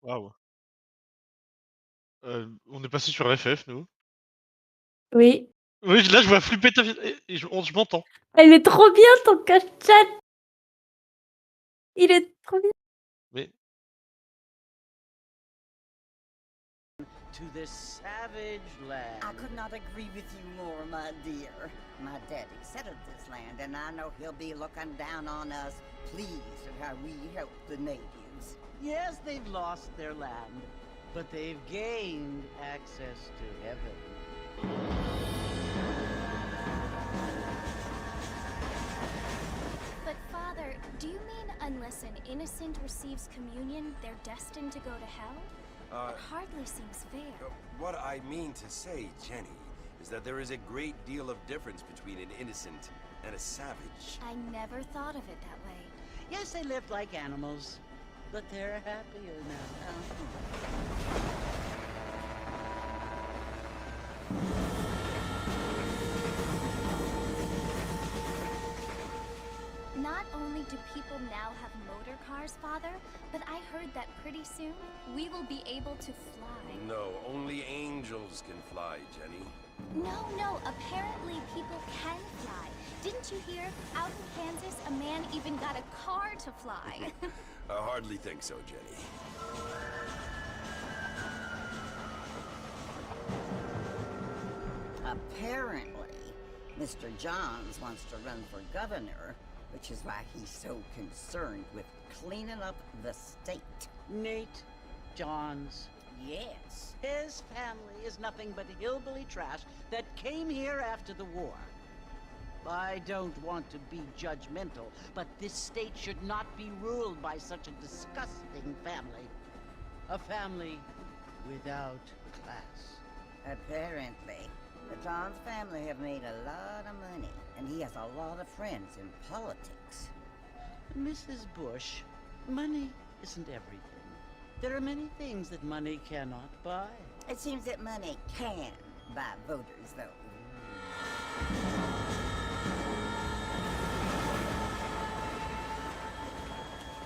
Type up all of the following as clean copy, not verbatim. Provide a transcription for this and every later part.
Waouh. On est passé sur FF, nous. Oui. Oui, là, je vois flipper ta vie et je m'entends. Elle est trop bien ton cache-chat. Il est trop bien. Mais To this savage land. I could not agree with you more, my dear. My daddy settled this land, and I know he'll be looking down on us, pleased at how we help the natives. Yes, they've lost their land, but they've gained access to heaven. But Father, do you mean unless an innocent receives communion, they're destined to go to hell? It hardly seems fair. What I mean to say, Jenny, is that there is a great deal of difference between an innocent and a savage. I never thought of it that way. Yes, they lived like animals, but they're happier now. Not only do people now have motor cars, Father, but I heard that pretty soon we will be able to fly. No, only angels can fly, Jenny. No, apparently people can fly. Didn't you hear? Out in Kansas, a man even got a car to fly. I hardly think so, Jenny. Apparently, Mr. Johns wants to run for governor, which is why he's so concerned with cleaning up the state. Nate Johns. Yes. His family is nothing but hillbilly trash that came here after the war. I don't want to be judgmental, but this state should not be ruled by such a disgusting family. A family without class. Apparently, the Johns family have made a lot of money, and he has a lot of friends in politics. Mrs. Bush, money isn't everything. There are many things that money cannot buy. It seems that money can buy voters, though.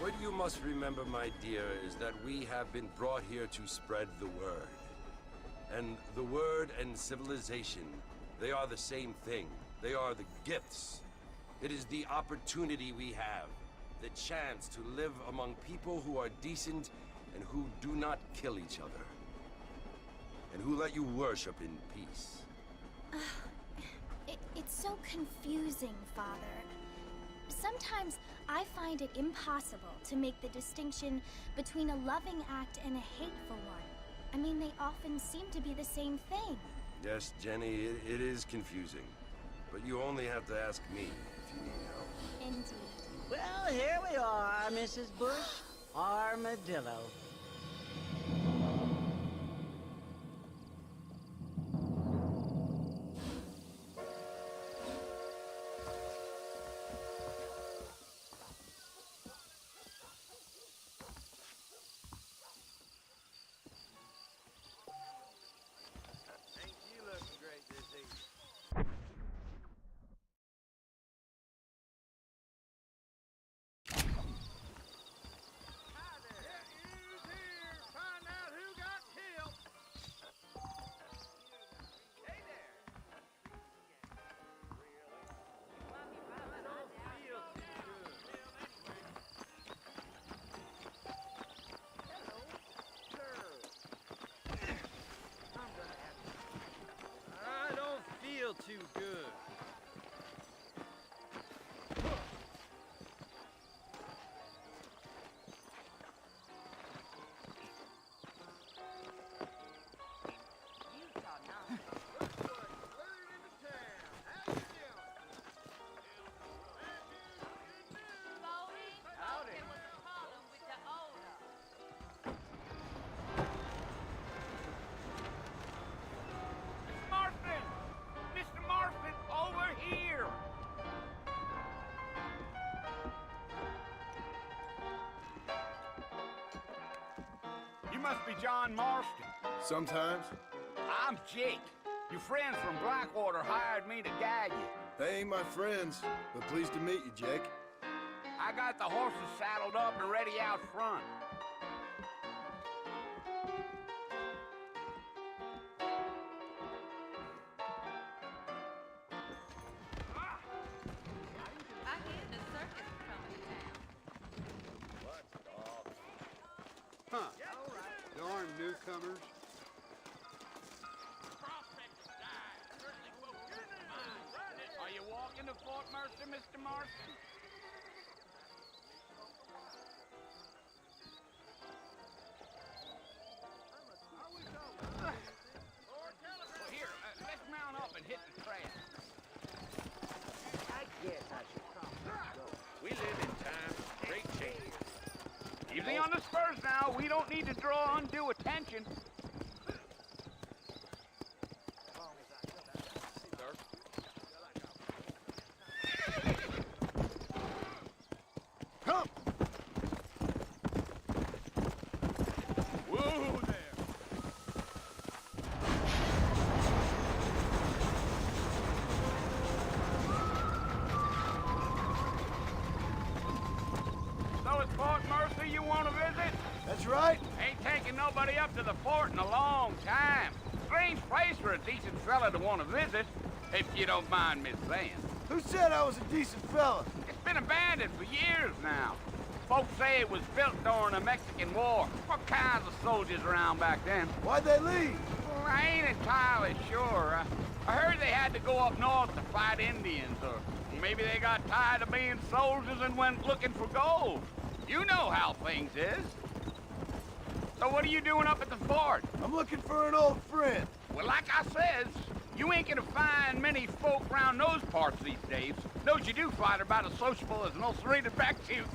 What you must remember, my dear, is that we have been brought here to spread the word. And the word and civilization, they are the same thing. They are the gifts. It is the opportunity we have, the chance to live among people who are decent and who do not kill each other. And who let you worship in peace. It's so confusing, Father. Sometimes I find it impossible to make the distinction between a loving act and a hateful one. I mean, they often seem to be the same thing. Yes, Jenny, it is confusing. But you only have to ask me if you need help. Indeed. Well, here we are, Mrs. Bush. Armadillo. Too good. You must be John Marston. Sometimes. I'm Jake. Your friends from Blackwater hired me to guide you. They ain't my friends, but pleased to meet you, Jake. I got the horses saddled up and ready out front. darn newcomers. Are you walking to Fort Mercer, Mr. Marston? Well, here, let's mount up and hit the trail. I guess I should probably go. We live in times of great change. Easy on the spurs now. We don't need to draw undue attention. Come! Whoa there! So it's Fort Mercer you want to visit? That's right. Ain't taking nobody up to the fort in a long time. Strange place for a decent fella to want to visit, if you don't mind me saying. Who said I was a decent fella? It's been abandoned for years now. Folks say it was built during the Mexican War. What kinds of soldiers around back then? Why'd they leave? Well, I ain't entirely sure. I heard they had to go up north to fight Indians, or maybe they got tired of being soldiers and went looking for gold. You know how things is. So what are you doing up at the fort? I'm looking for an old friend. Well, like I says, you ain't gonna find many folk around those parts these days. Those you do find are about as sociable as an ulcerated back tooth.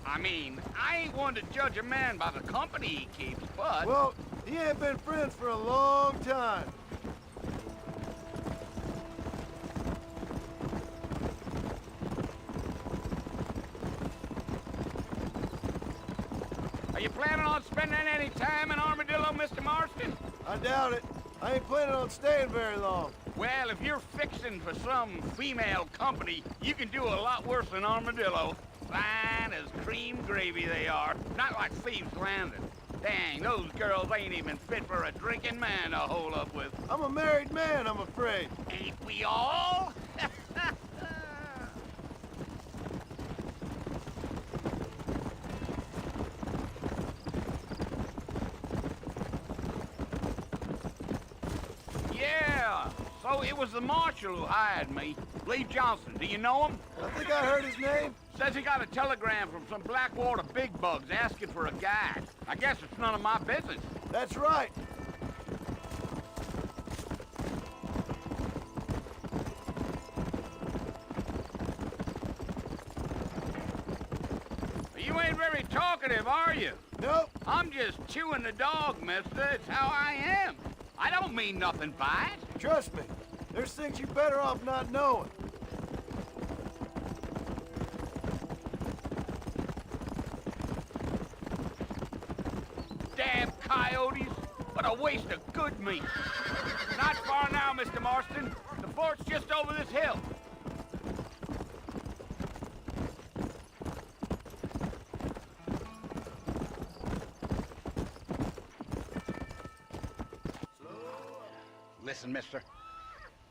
I mean, I ain't one to judge a man by the company he keeps, but... Well, he ain't been friends for a long time. Are you planning on spending any time in Armadillo, Mr. Marston? I doubt it. I ain't planning on staying very long. Well, if you're fixing for some female company, you can do a lot worse than Armadillo. Fine as cream gravy they are. Not like Thieves Landing. Dang, those girls ain't even fit for a drinking man to hole up with. I'm a married man, I'm afraid. Ain't we all? Yeah, so it was the marshal who hired me. Lee Johnson, do you know him? I think I heard his name. Says he got a telegram from some Blackwater big bugs asking for a guide. I guess it's none of my business. That's right. You ain't very talkative, are you? Nope. I'm just chewing the dog, mister. It's how I am. I don't mean nothing by it. Trust me. There's things you're better off not knowing. Damn coyotes. What a waste of good meat. Not far now, Mr. Marston. The fort's just over this hill. Listen, mister.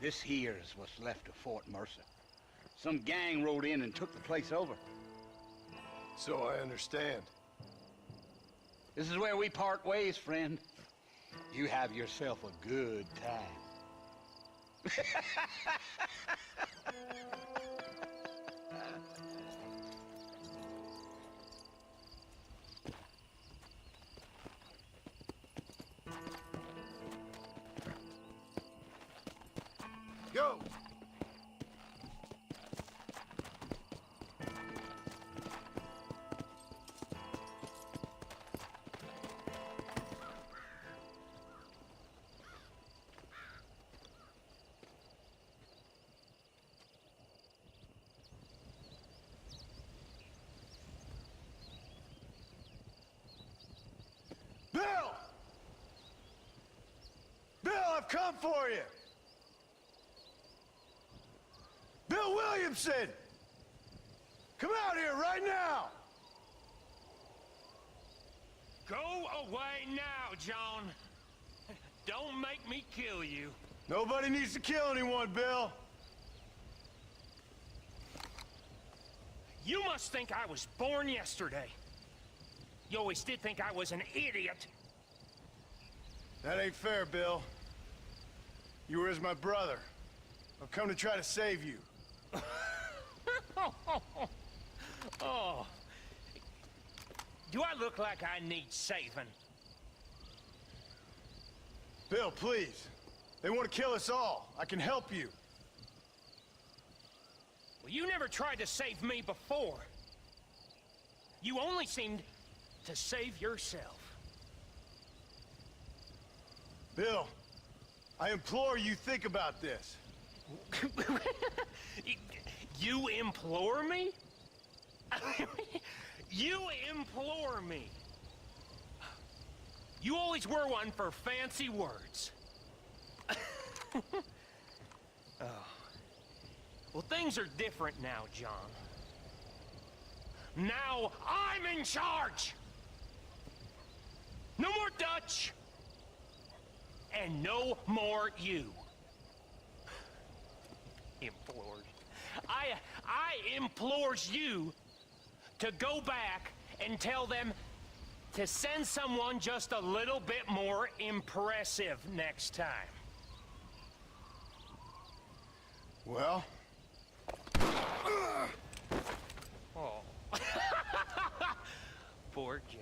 This here is what's left of Fort Mercer. Some gang rode in and took the place over. So I understand. This is where we part ways, friend. You have yourself a good time. Go! Bill! Bill, I've come for you! Bill Williamson! Come out here right now! Go away now, John. Don't make me kill you. Nobody needs to kill anyone, Bill. You must think I was born yesterday. You always did think I was an idiot. That ain't fair, Bill. You were as my brother. I've come to try to save you. Oh. Do I look like I need saving? Bill, please. They want to kill us all. I can help you. Well, you never tried to save me before. You only seemed to save yourself. Bill, I implore you think about this. You implore me? You implore me. You always were one for fancy words. Oh. Well, things are different now, John. Now I'm in charge! No more Dutch! And no more you. Implores. I implores you to go back and tell them to send someone just a little bit more impressive next time. Well? Oh. Poor John.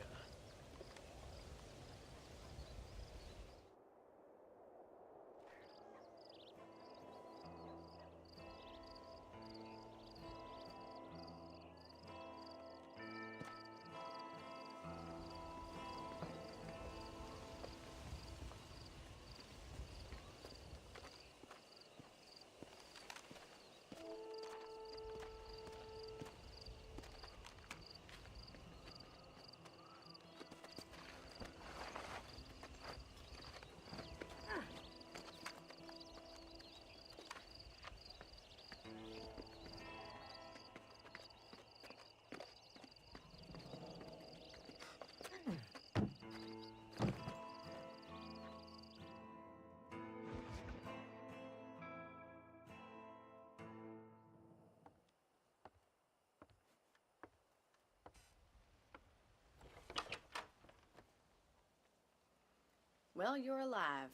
Well, you're alive.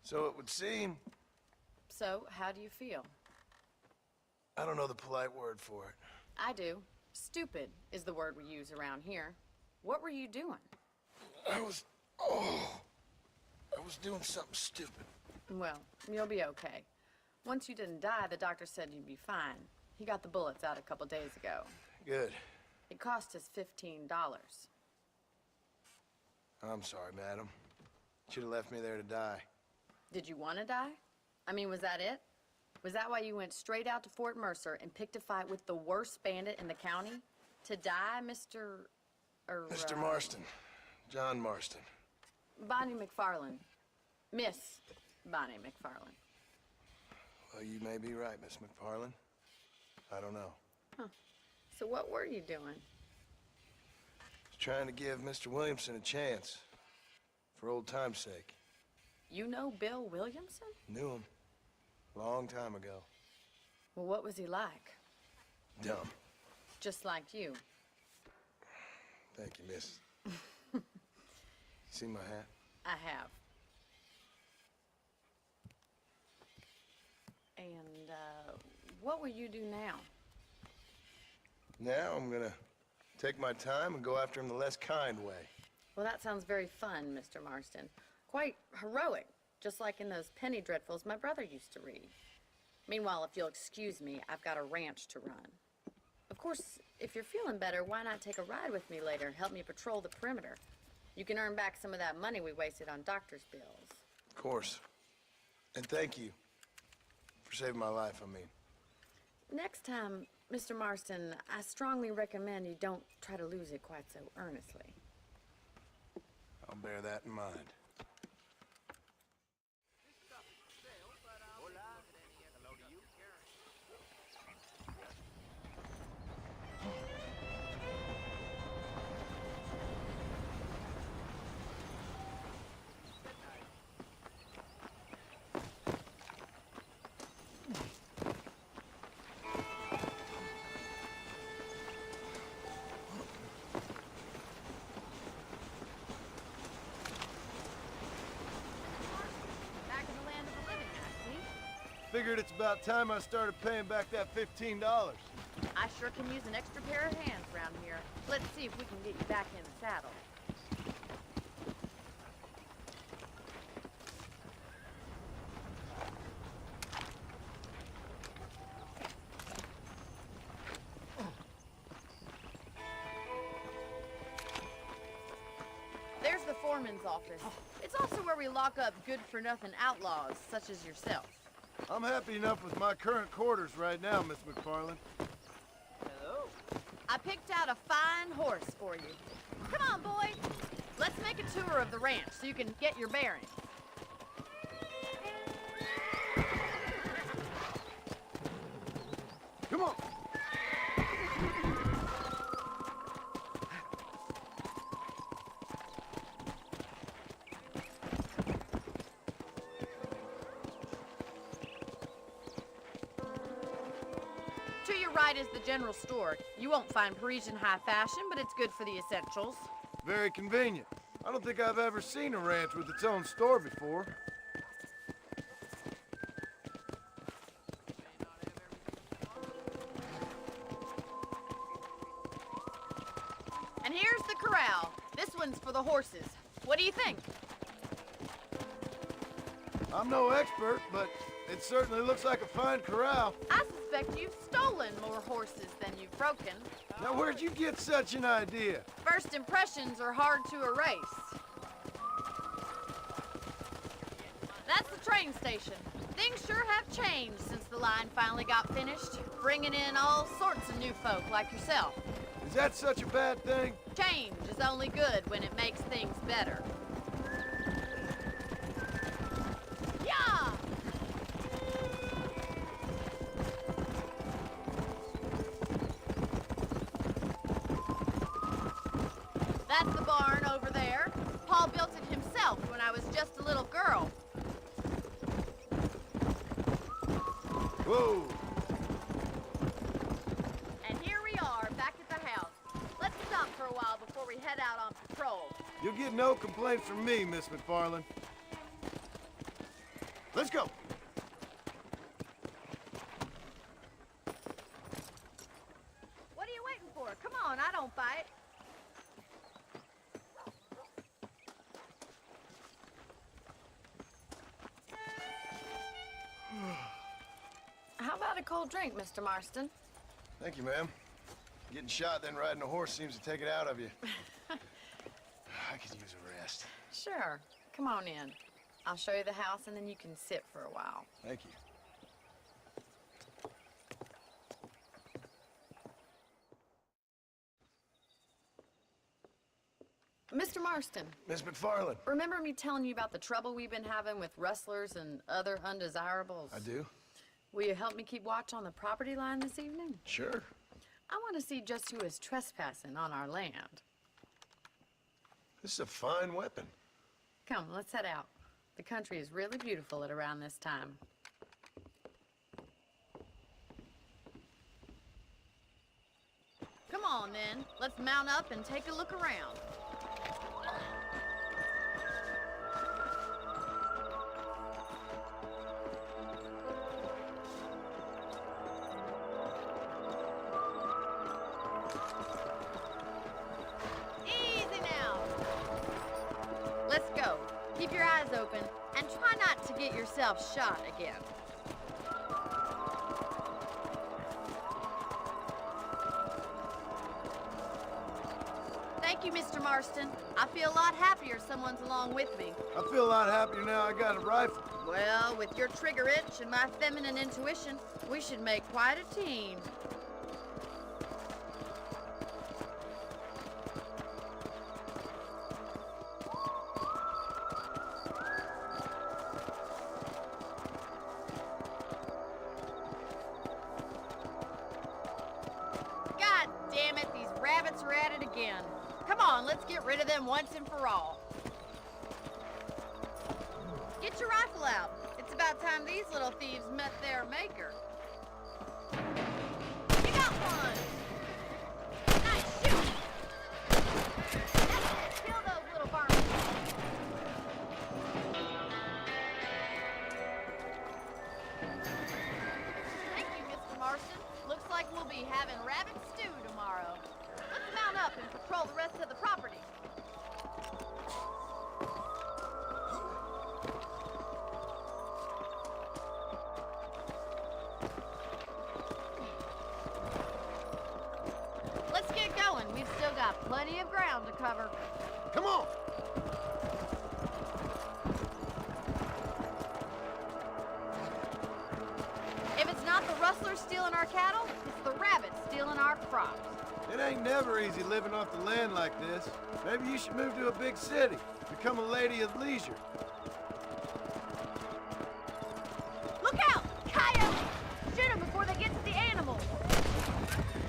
So it would seem. So, how do you feel? I don't know the polite word for it. I do. Stupid is the word we use around here. What were you doing? I was doing something stupid. Well, you'll be okay. Once you didn't die, the doctor said you'd be fine. He got the bullets out a couple days ago. Good. It cost us $15. I'm sorry, madam. Should have left me there to die. Did you want to die? I mean, was that it? Was that why you went straight out to Fort Mercer and picked a fight with the worst bandit in the county? To die, Mr. Mr. Marston. John Marston. Bonnie McFarland. Miss Bonnie McFarland. Well, you may be right, Miss McFarland. I don't know. Huh. So what were you doing? Trying to give Mr. Williamson a chance. For old time's sake. You know Bill Williamson? Knew him. Long time ago. Well, what was he like? Dumb. Just like you. Thank you, miss. See my hat? I have. And, what will you do now? Now I'm gonna take my time and go after him the less kind way. Well, that sounds very fun, Mr. Marston. Quite heroic, just like in those penny dreadfuls my brother used to read. Meanwhile, if you'll excuse me, I've got a ranch to run. Of course, if you're feeling better, why not take a ride with me later and help me patrol the perimeter? You can earn back some of that money we wasted on doctor's bills. Of course. And thank you for saving my life, I mean. Next time, Mr. Marston, I strongly recommend you don't try to lose it quite so earnestly. I'll bear that in mind. Figured it's about time I started paying back that $15. I sure can use an extra pair of hands around here. Let's see if we can get you back in the saddle. There's the foreman's office. It's also where we lock up good-for-nothing outlaws, such as yourself. I'm happy enough with my current quarters right now, Miss McFarland. Hello? I picked out a fine horse for you. Come on, boy. Let's make a tour of the ranch so you can get your bearings. Come on. To your right is the general store. You won't find Parisian high fashion, but it's good for the essentials. Very convenient. I don't think I've ever seen a ranch with its own store before. And here's the corral. This one's for the horses. What do you think? I'm no expert, but it certainly looks like a fine corral. I suspect you've stolen more horses than you've broken. Now, where'd you get such an idea? First impressions are hard to erase. That's the train station. Things sure have changed since the line finally got finished, bringing in all sorts of new folk like yourself. Is that such a bad thing? Change is only good when it makes things better. Yeah! That's the barn over there. Paul built it himself when I was just a little girl. Whoa! And here we are, back at the house. Let's stop for a while before we head out on patrol. You'll get no complaints from me, Miss McFarland. Let's go! What are you waiting for? Come on, I don't bite. How about a cold drink, Mr. Marston? Thank you, ma'am. Getting shot, then riding a horse seems to take it out of you. I could use a rest. Sure. Come on in. I'll show you the house, and then you can sit for a while. Thank you. Mr. Marston, Miss McFarland. remember me telling you about the trouble we've been having with rustlers and other undesirables? I do? Will you help me keep watch on the property line this evening? Sure. I want to see just who is trespassing on our land. This is a fine weapon. Come, let's head out. The country is really beautiful at around this time. Come on, then. Let's mount up and take a look around. Easy now. Let's go. Keep your eyes open and try not to get yourself shot again. Thank you, Mr. Marston. I feel a lot happier someone's along with me. I feel a lot happier now I got a rifle. Well, with your trigger itch and my feminine intuition, we should make quite a team. God damn it, these rabbits are at it again. Come on, let's get rid of them once and for all. Get your rifle out. It's about time these little thieves met their maker. You got one! Nice shoot! That's it. Kill those little vermin. Plenty of ground to cover. Come on! If it's not the rustlers stealing our cattle, it's the rabbits stealing our crops. It ain't never easy living off the land like this. Maybe you should move to a big city. Become a lady of leisure. Look out! Coyotes! Shoot them before they get to the animals!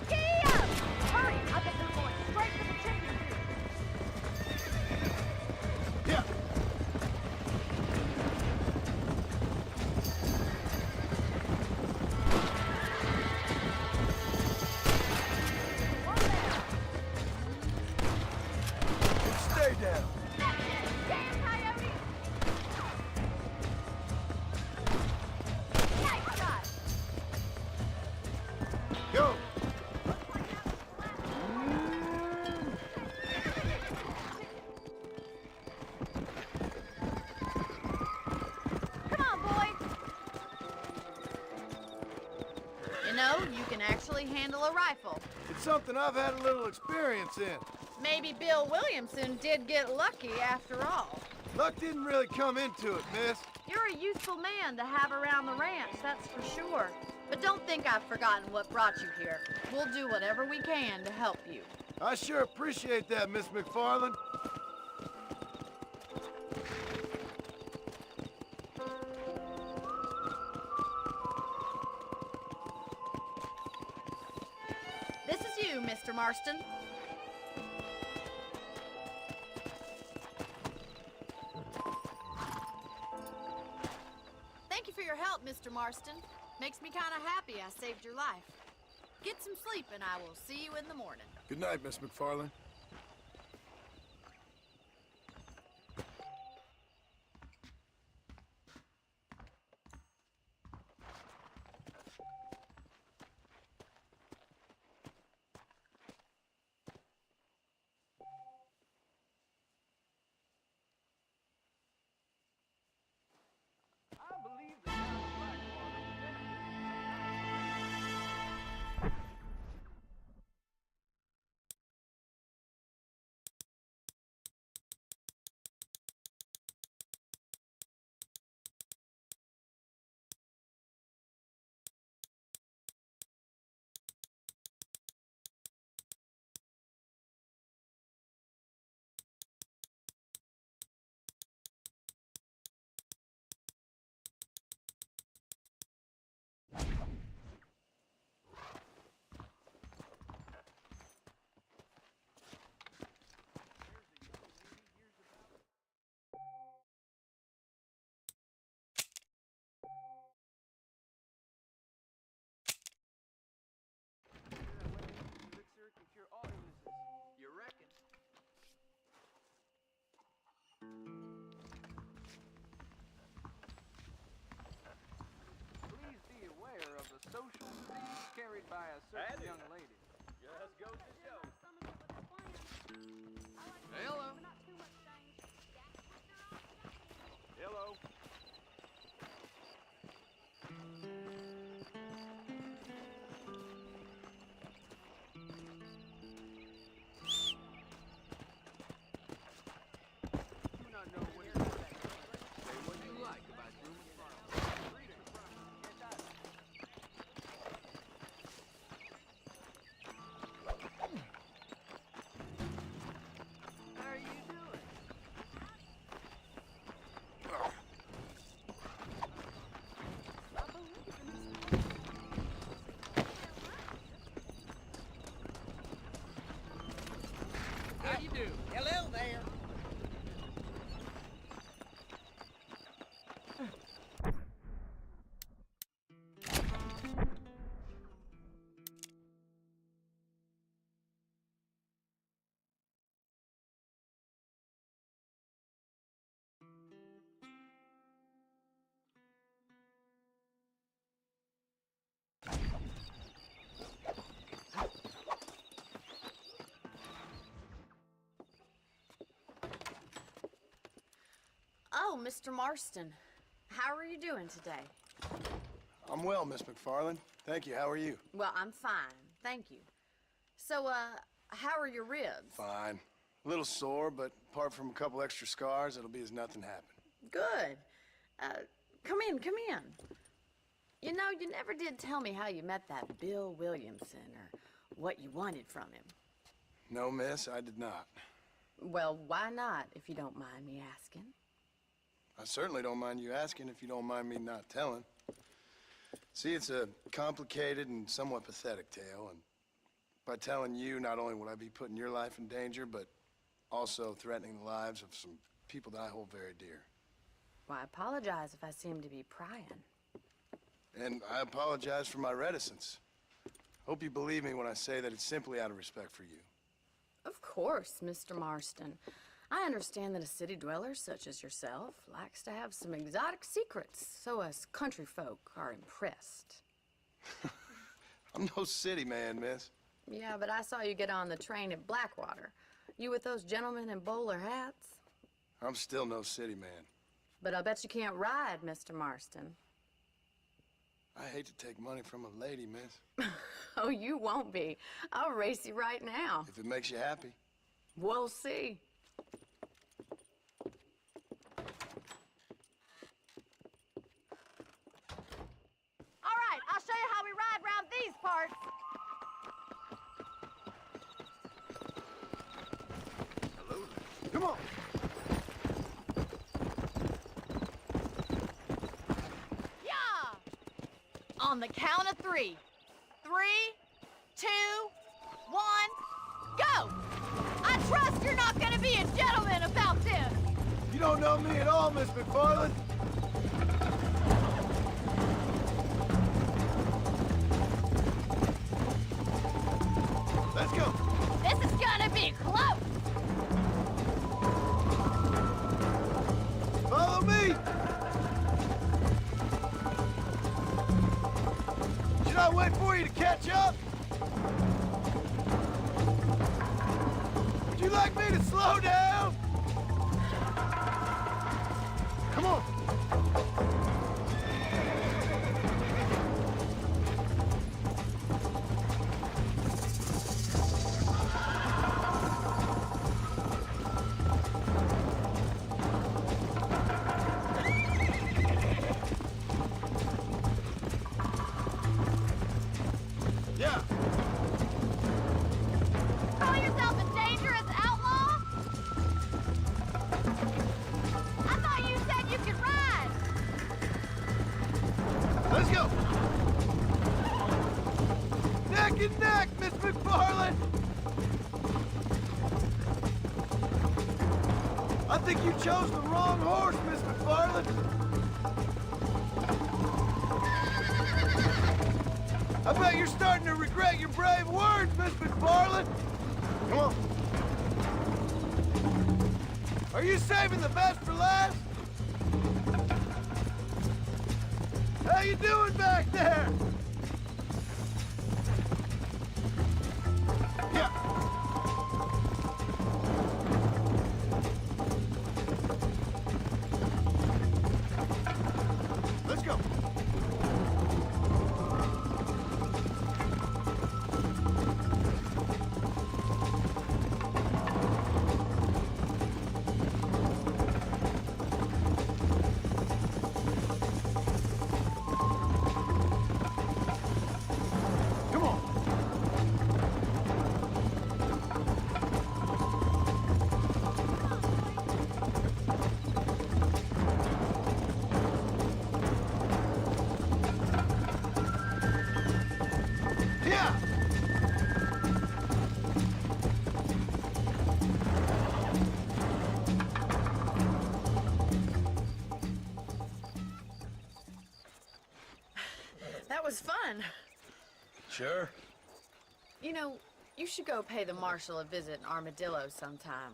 Gee up! Hurry! I bet they're going straight for the chicken coop. Yeah. Stay down. Damn coyotes! Nice shot! Go. Come on, boy! You know, you can actually handle a rifle. It's something I've had a little experience in. Maybe Bill Williamson did get lucky after all. Luck didn't really come into it, miss. You're a useful man to have around the ranch, that's for sure. But don't think I've forgotten what brought you here. We'll do whatever we can to help you. I sure appreciate that, Miss McFarland. This is you, Mr. Marston. Thank you for your help, Mr. Marston. Makes me kind of happy I saved your life. Get some sleep and I will see you in the morning. Good night, Miss McFarland. You reckon? Please be aware of the social disease carried by a certain young lady. Just goes to show. Hello. Hello. Do not know what it is. Say what you like about human farming. How are you doing? I believe in this. How you do? Hello there. Oh, Mr. Marston. How are you doing today? I'm well, Miss McFarland. Thank you. How are you? Well, I'm fine. Thank you. So, how are your ribs? Fine. A little sore, but apart from a couple extra scars, it'll be as nothing happened. Good. Come in, come in. You know, you never did tell me how you met that Bill Williamson or what you wanted from him. No, miss, I did not. Well, why not, if you don't mind me asking? I certainly don't mind you asking if you don't mind me not telling. See, it's a complicated and somewhat pathetic tale, and by telling you, not only would I be putting your life in danger, but also threatening the lives of some people that I hold very dear. Well, I apologize if I seem to be prying. And I apologize for my reticence. Hope you believe me when I say that it's simply out of respect for you. Of course, Mr. Marston. I understand that a city dweller such as yourself likes to have some exotic secrets, so us country folk are impressed. I'm no city man, miss. Yeah, but I saw you get on the train at Blackwater. You with those gentlemen in bowler hats? I'm still no city man. But I bet you can't ride, Mr. Marston. I hate to take money from a lady, miss. Oh, you won't be. I'll race you right now. If it makes you happy. We'll see. All right, I'll show you how we ride around these parts. Hello there. Come on. Yeah! On the count of 3. 3, 2, 1, go! I trust you're not gonna be a gentleman about this. You don't know me at all, Miss McFarland. Let's go. This is gonna be close. Follow me. Should I wait for you to catch up? Would you like me to slow down? Come on. Yeah. Call yourself a dangerous outlaw? I thought you said you could ride. Let's go. Neck and neck, Miss McFarland. I think you chose the wrong horse, Miss McFarland. I bet you're starting to regret your brave words, Miss McFarland. Come on. Are you saving the best for last? How you doing back there? Yeah. Let's go. Come on. Yeah. That was fun. Sure. You know, you should go pay the marshal a visit in Armadillo sometime.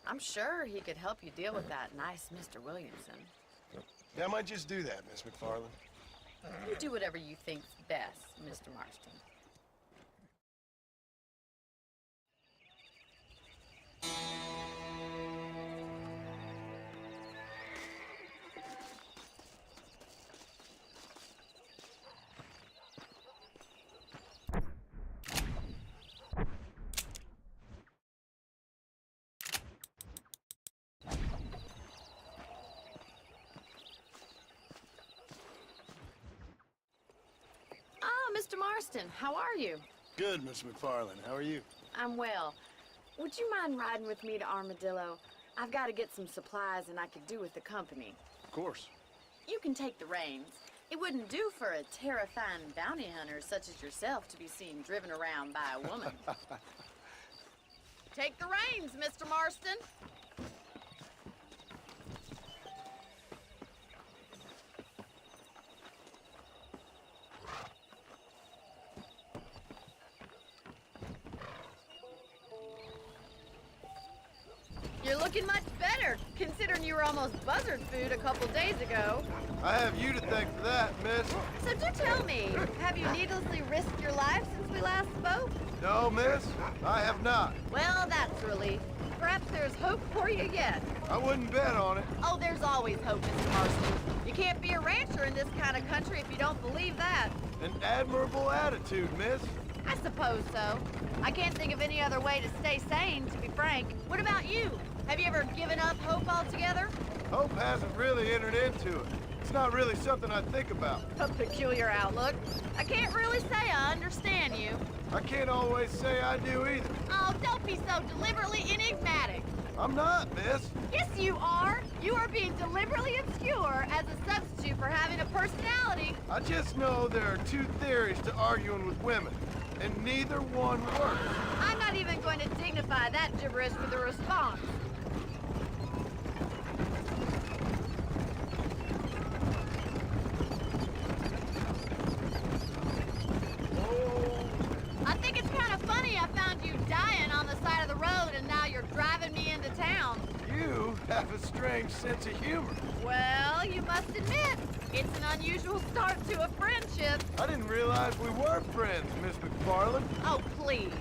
I'm sure he could help you deal with that nice Mr. Williamson. Yeah, I might just do that, Miss McFarland. You do whatever you think's best, Mr. Marston. Mr. Marston, how are you? Good, Miss McFarland. How are you? I'm well. Would you mind riding with me to Armadillo? I've got to get some supplies and I could do with the company. Of course. You can take the reins. It wouldn't do for a terrifying bounty hunter such as yourself to be seen driven around by a woman. Take the reins, Mr. Marston. You're looking much better, considering you were almost buzzard food a couple days ago. I have you to thank for that, miss. So do tell me, have you needlessly risked your life since we last spoke? No, miss, I have not. Well, that's a relief. Perhaps there's hope for you yet. I wouldn't bet on it. Oh, there's always hope, Mr. Marston. You can't be a rancher in this kind of country if you don't believe that. An admirable attitude, miss. I suppose so. I can't think of any other way to stay sane, to be frank. What about you? Have you ever given up hope altogether? Hope hasn't really entered into it. It's not really something I think about. A peculiar outlook. I can't really say I understand you. I can't always say I do either. Oh, don't be so deliberately enigmatic. I'm not, miss. Yes, you are. You are being deliberately obscure as a substitute for having a personality. I just know there are two theories to arguing with women, and neither one works. I'm not even going to dignify that gibberish with a response. I think it's kind of funny I found you dying on the side of the road and now you're driving me into town. You have a strange sense of humor. Well, you must admit, it's an unusual start to a friendship. I didn't realize we were friends, Miss McFarland. Oh, please.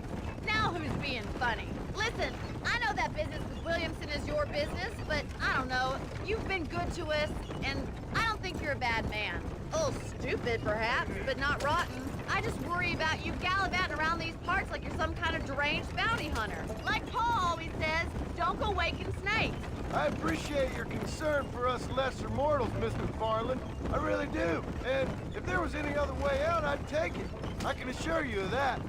Now who's being funny? Listen, I know that business with Williamson is your business, but I don't know. You've been good to us, and I don't think you're a bad man. A little stupid, perhaps, but not rotten. I just worry about you gallivanting around these parts like you're some kind of deranged bounty hunter. Like Paul always says, don't go waking snakes. I appreciate your concern for us lesser mortals, Miss McFarland. I really do. And if there was any other way out, I'd take it. I can assure you of that.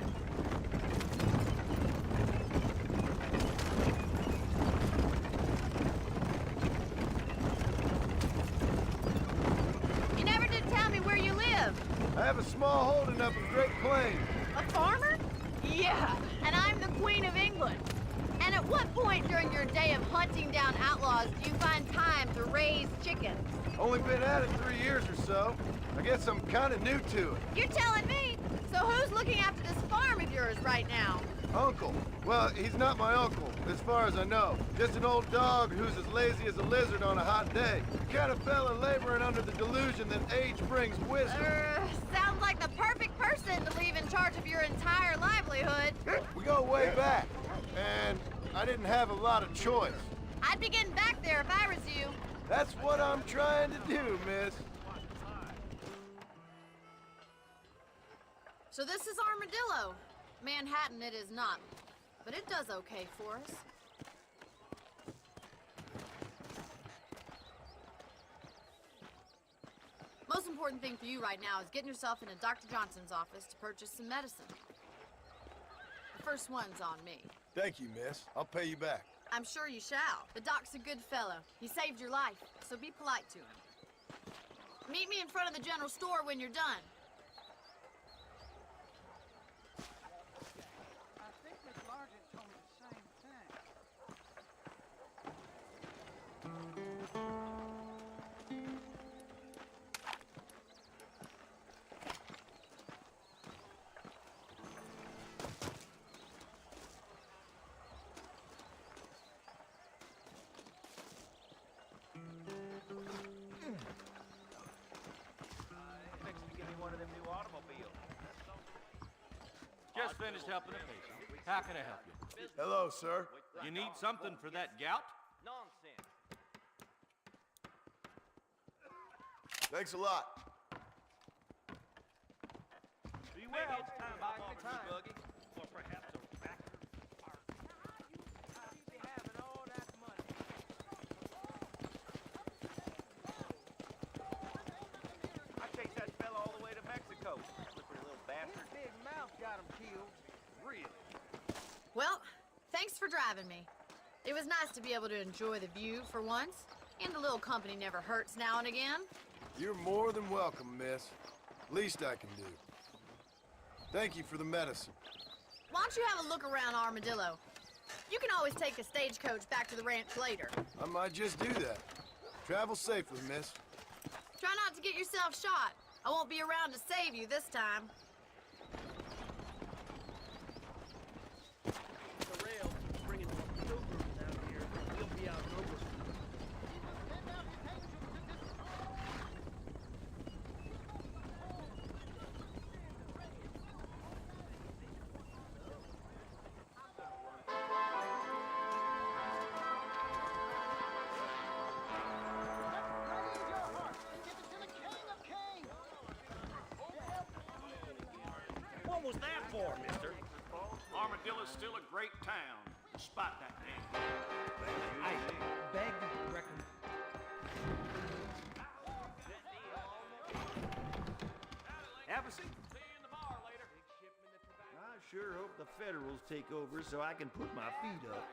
You never did tell me where you live. I have a small holding up in Great Plains. A farmer? Yeah, and I'm the Queen of England. And at what point during your day of hunting down outlaws do you find time to raise chickens? Only been at it 3 years or so. I guess I'm kind of new to it. You're telling me? So who's looking after this farm of yours right now? Uncle. Well, he's not my uncle, as far as I know. Just an old dog who's as lazy as a lizard on a hot day. The kind of fella laboring under the delusion that age brings wisdom. Sounds like the perfect person to leave in charge of your entire livelihood. We go way back, and I didn't have a lot of choice. I'd be getting back there if I was you. That's what I'm trying to do, miss. So this is Armadillo. Manhattan it is not, but it does okay for us. Most important thing for you right now is getting yourself into Dr. Johnson's office to purchase some medicine. The first one's on me. Thank you, miss. I'll pay you back. I'm sure you shall. The doc's a good fellow. He saved your life, so be polite to him. Meet me in front of the general store when you're done. I think Miss Margin told me the same thing. Fixing to give me one of them new automobiles. Just finished helping a patient. How can I help you? Hello, sir. You need something for that gout? Nonsense. Thanks a lot. Do you maybe it's time I bought a new buggy? Or perhaps a backer? You be having all that money. I chased that fella all the way to Mexico. Slippery little bastard. got him killed. Really. Well, thanks for driving me. It was nice to be able to enjoy the view for once, and a little company never hurts now and again. You're more than welcome, miss. Least I can do. Thank you for the medicine. Why don't you have a look around Armadillo? You can always take a stagecoach back to the ranch later. I might just do that. Travel safely, miss. Try not to get yourself shot. I won't be around to save you this time. The rail bringing the pilgrims out here. We'll be outnumbered. What was that for, mister? Armadillo's still a great town, despite that name. I beg to reckon. Have a seat. I sure hope the Federals take over so I can put my feet up.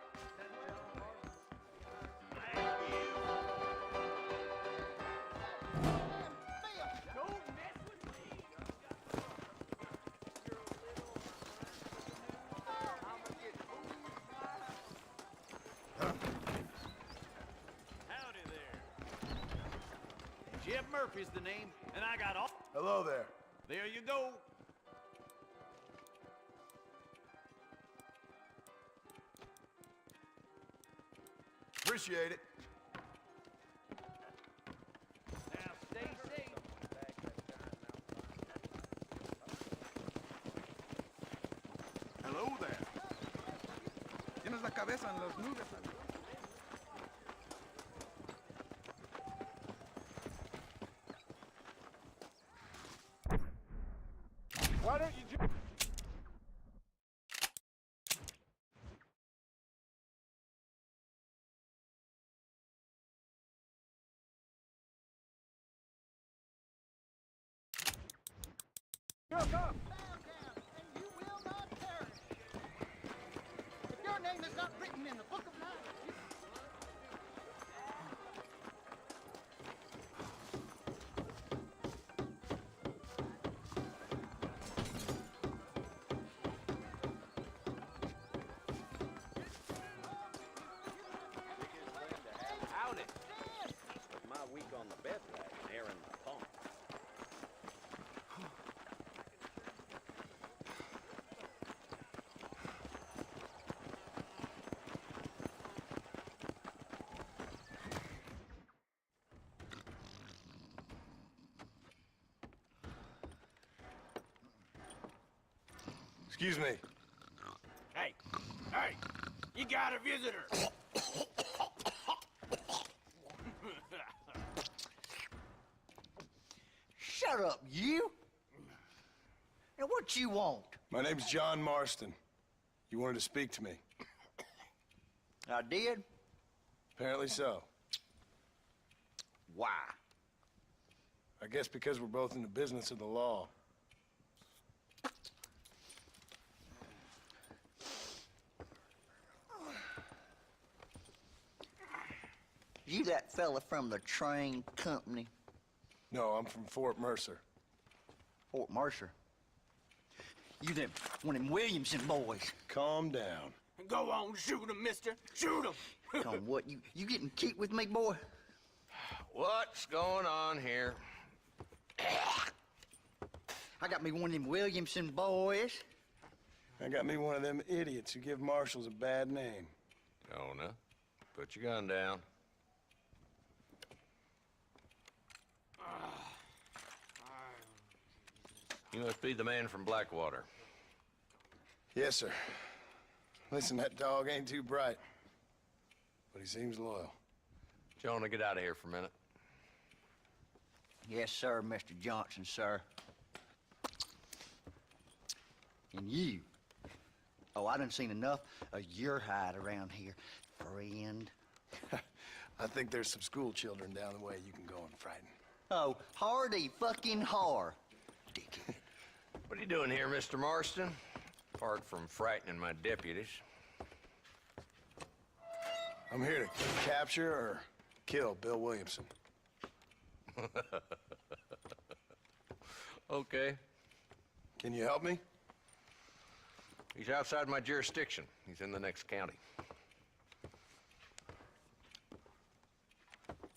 Howdy there. Jeff Murphy's the name, and I got all... Hello there. There you go. Appreciate it. Now stay safe. Hello there. Tienes la cabeza en las nubes. Why don't you just... Come. And you will not perish. If your name is not written in the book of life, Howdy. My week on the bed rack and airing my pump. Excuse me. Hey, you got a visitor. shut up, you. Now what you want? My name's John Marston. You wanted to speak to me. I did. Apparently so. Why? I guess because we're both in the business of the law. You that fella from the train company? No, I'm from Fort Mercer. Fort Mercer? You them, one of them Williamson boys. Calm down. Go on, shoot him, mister. Shoot him. Come on, what, you getting kicked with me, boy? What's going on here? I got me one of them Williamson boys. I got me one of them idiots who give marshals a bad name. Jonah, put your gun down. You must be the man from Blackwater. Yes, sir. Listen, that dog ain't too bright, but he seems loyal. Jonah, get out of here for a minute. Yes, sir, Mr. Johnson, sir. And you. Oh, I done seen enough of your hide around here, friend. I think there's some school children down the way you can go and frighten. Oh, hardy fucking har. Dickhead. What are you doing here, Mr. Marston? Apart from frightening my deputies. I'm here to capture or kill Bill Williamson. Okay. Can you help me? He's outside my jurisdiction. He's in the next county.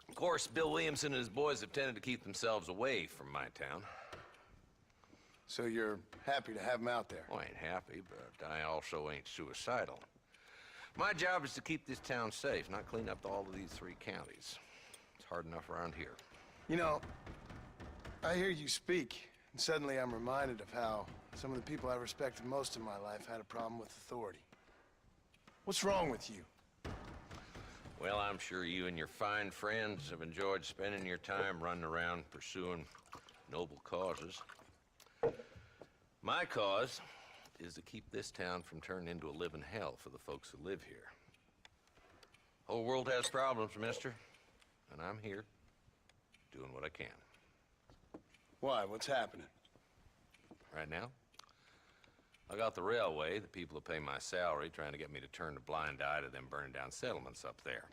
Of course, Bill Williamson and his boys have tended to keep themselves away from my town. So you're happy to have him out there? Well, I ain't happy, but I also ain't suicidal. My job is to keep this town safe, not clean up all of these 3 counties. It's hard enough around here. You know, I hear you speak, and suddenly I'm reminded of how some of the people I respected most in my life had a problem with authority. What's wrong with you? Well, I'm sure you and your fine friends have enjoyed spending your time running around pursuing noble causes. My cause is to keep this town from turning into a living hell for the folks who live here. Whole world has problems, mister, and I'm here doing what I can. Why? What's happening? Right now, I got the railway, the people who pay my salary, trying to get me to turn a blind eye to them burning down settlements up there.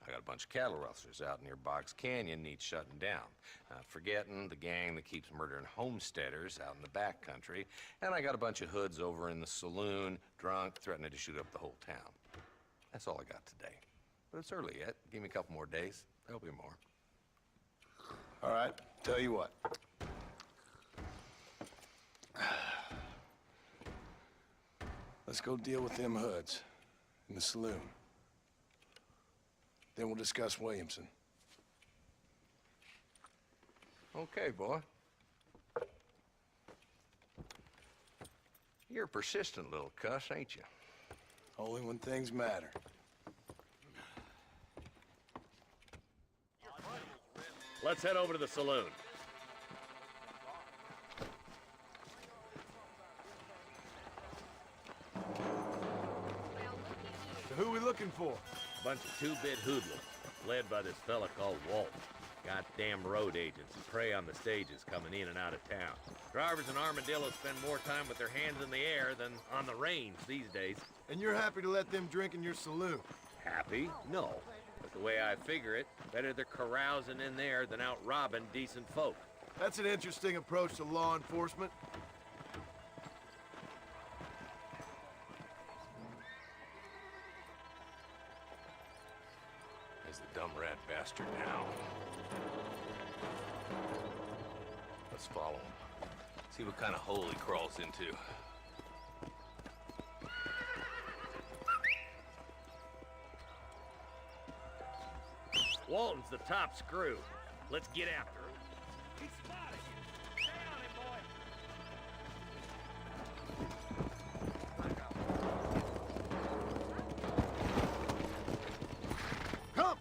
I got a bunch of cattle rustlers out near Boggs Canyon needs shutting down. Not forgetting the gang that keeps murdering homesteaders out in the back country. And I got a bunch of hoods over in the saloon, drunk, threatening to shoot up the whole town. That's all I got today. But it's early yet. Give me a couple more days. There'll be more. All right, tell you what. Let's go deal with them hoods in the saloon. Then we'll discuss Williamson. Okay, boy. You're a persistent little cuss, ain't you? Only when things matter. Let's head over to the saloon. So who are we looking for? Bunch of two-bit hoodlums, led by this fella called Walt. Goddamn road agents who prey on the stages coming in and out of town. Drivers in Armadillo spend more time with their hands in the air than on the reins these days. And you're happy to let them drink in your saloon? Happy? No. But the way I figure it, better they're carousing in there than out robbing decent folk. That's an interesting approach to law enforcement. There's the dumb rat bastard now. Let's follow him. See what kind of hole he crawls into. Walton's the top screw. Let's get after him. He's spotted you. Stay on him, boy. Come!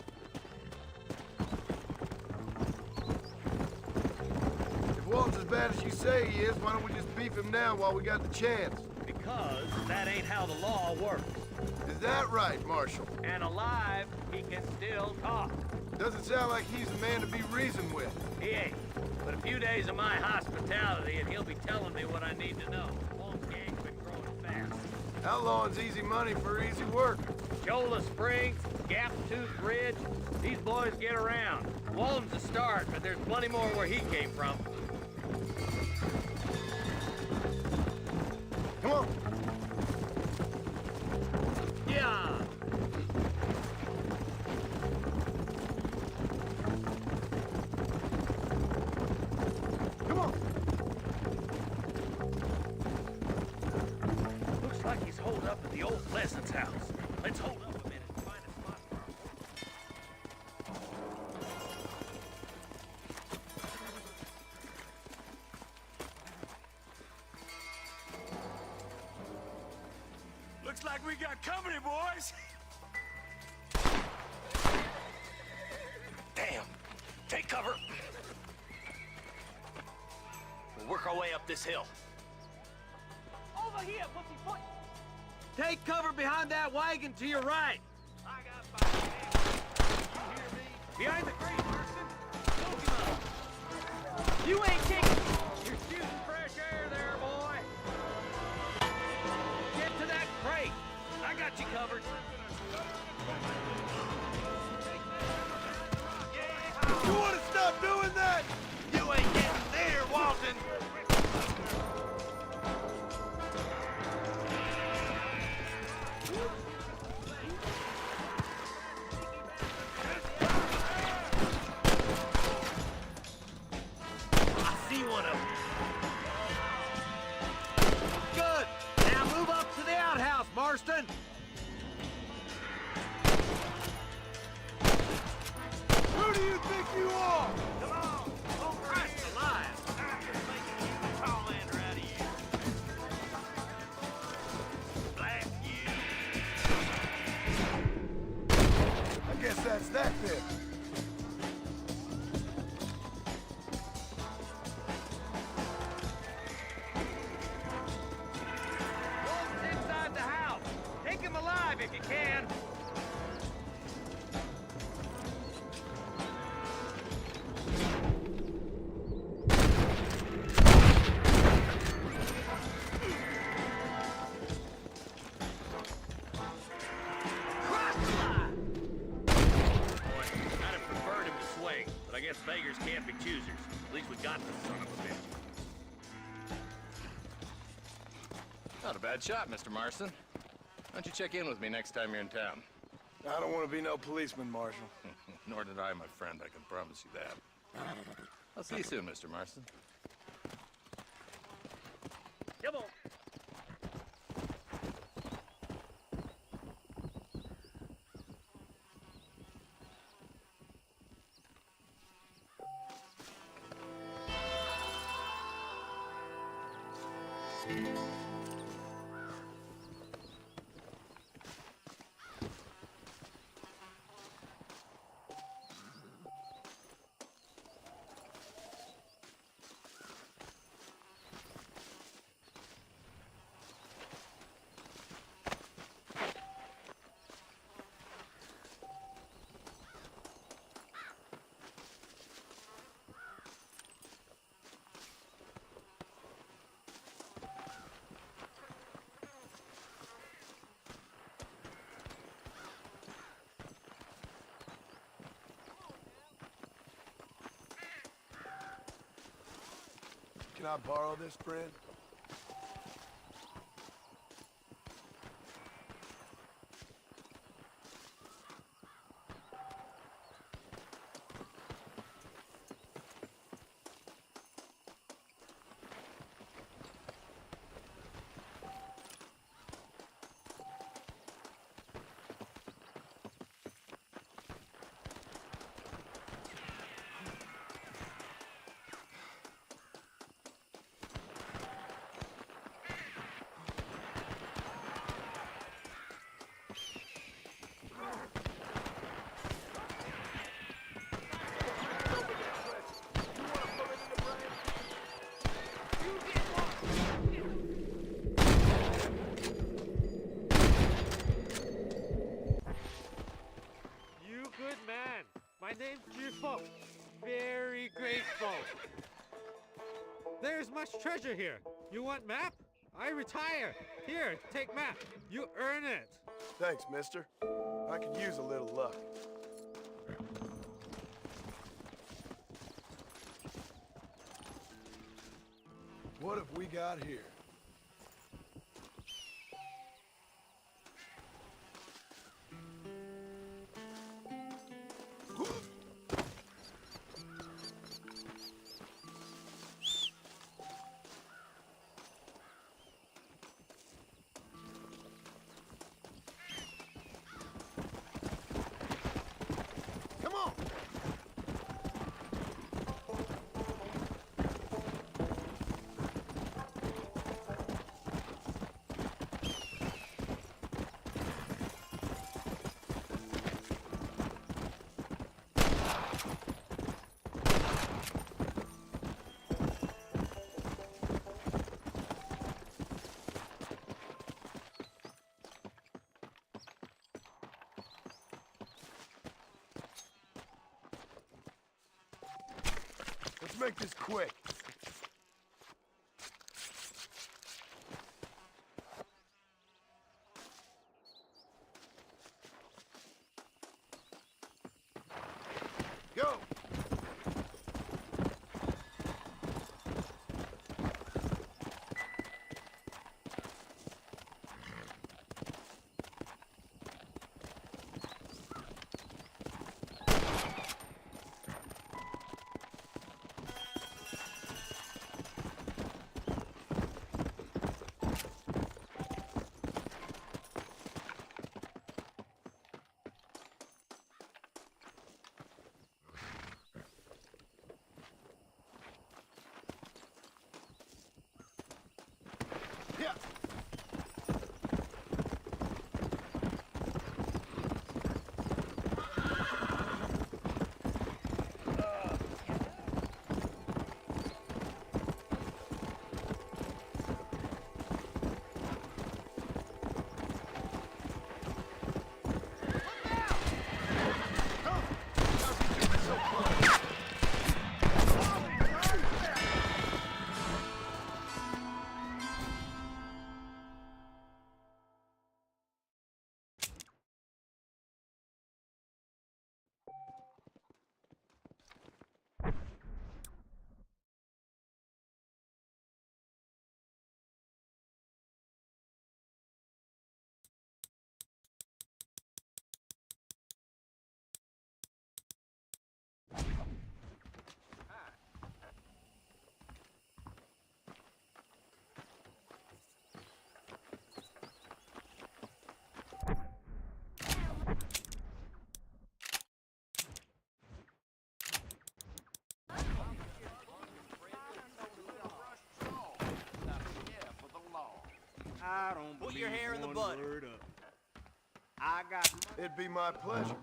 If Walton's as bad as you say he is, why don't we just beef him now while we got the chance? Because that ain't how the law works. Is that right, Marshal? And alive, he can still talk. Doesn't sound like he's a man to be reasoned with. He ain't. But a few days of my hospitality and he'll be telling me what I need to know. Walton's gang's been growing fast. Outlawing's easy money for easy work. Shola Springs, Gap Tooth Bridge, these boys get around. Walton's a start, but there's plenty more where he came from. Come on. Yeah. Come on. Looks like he's holed up at the old Pleasance house. Let's hold up a minute and find a spot for him. Looks like we got company, boys. Damn! Take cover! We'll work our way up this hill. Over here, pussyfoot! Take cover behind that wagon to your right. I got five hands. You hear me? Behind the tree, Marston. Smoke him up. You ain't taking... You're shooting fresh air there, got you covered. You want to stop doing that? You ain't getting there, Walton. I see one of them. Good. Now move up to the outhouse, Marston. Who do you think you are? Come on. Oh, Christ alive. I'm just making you a Homelander out of you. Blast you. I guess that's that then. Walton's inside the house. Take him alive if you can. Christ alive! Boy, I'd have preferred him to swing, but I guess beggars can't be choosers. At least we got this son of a bitch. Not a bad shot, Mr. Marston. Why don't you check in with me next time you're in town? I don't want to be no policeman, Marshal. Nor did I, my friend. I can promise you that. I'll see you soon, Mr. Marston. Come on. Can I borrow this, friend? You good man. My name's Jufo. Very grateful. There's much treasure here. You want map? I retire. Here, take map. You earn it. Thanks, mister. I could use a little luck. What have we got here? Come on! Let's make this quick. I don't Put believe your hair in the one butter. word of it. I got... It'd be my pleasure.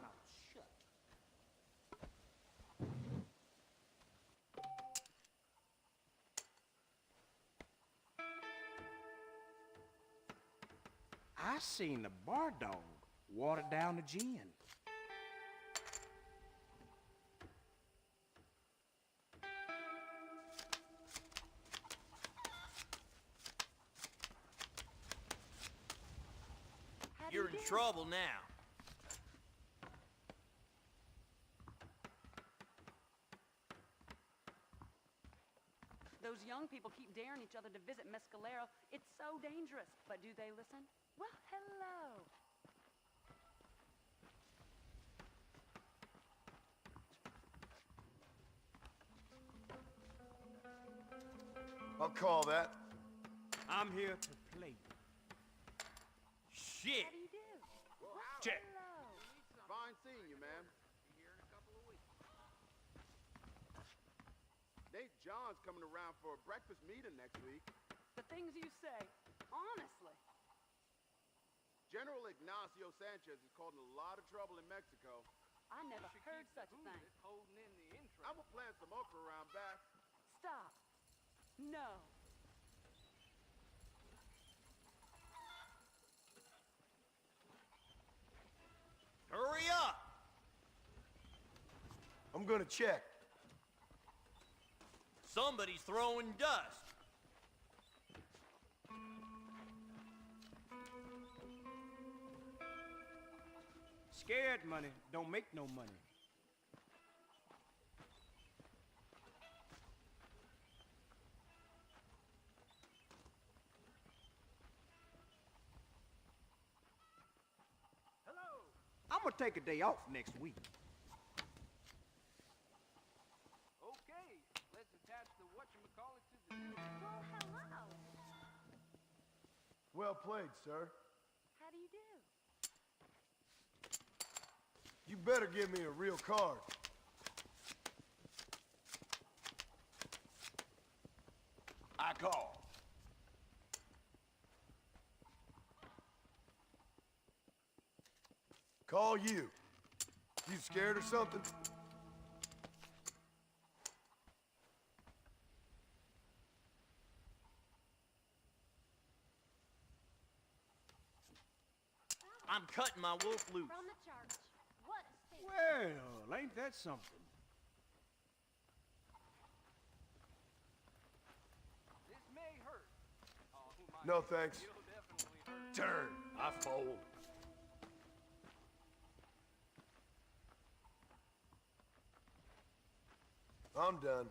I seen the bar dog water down the gin. You're in trouble now. Those young people keep daring each other to visit Mescalero. It's so dangerous. But do they listen? Well, hello. I'll call that. I'm here to play. Shit. How do you do? Check. Fine seeing you, man. Be here in a couple of weeks. Nate John's coming around for a breakfast meeting next week. The things you say, honestly. General Ignacio Sanchez is causing a lot of trouble in Mexico. I never heard such a thing. Holding in the intro. I'm gonna plant some okra around back. Stop. No. Hurry up! I'm gonna check. Somebody's throwing dust. Scared money don't make no money. I'm gonna take a day off next week. Okay, let's attach the whatchamacallit to the new... Well, hello. Well played, sir. How do you do? You better give me a real card. I call. Call you. You scared or something? I'm cutting my wolf loose. From the church. What a state. Well, ain't that something? This may hurt. No, thanks. You'll definitely hurt. Turn. I fold. I'm done.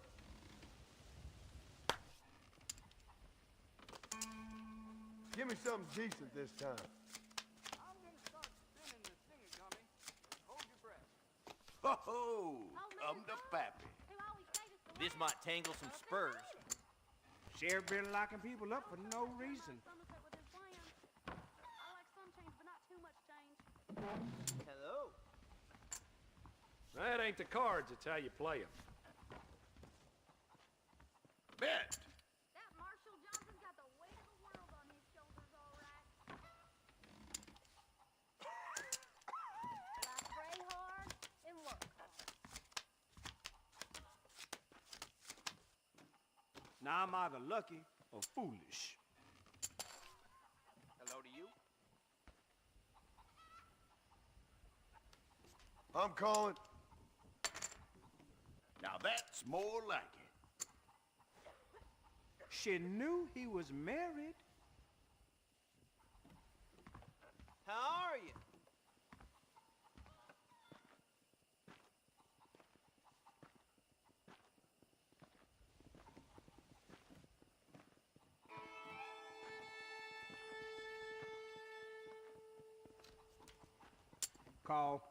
Give me something decent this time. I'm gonna start spinning the singer gummy. Hold your breath. Ho-ho! Come to Pappy. This might tangle some spurs. Sheriff been locking people up for no reason. Somerset with his plan. I like some change, but not too much change. Hello. That ain't the cards, it's how you play them. Bet. That Marshall Johnson's got the weight of the world on his shoulders, all right. But I pray hard and work hard. Now I'm either lucky or foolish. Hello to you. I'm calling. Now that's more like it. She knew he was married. How are you? Call.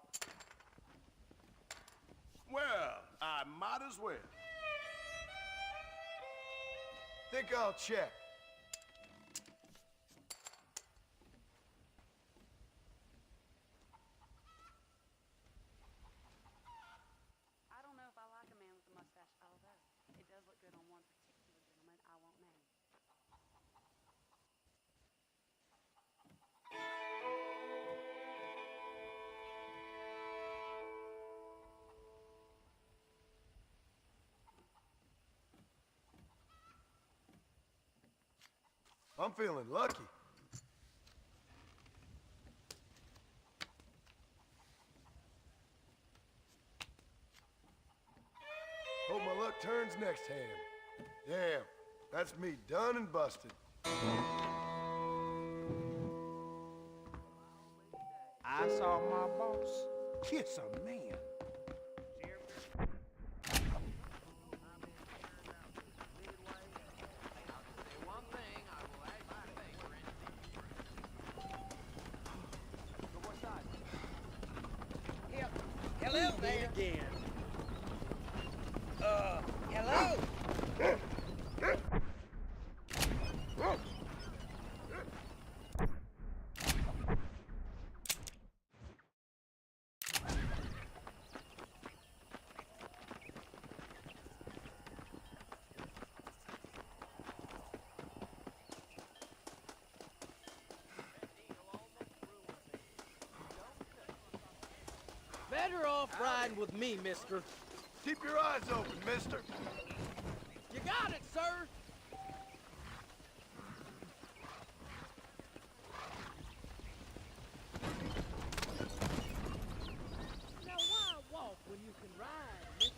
Well, I might as well. Think I'll check. I don't know if I like a man with a mustache, although it does look good on one particular gentleman I won't name. I'm feeling lucky. Hope my luck turns next hand. Damn, that's me done and busted. I saw my boss kiss a man. Hello there. Again. Hello? Better off riding with me, mister. Keep your eyes open, mister. You got it, sir. Now why walk when you can ride, mister?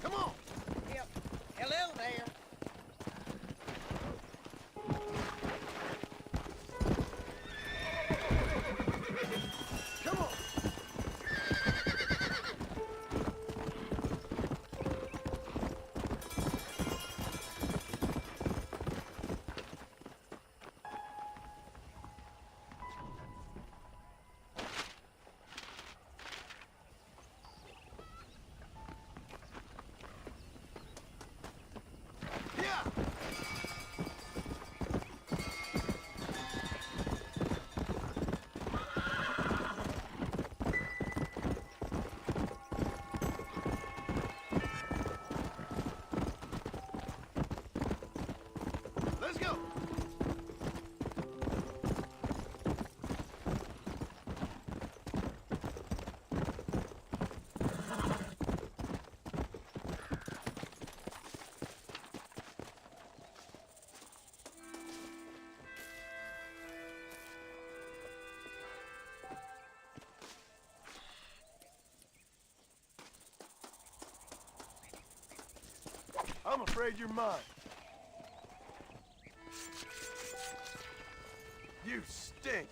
Come on. Yep. Hello there. Come on. Let's go. I'm afraid you're mine. You stink.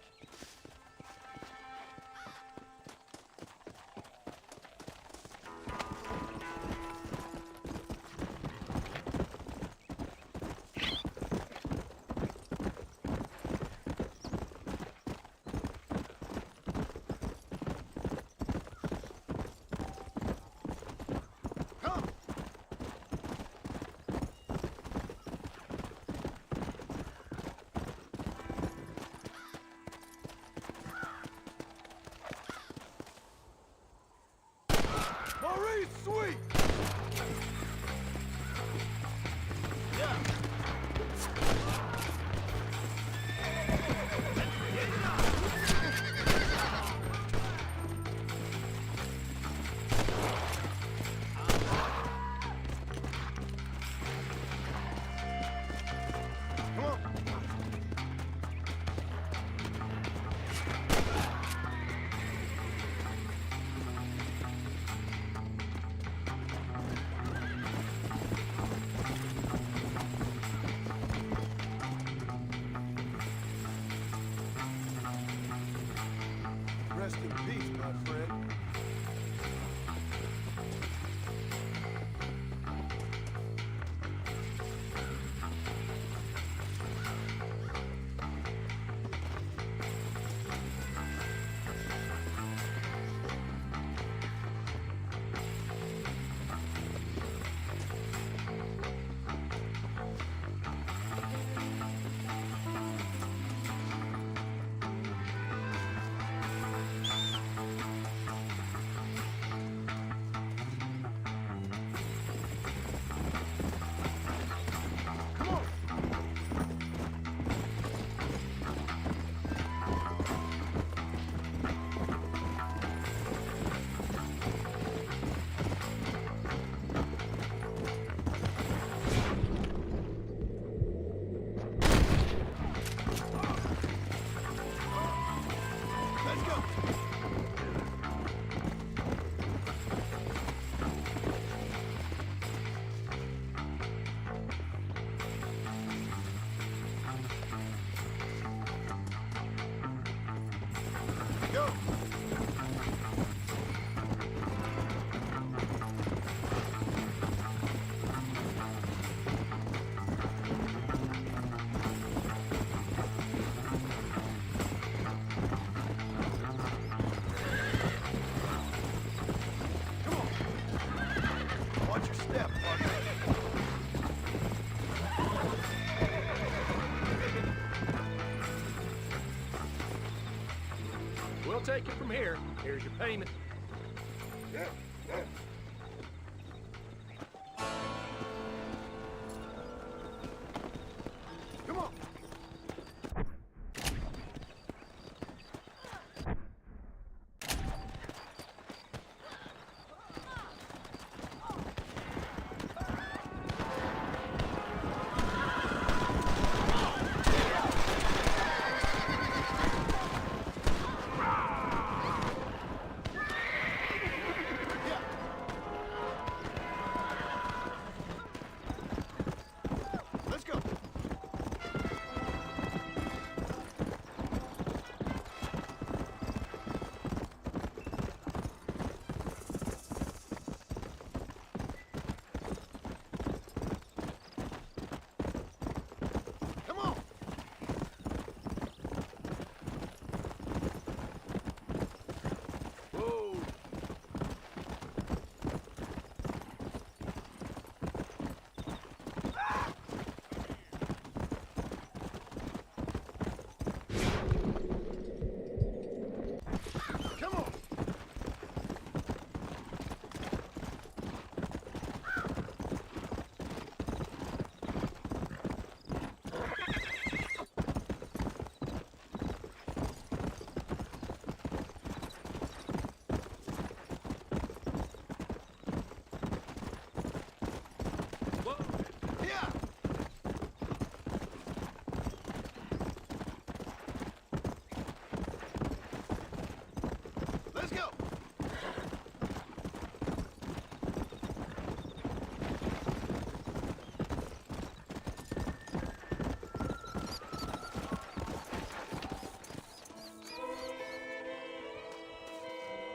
Come. Maurice, sweet! Come on. from here. Here's your payment. Come on. Let's go. Come on. Whoa. Come on. Yeah. Let's go.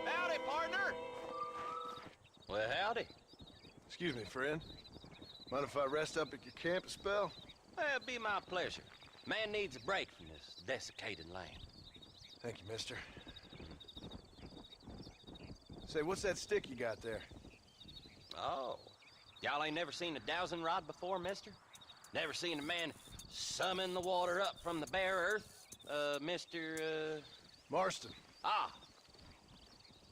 Howdy, partner! Well, howdy. Excuse me, friend. Mind if I rest up at your camp a spell? Well, it'd be my pleasure. Man needs a break from this desiccated land. Thank you, mister. Say, what's that stick you got there? Oh. Y'all ain't never seen a dowsing rod before, mister? Never seen a man summon the water up from the bare earth? Mr. Marston. Ah.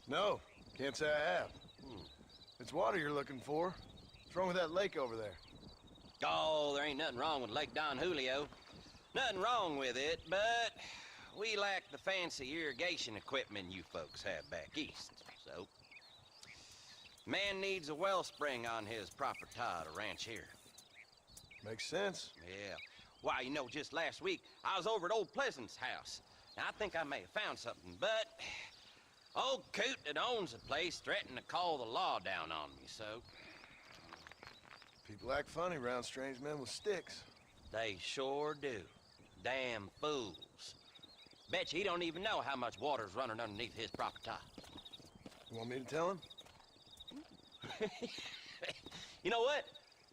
No, can't say I have. It's water you're looking for. What's wrong with that lake over there? Oh, there ain't nothing wrong with Lake Don Julio. Nothing wrong with it, but we lack the fancy irrigation equipment you folks have back east, so... Man needs a wellspring on his property to ranch here. Makes sense. Yeah. Why, you know, just last week, I was over at Old Pleasant's house. Now, I think I may have found something, but... Old coot that owns the place threatened to call the law down on me, so... People act funny around strange men with sticks. They sure do. Damn fools. Bet you he don't even know how much water's running underneath his property. You want me to tell him? You know what?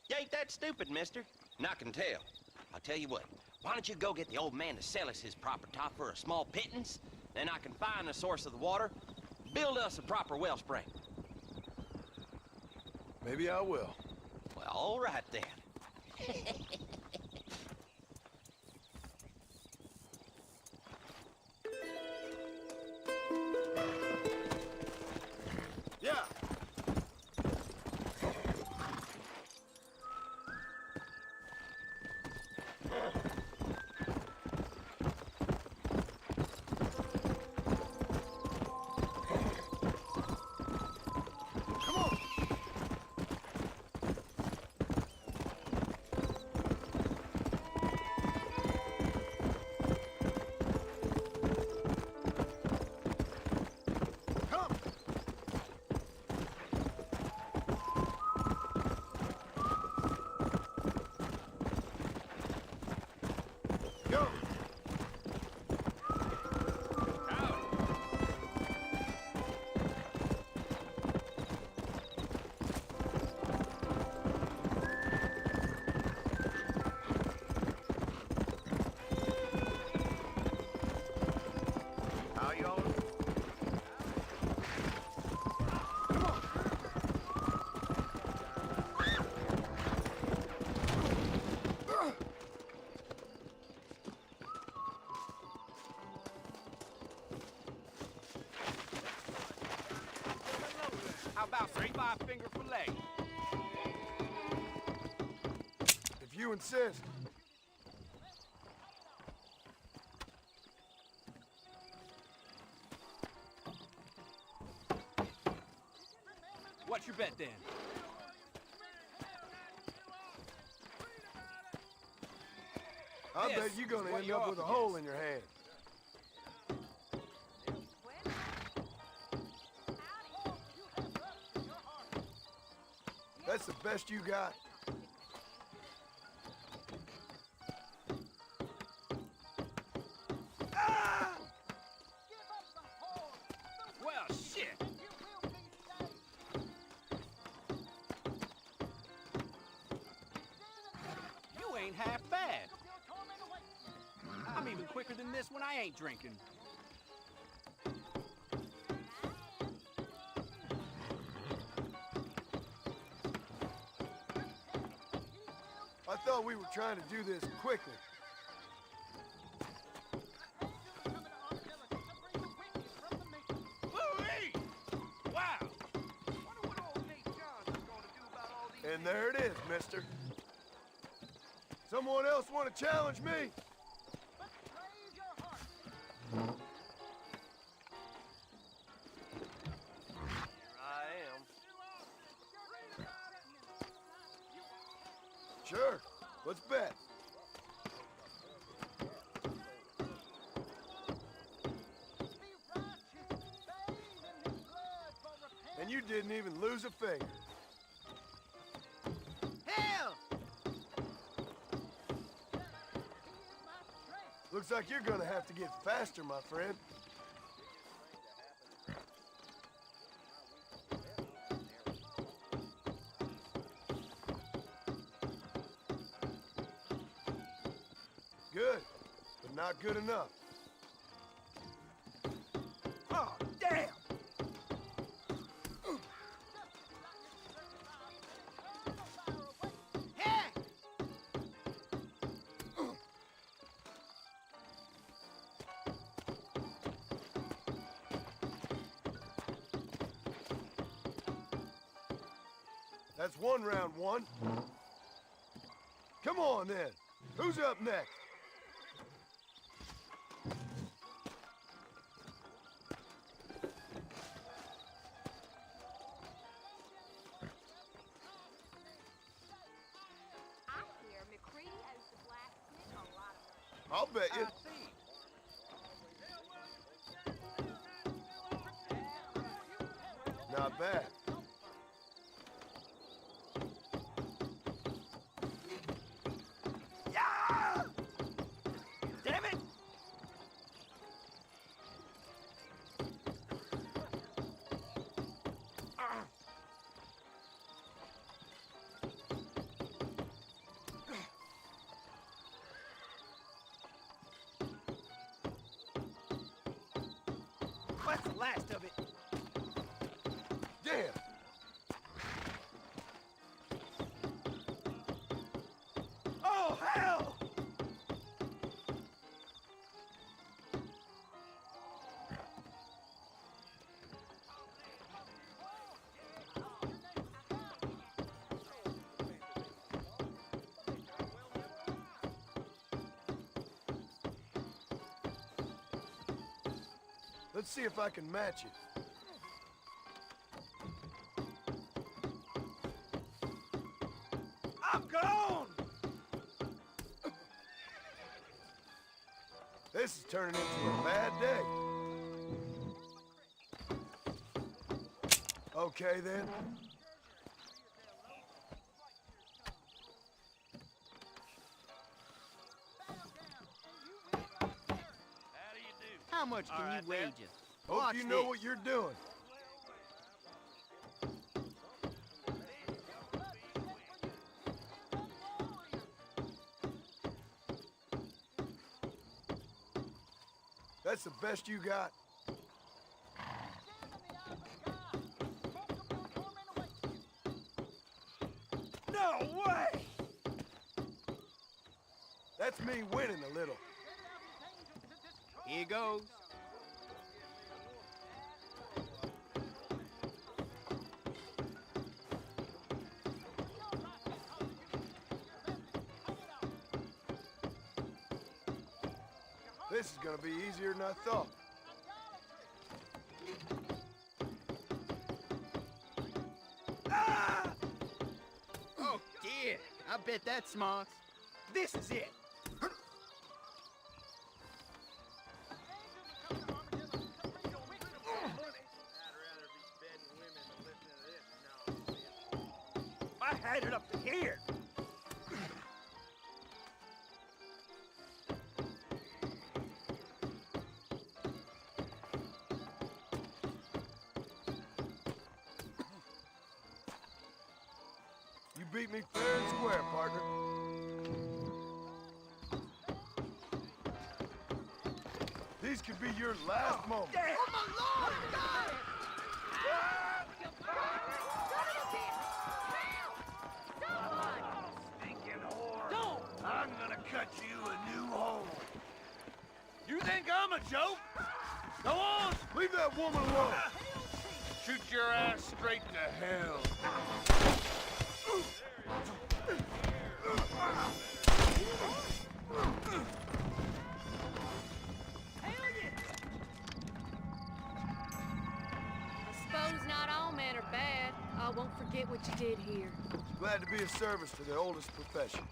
You ain't that stupid, mister. And I can tell. I'll tell you what. Why don't you go get the old man to sell us his property for a small pittance? Then I can find the source of the water, build us a proper wellspring. Maybe I will. Well, all right then. Yeah. Come on. about some five-finger fillet? If you insist. What's your bet then? I This bet you're gonna is what end you're up with a up hole against. in your hand. That's the best you got? Ah! Well, shit. You ain't half bad. I'm even quicker than this when I ain't drinking. I thought we were trying to do this quickly. Woo-wee! Wow! And there it is, mister. Someone else want to challenge me? Sure. Let's bet. And you didn't even lose a finger. Hell! Looks like you're gonna have to get faster, my friend. Good, but not good enough. Oh, damn! Hey! That's one round one. Come on, then. Who's up next? I'll bet you. Not bad. Yeah! Damn it! What's the last of it? Damn. Oh, hell! Let's see if I can match it. I'm gone! This is turning into a bad day. Okay, then. How much can you wager? Hope Watch you know this. what you're doing. That's the best you got? No way! That's me winning a little. Here goes. This is gonna be easier than I thought. Ah! Oh, dear. I bet that's smart. This is it. I had it up to here. You beat me fair and square, partner. These could be your last moments. Damn. Oh, my Lord! God! Stinking whore. Don't! I'm gonna cut you a new hole. You think I'm a joke? Go on! Leave that woman alone! Shoot your ass straight to hell. I suppose not all men are bad. I won't forget what you did here. Glad to be of service to the oldest profession.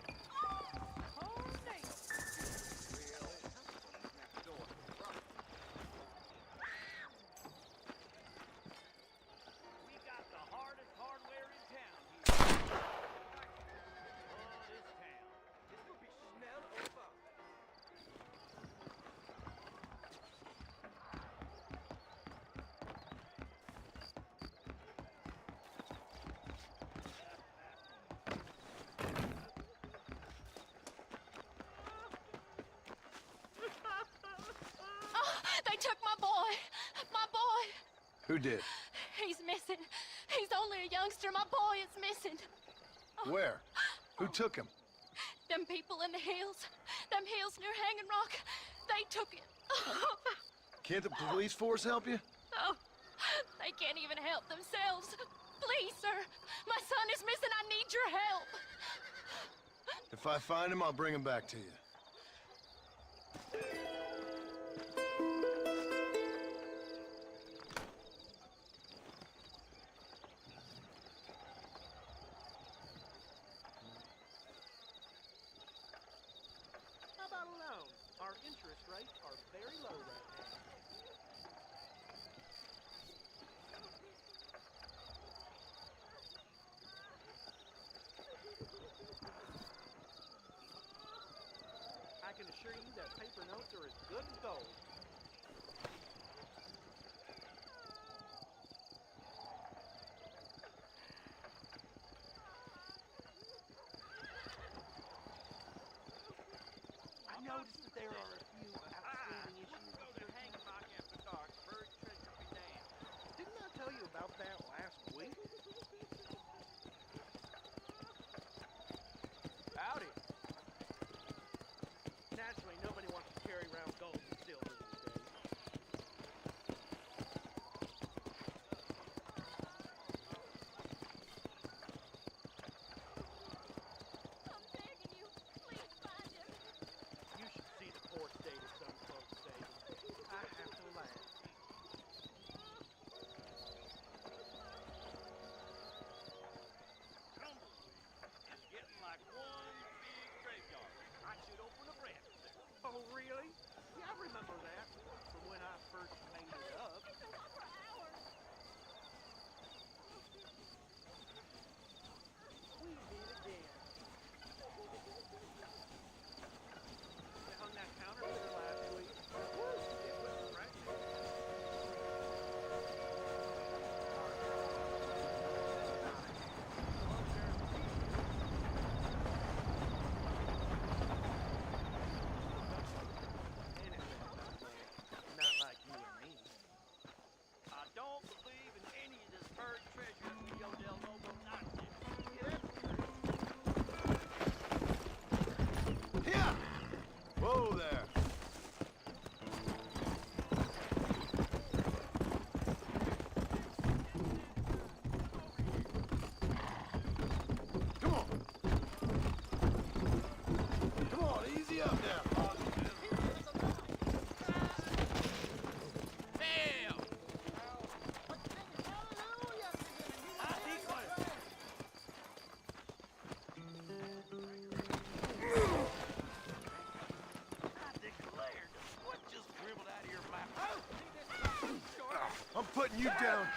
We got the hardest hardware in town here. Oh, this town. This will be schnell over. Oh, they took my boy. My boy. Who did? He's missing. He's only a youngster. My boy is missing. Where? Who took him? Them people in the hills. Them hills near Hanging Rock. They took it. Can't the police force help you? Oh, they can't even help themselves. Please, sir. My son is missing. I need your help. If I find him, I'll bring him back to you. How about a loan? Our interest rates are very low right now. I can assure you that paper notes are as good as gold. I noticed that there are a few outstanding issues. Go to Hanging Rock after dark. Buried treasure be damned. Didn't I tell you about that last week? Howdy. Naturally, nobody wants to carry around gold and silver these days. I'm begging you. Please find him. You should see the poor state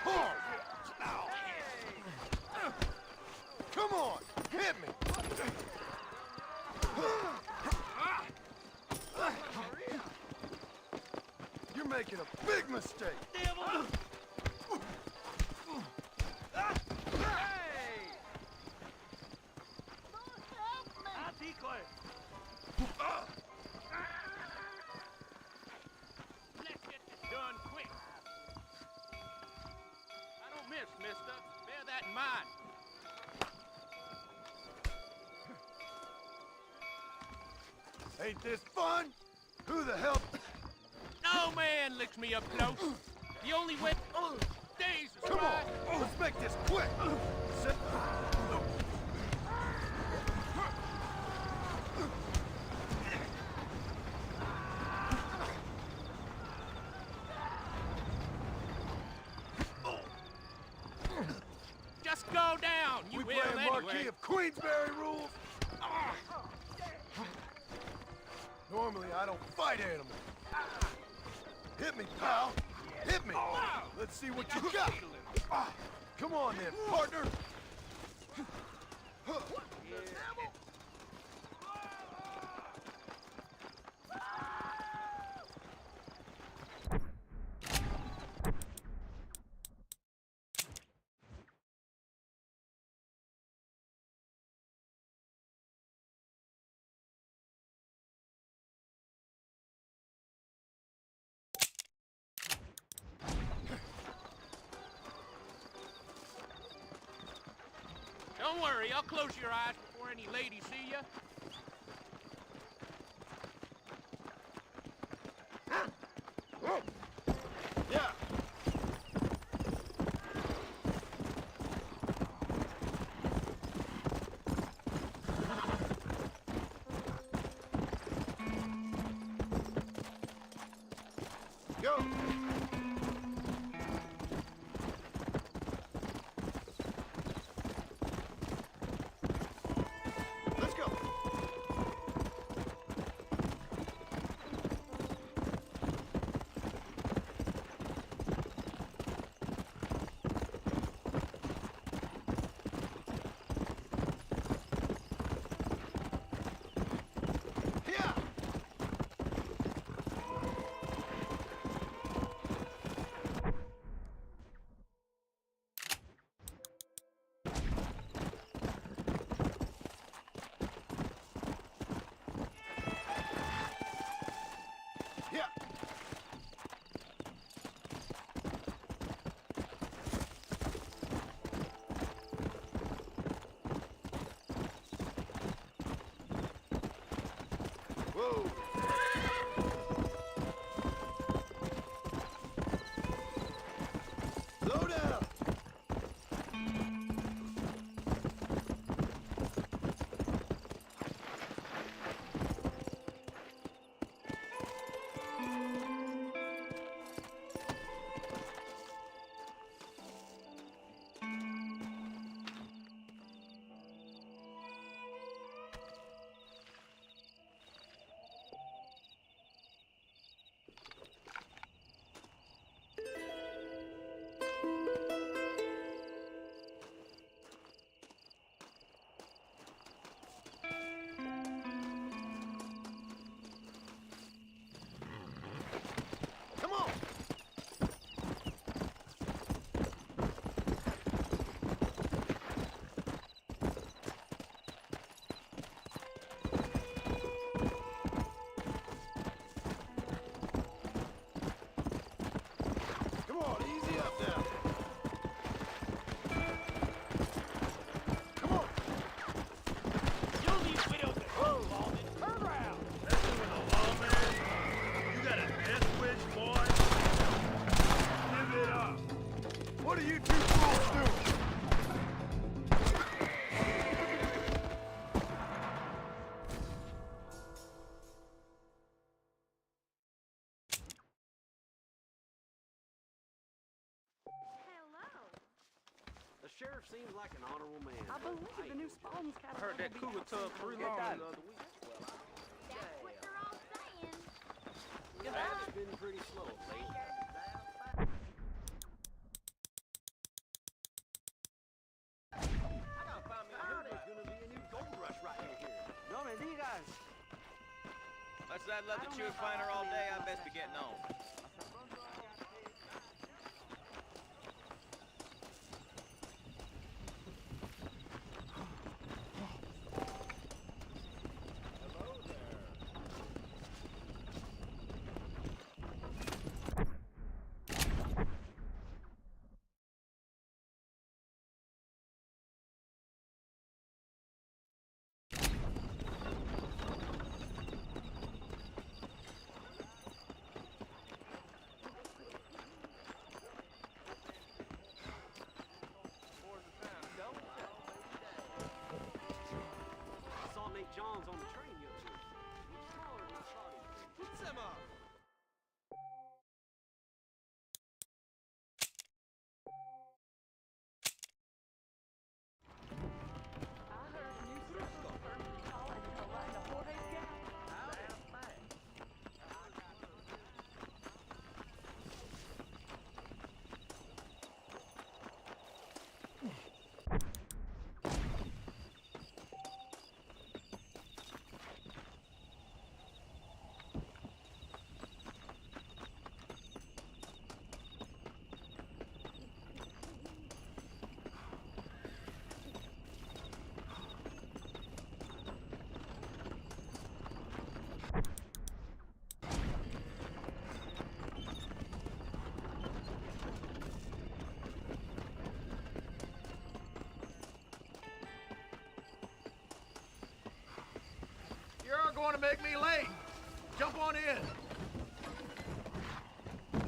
hard. Come on, hit me. You're making a big mistake. Let's get this done quick. I don't miss, mister. Bear that in mind. Ain't this fun? Who the hell? No man licks me up close. The only way days is Come right. on, let's make this quick. Sit. Just go down. You We will playing anyway. Marquis of Queensberry rules? Normally, I don't fight animals. Hit me, pal. Hit me. Let's see what you got. Come on then, partner. Don't worry, I'll close your eyes before any ladies see you. Yeah. Go. Let's go. Yeah. Yeah. Whoa. Slow down. Come on. Come on, easy up now. Come on. You'll leave widows at home, Lawman. Turn around. That's doing a lawman. You got a death wish, boy? Give it up. What are you two fools doing? The sheriff seems like an honorable man. I believe the new Spalding's I catalog heard that will be cooler out tub soon. through Get long done. the other week. That's what they're all saying. Traffic's been pretty slow lately. guys. Much as I'd love to chew and find her all day, I best be getting on. I saw Nate Johns on the train yesterday. He's smaller than I thought he was. Put some up. You're going to make me late. Jump on in.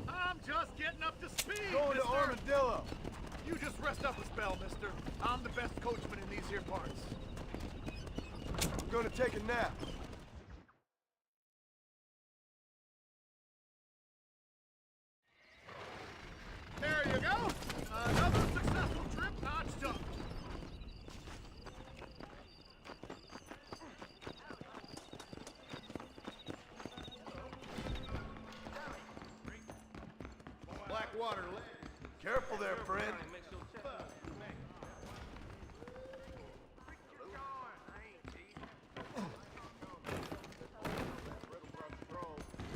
I'm just getting up to speed, Going to mister. Armadillo. You just rest up a spell, mister. I'm the best coachman in these here parts. I'm gonna take a nap. There you go. Another successful trip notched up. Blackwater Lake. Careful there, friend.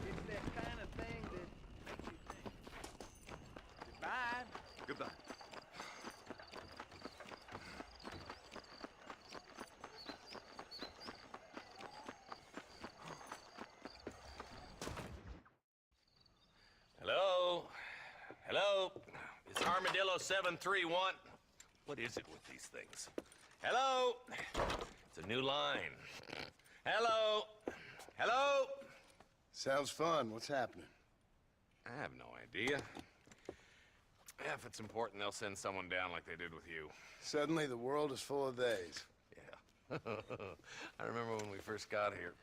It's that kind of thing that makes you think. Goodbye. Goodbye. Hello? Hello? Is Armadillo 731? What is it with these things? Hello? It's a new line. Hello? Hello? Sounds fun. What's happening? I have no idea. If it's important, they'll send someone down like they did with you. Suddenly, the world is full of theys. Yeah. I remember when we first got here.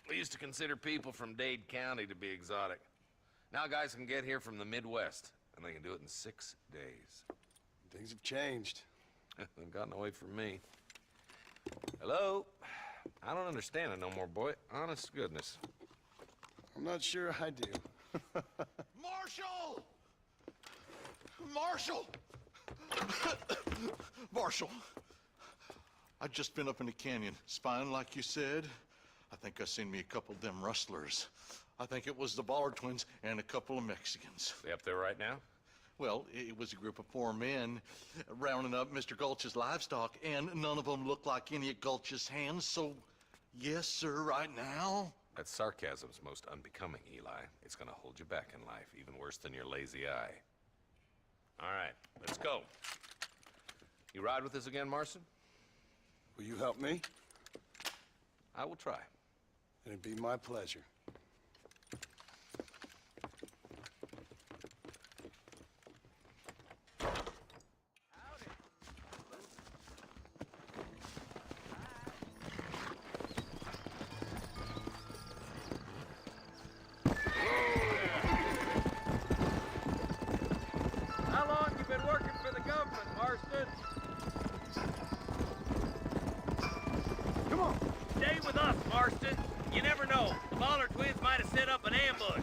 We used to consider people from Dade County to be exotic. Now guys can get here from the Midwest, and they can do it in 6 days. Things have changed. They've gotten away from me. Hello? I don't understand it no more, boy. Honest to goodness. I'm not sure I do. Marshal! Marshal! Marshal! I just been up in the canyon, spying like you said. I think I seen me a couple of them rustlers. I think it was the Ballard twins and a couple of Mexicans. They up there right now? Well, it was a group of 4 men rounding up Mr. Gulch's livestock, and none of them looked like any of Gulch's hands, so yes, sir, right now. That sarcasm's most unbecoming, Eli. It's gonna hold you back in life, even worse than your lazy eye. All right, let's go. You ride with us again, Marston? Will you help me? I will try. It'd be my pleasure. How long you been working for the government, Marston? Come on. Stay with us, Marston. You never know. The Ballard twins might have set up an ambush.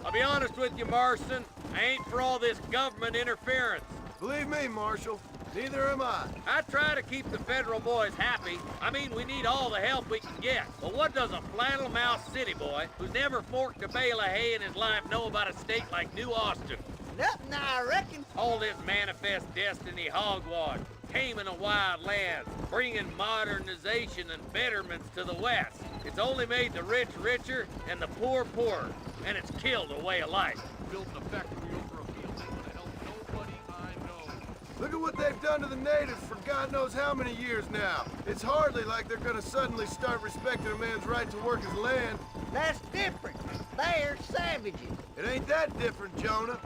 I'll be honest with you, Marston. I ain't for all this government interference. Believe me, Marshal, Neither am I. I try to keep the federal boys happy. I mean, we need all the help we can get. But what does a flannel-mouthed city boy who's never forked a bale of hay in his life know about a state like New Austin? Nothing, I reckon. All this manifest destiny hogwash, taming a wild land, bringing modernization and betterments to the West. It's only made the rich richer and the poor poorer, and it's killed a way of life. Building a factory over a field ain't gonna help nobody I know. Look at what they've done to the natives for God knows how many years now. It's hardly like they're gonna suddenly start respecting a man's right to work his land. That's different. They're savages. It ain't that different, Jonah.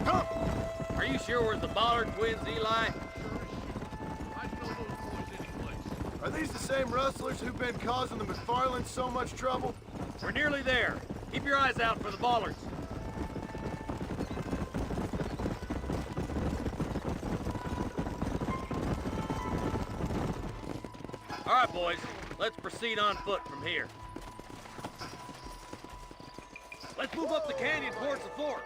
Come! Are you sure we're the Bollard twins, Eli? Are these the same rustlers who've been causing the McFarlands so much trouble? We're nearly there. Keep your eyes out for the Bollards. All right, boys. Let's proceed on foot from here. Let's move up the canyon towards the fort.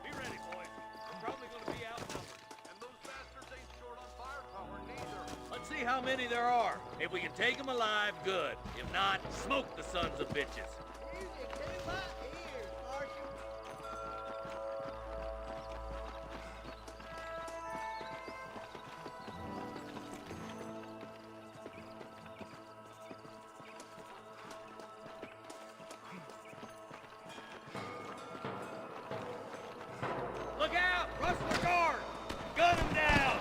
Be ready, boys. We're probably gonna be outnumbered. And those bastards ain't short on firepower, neither. Let's see how many there are. If we can take them alive, good. If not, smoke the sons of bitches. Music to my ears, Marshal. Look out! Rustler guard! Gun him down!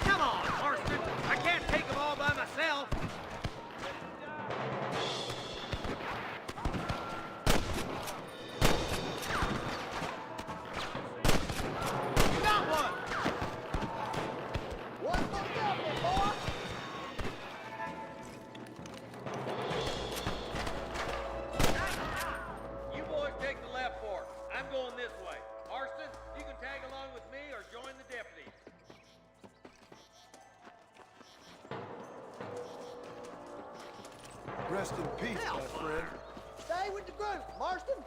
Come on, Marston! I can't take them all by myself! Got one! One for governor, boy! You boys take the left fork. I'm going this way. Marston, you can tag along with me or join the deputy. Rest in peace, my friend. Stay with the group, Marston.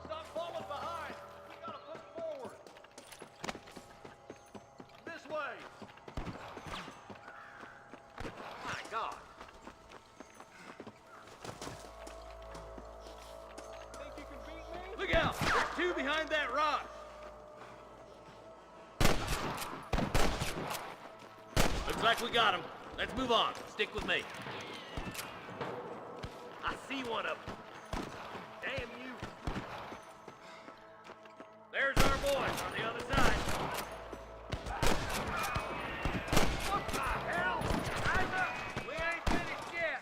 Stop falling behind. We gotta push forward. This way. My God. Think you can beat me? Look out! There's two behind that rock. Looks like we got him. Let's move on. Stick with me. I see one of them. Damn you. There's our boys on the other side. What the hell? Eyes up! We ain't finished yet.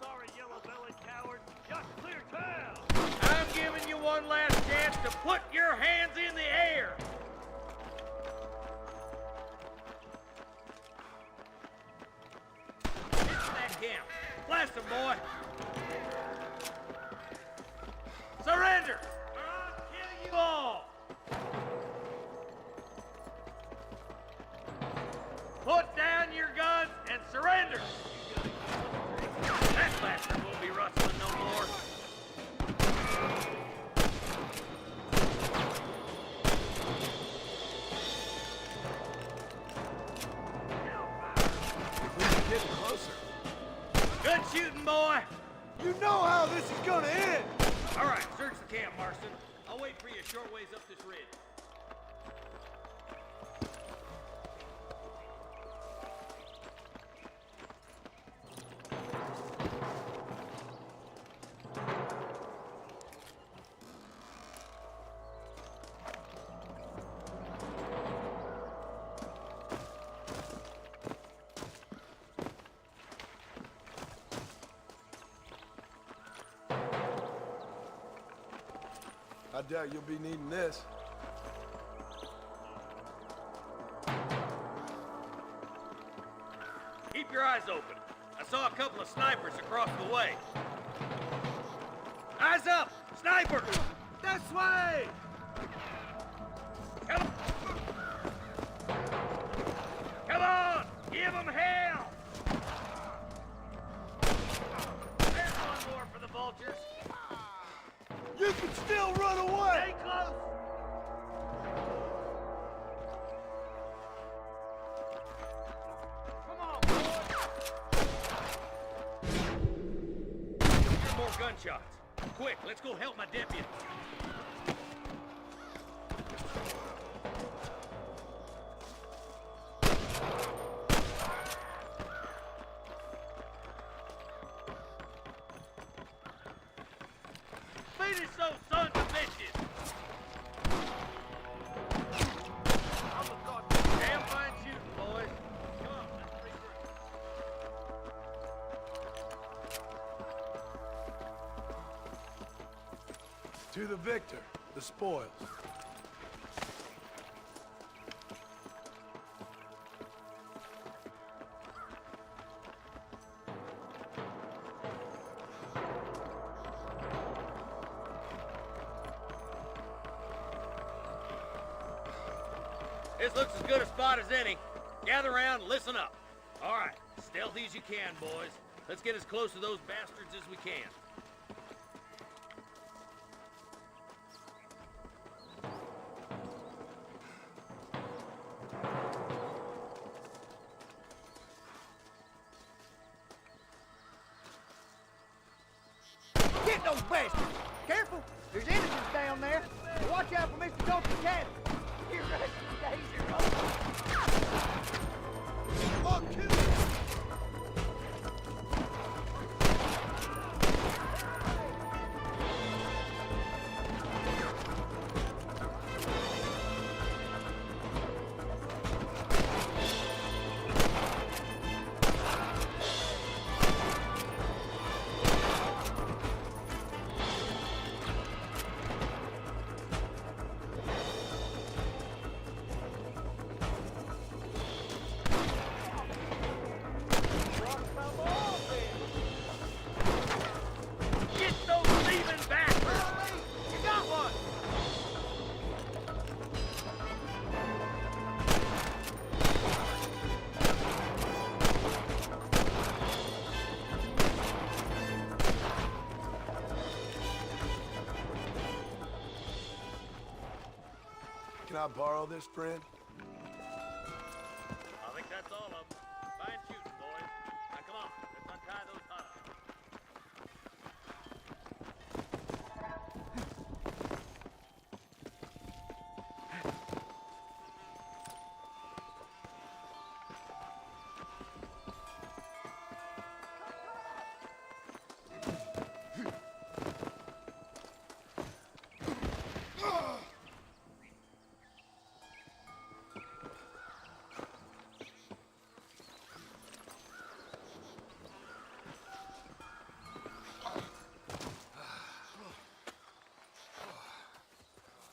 Sorry, yellow-bellied coward. Just clear town. I'm giving you one last chance to put your hands in the air. Into that camp. Blast them, boy. Surrender! Or I'll kill you all. Put down your guns and surrender. That bastard won't be rustling no more. We're getting closer. Good shooting, boy. You know how this is gonna end. All right, search the camp, Marston. I'll wait for you a short ways up this ridge. I doubt you'll be needing this. Keep your eyes open. I saw a couple of snipers across the way. Eyes up! Sniper! This way! Come on! Give them hell! There's one more for the vultures. You can still run away! Stay close! Come on, boys! Hear more gunshots. Quick, let's go help my deputy. Finish those sons of bitches! Damn fine shooting, boys. Come on, let's regroup. To the victor, the spoils. This looks as good a spot as any. Gather around and listen up. All right, stealthy as you can, boys. Let's get as close to those bastards as we can. Get those bastards! Careful! There's enemies down there! Watch out for Mr. Dalton's cabin! You're right, danger. I'll kill you! Get those thieving bastards! You got one! Can I borrow this, friend? I think that's all of them. Fine shooting, boys. Now come on, let's untie those hunters.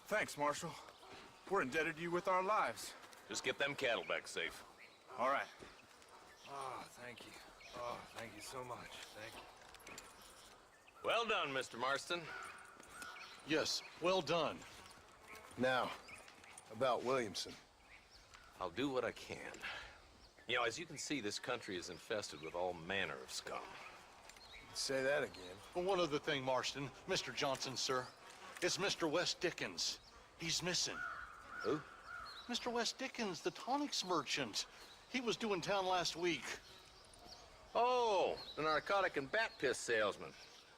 Thanks, Marshal. We're indebted to you with our lives. Just get them cattle back safe. All right. Oh, thank you. Oh, thank you so much. Thank you. Well done, Mr. Marston. Yes, well done. Now, about Williamson. I'll do what I can. You know, as you can see, this country is infested with all manner of scum. Say that again. Well, one other thing, Marston. Mr. Johnson, sir. It's Mr. West Dickens. He's missing. Who? Mr. West Dickens, the tonics merchant. He was due in town last week. Oh, the narcotic and bat piss salesman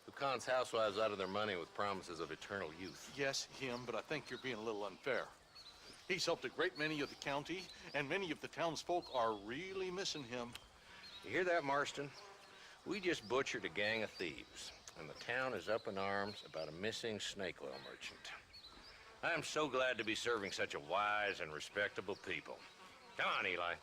who cons housewives out of their money with promises of eternal youth. Yes, him, but I think you're being a little unfair. He's helped a great many of the county, and many of the townsfolk are really missing him. You hear that, Marston? We just butchered a gang of thieves, and the town is up in arms about a missing snake oil merchant. I am so glad to be serving such a wise and respectable people. Come on, Eli.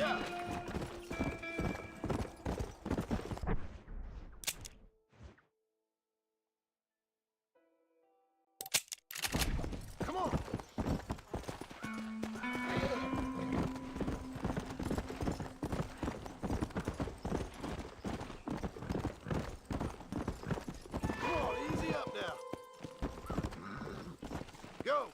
Yeah. Come on. Come on, easy up now. Go.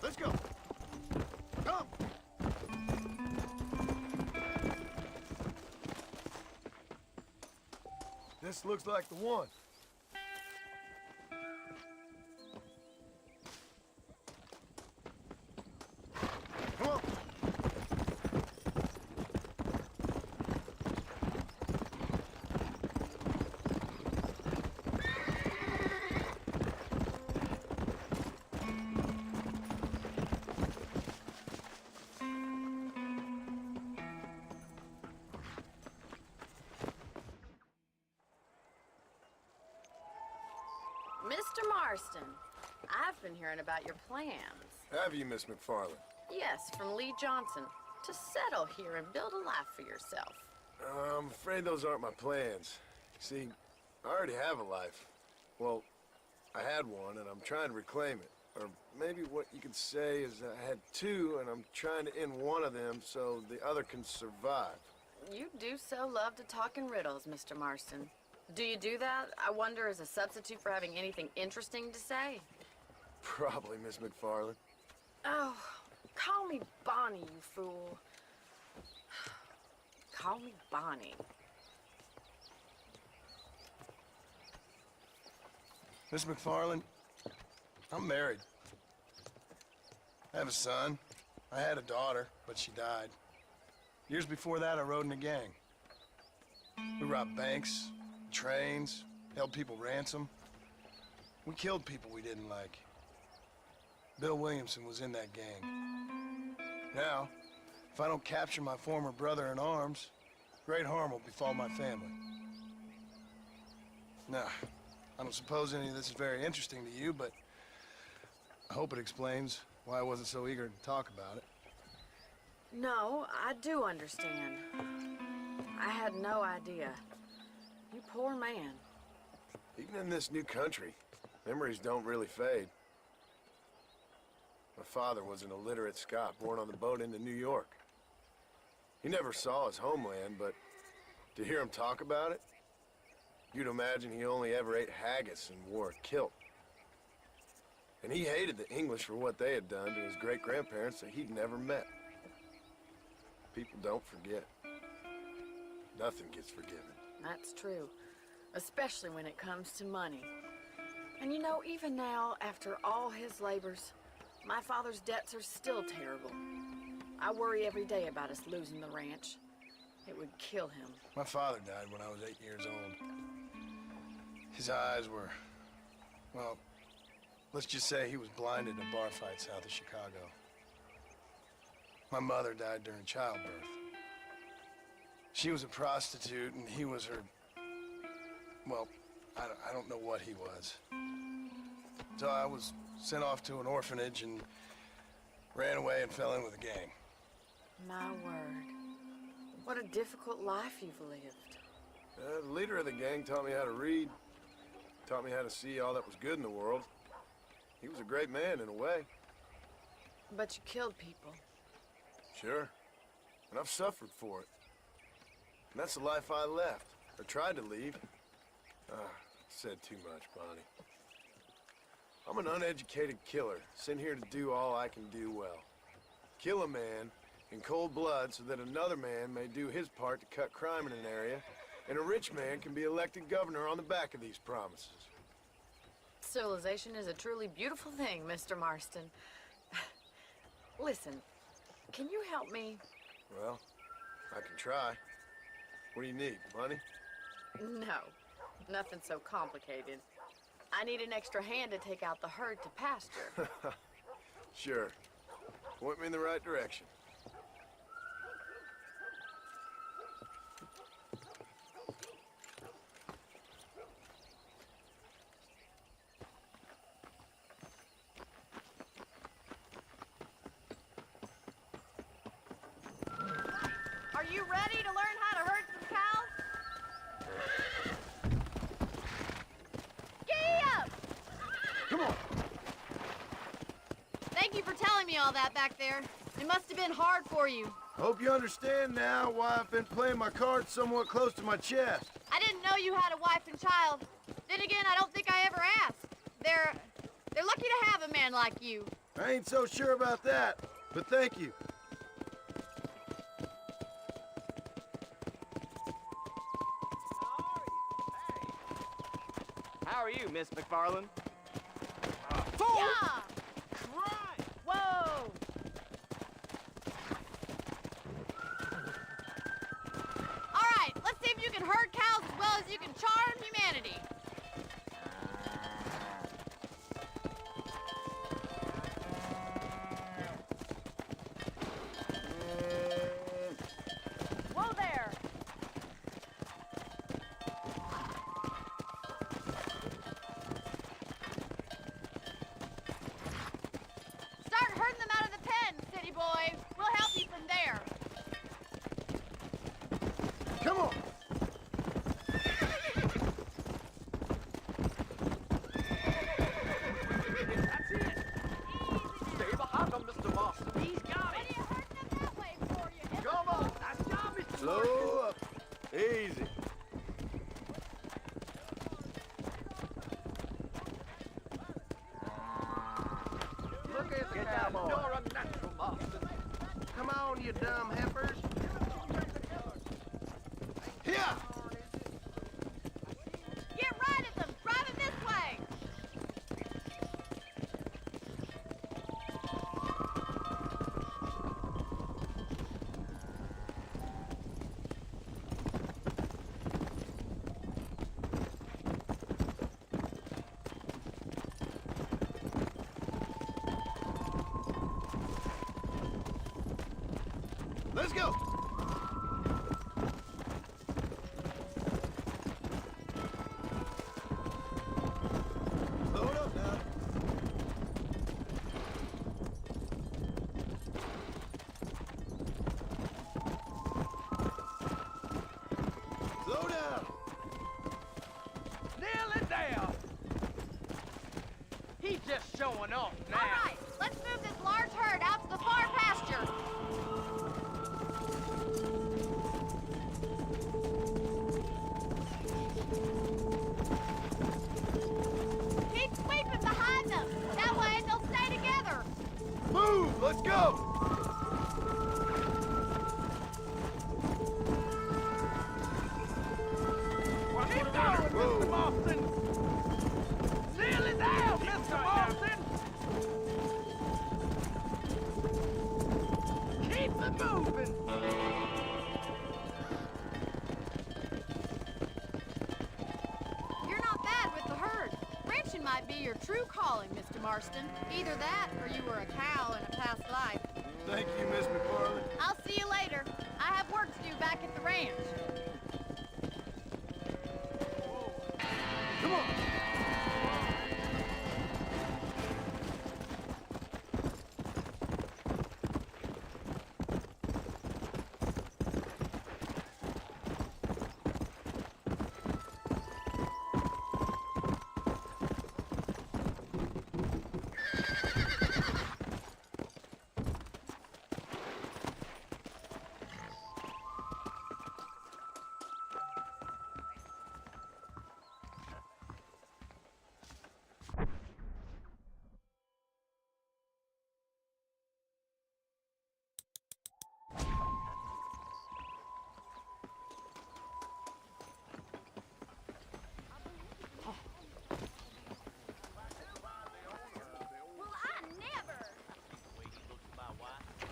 Let's go. Come. This looks like the one. Come on. Mr. Marston, I've been hearing about your plans. Have you, Miss McFarland? Yes, from Lee Johnson. To settle here and build a life for yourself. I'm afraid those aren't my plans. See, I already have a life. Well, I had one, and I'm trying to reclaim it. Or maybe what you could say is I had two, and I'm trying to end one of them so the other can survive. You do so love to talk in riddles, Mr. Marston. Do you do that, I wonder, as a substitute for having anything interesting to say? Probably, Miss McFarland. Oh, call me Bonnie, you fool. Call me Bonnie. Miss McFarland, I'm married. I have a son. I had a daughter, but she died. Years before that, I rode in a gang. We robbed banks, trains, held people ransom. We killed people we didn't like. Bill Williamson was in that gang. Now, if I don't capture my former brother in arms, great harm will befall my family. Now, I don't suppose any of this is very interesting to you, but I hope it explains why I wasn't so eager to talk about it. No, I do understand. I had no idea. You poor man. Even in this new country, memories don't really fade. My father was an illiterate Scot born on the boat into New York. He never saw his homeland, but to hear him talk about it, you'd imagine he only ever ate haggis and wore a kilt. And he hated the English for what they had done to his great-grandparents that he'd never met. People don't forget. Nothing gets forgiven. That's true, especially when it comes to money. And you know, even now, after all his labors, my father's debts are still terrible. I worry every day about us losing the ranch. It would kill him. My father died when I was 8 years old. His eyes were, well, let's just say he was blinded in a bar fight south of Chicago. My mother died during childbirth. She was a prostitute, and he was her, well, I don't know what he was. So I was sent off to an orphanage and ran away and fell in with a gang. My word. What a difficult life you've lived. The leader of the gang taught me how to read, taught me how to see all that was good in the world. He was a great man in a way. But you killed people. Sure. And I've suffered for it. And that's the life I left, or tried to leave. Said too much, Bonnie. I'm an uneducated killer, sent here to do all I can do well. Kill a man in cold blood so that another man may do his part to cut crime in an area, and a rich man can be elected governor on the back of these promises. Civilization is a truly beautiful thing, Mr. Marston. Listen, can you help me? Well, I can try. What do you need, money? No, nothing so complicated. I need an extra hand to take out the herd to pasture. Sure. Point me in the right direction. you ready to learn how to herd some cows? Giddy up! Come on. Thank you for telling me all that back there. It must have been hard for you. Hope you understand now why I've been playing my cards somewhat close to my chest. I didn't know you had a wife and child. Then again, I don't think I ever asked. They're lucky to have a man like you. I ain't so sure about that, but thank you. How are you, Miss McFarland? Yeah! Whoa! All right, let's see if you can herd cows as well as you can charm humanity. Whoa there! Start herding them out of the pen, city boy. We'll help you from there. Come on. That's it. Stay behind him, Mr. Marston. He's got it. Come on. Nice job, Mr. Slow up. Easy. Look at the cowboy. You're a natural, Marston. Come on, you dumb heifers. Here! Get right at them. Drive them this way. Let's go! Load up now. Slow down. Nail it down. He's just showing off now. All right, let's move this large herd out to the far pasture. Keep sweeping behind them. That way they'll stay together. Move! Let's go! Keep going, Mr. Marston. Nail it down, Mr. Marston. Keep it moving. You're not bad with the herd. Ranching might be your true calling, Mr. Marston. Either that or you were a cow in a past life. Thank you, Miss McFarland. I'll see you later. I have work to do back at the ranch. Come on!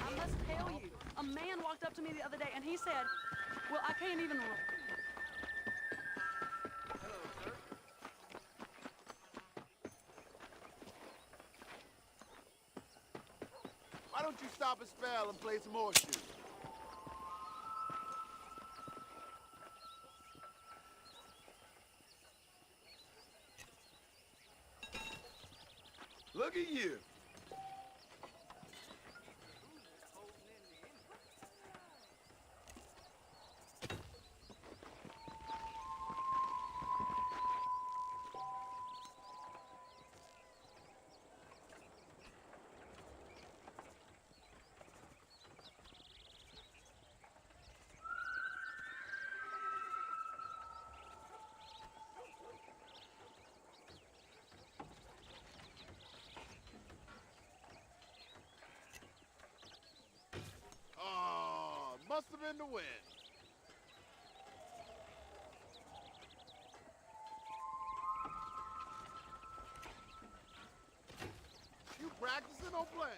I must tell you, a man walked up to me the other day and he said, well, I can't even... Why don't you stop a spell and play some horseshoes? Look at you. in the wind. You practicing or playing?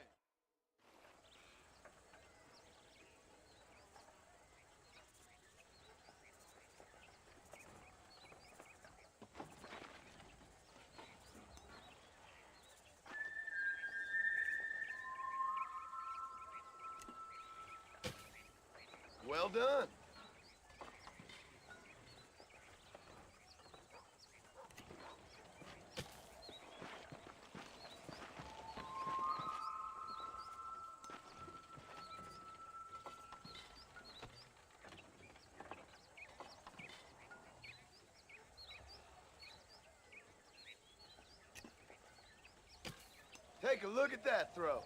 Well done. Take a look at that throw.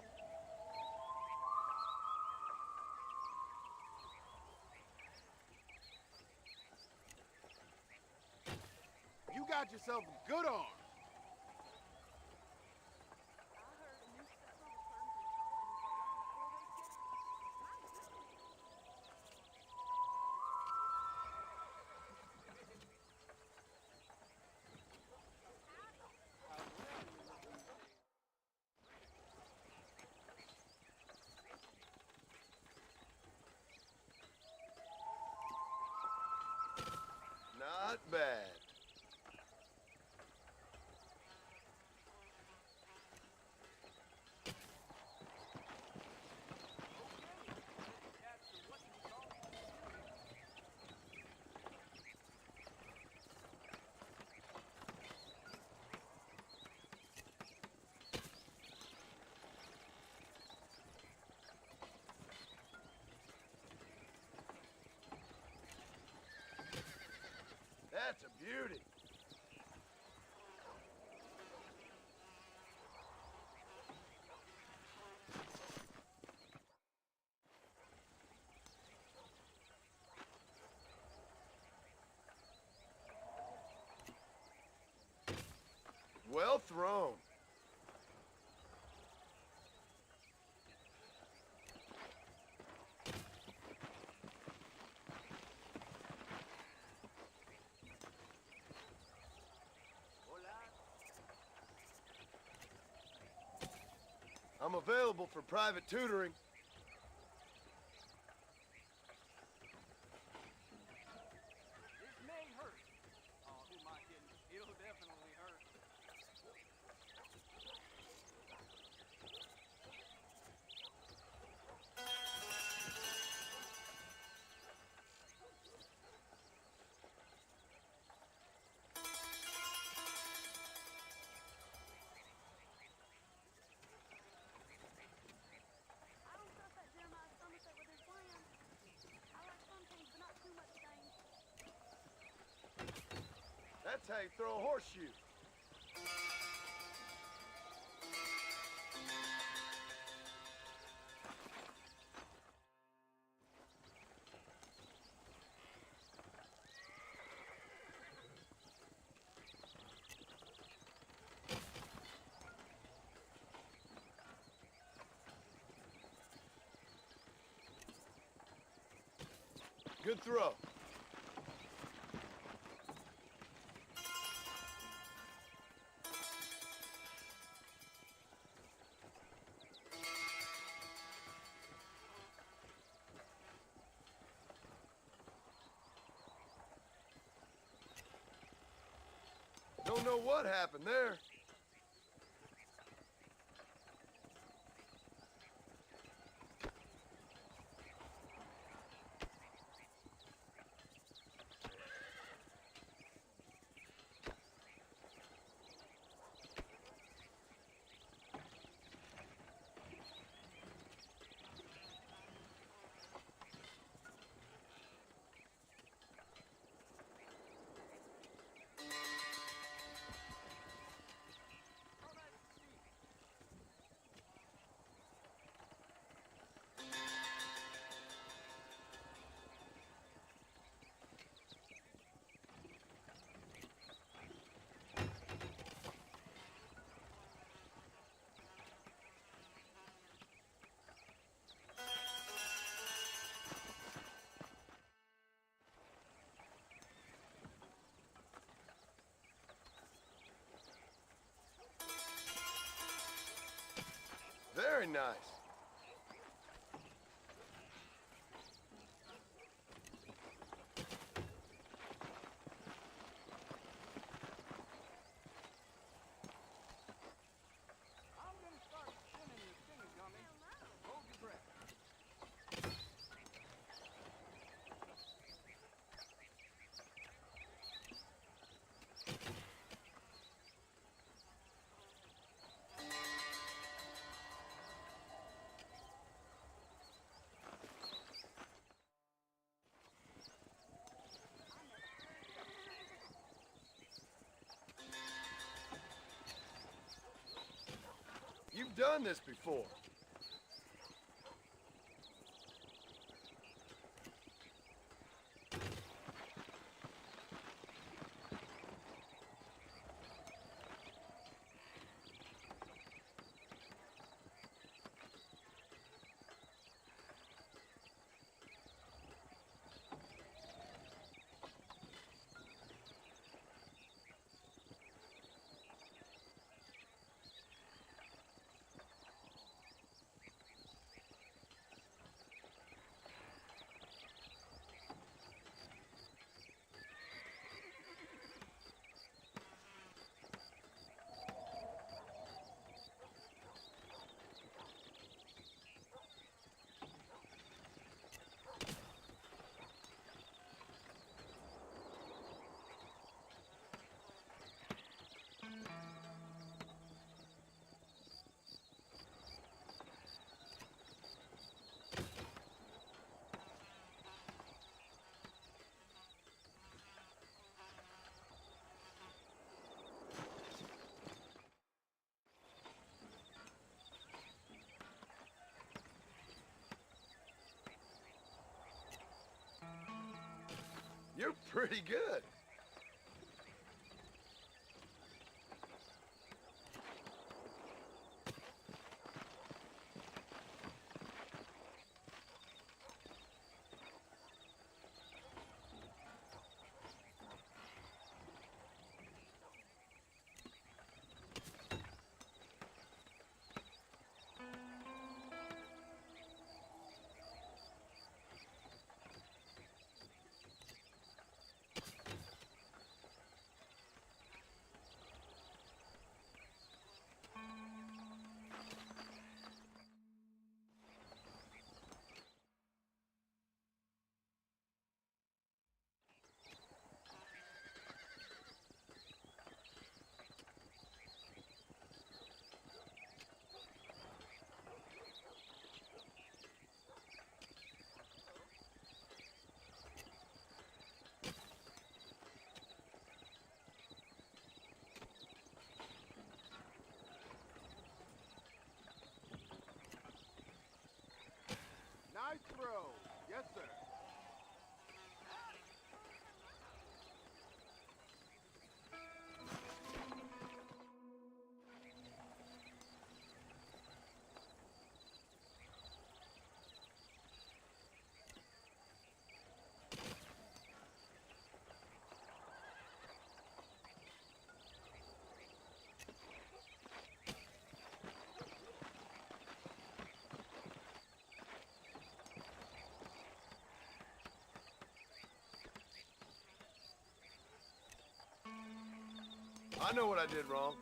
You got yourself a good arm. Not bad. That's a beauty. Well thrown. I'm available for private tutoring. This may hurt. Oh, who am I kidding? It'll definitely hurt. That's how you throw a horseshoe. Good throw. Don't know what happened there. Very nice. I'm gonna start shinning your singing, dummy. Hold your breath. You've done this before. You're pretty good. Nice throw. Yes, sir. I know what I did wrong.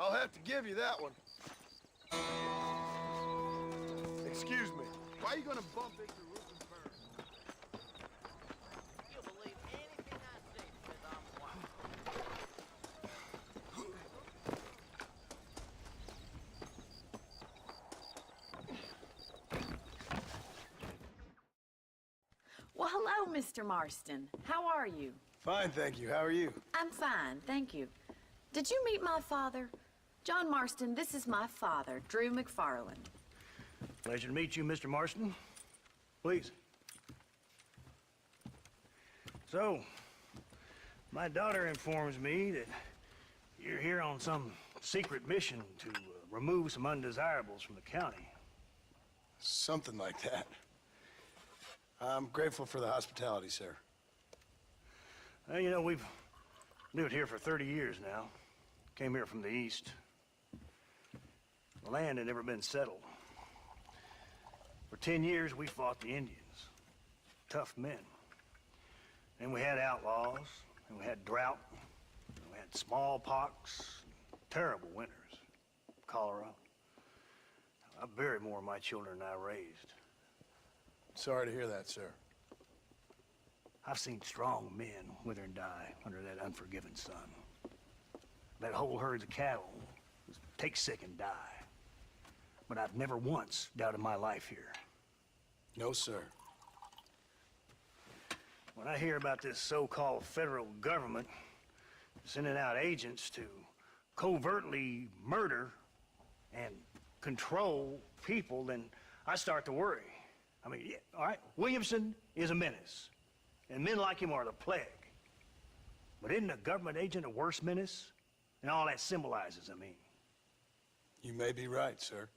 I'll have to give you that one. Excuse me. Why are you gonna bump into Rupert Burns? You'll believe anything I say because I'm white. Well, hello, Mr. Marston. How are you? Fine, thank you. How are you? I'm fine, thank you. Did you meet my father? John Marston, this is my father, Drew McFarland. Pleasure to meet you, Mr. Marston. Please. So, my daughter informs me that you're here on some secret mission to remove some undesirables from the county. Something like that. I'm grateful for the hospitality, sir. Well, you know, we've lived here for 30 years now. Came here from the east. The land had never been settled. For 10 years, we fought the Indians. Tough men. Then we had outlaws, and we had drought, and we had smallpox, terrible winters, cholera. I buried more of my children than I raised. Sorry to hear that, sir. I've seen strong men wither and die under that unforgiving sun. That whole herds of cattle take sick and die. But I've never once doubted my life here. No, sir. When I hear about this so-called federal government sending out agents to covertly murder and control people, then I start to worry. I mean, yeah, all right, Williamson is a menace, and men like him are the plague. But isn't a government agent a worse menace? And all that symbolizes, I mean. You may be right, sir.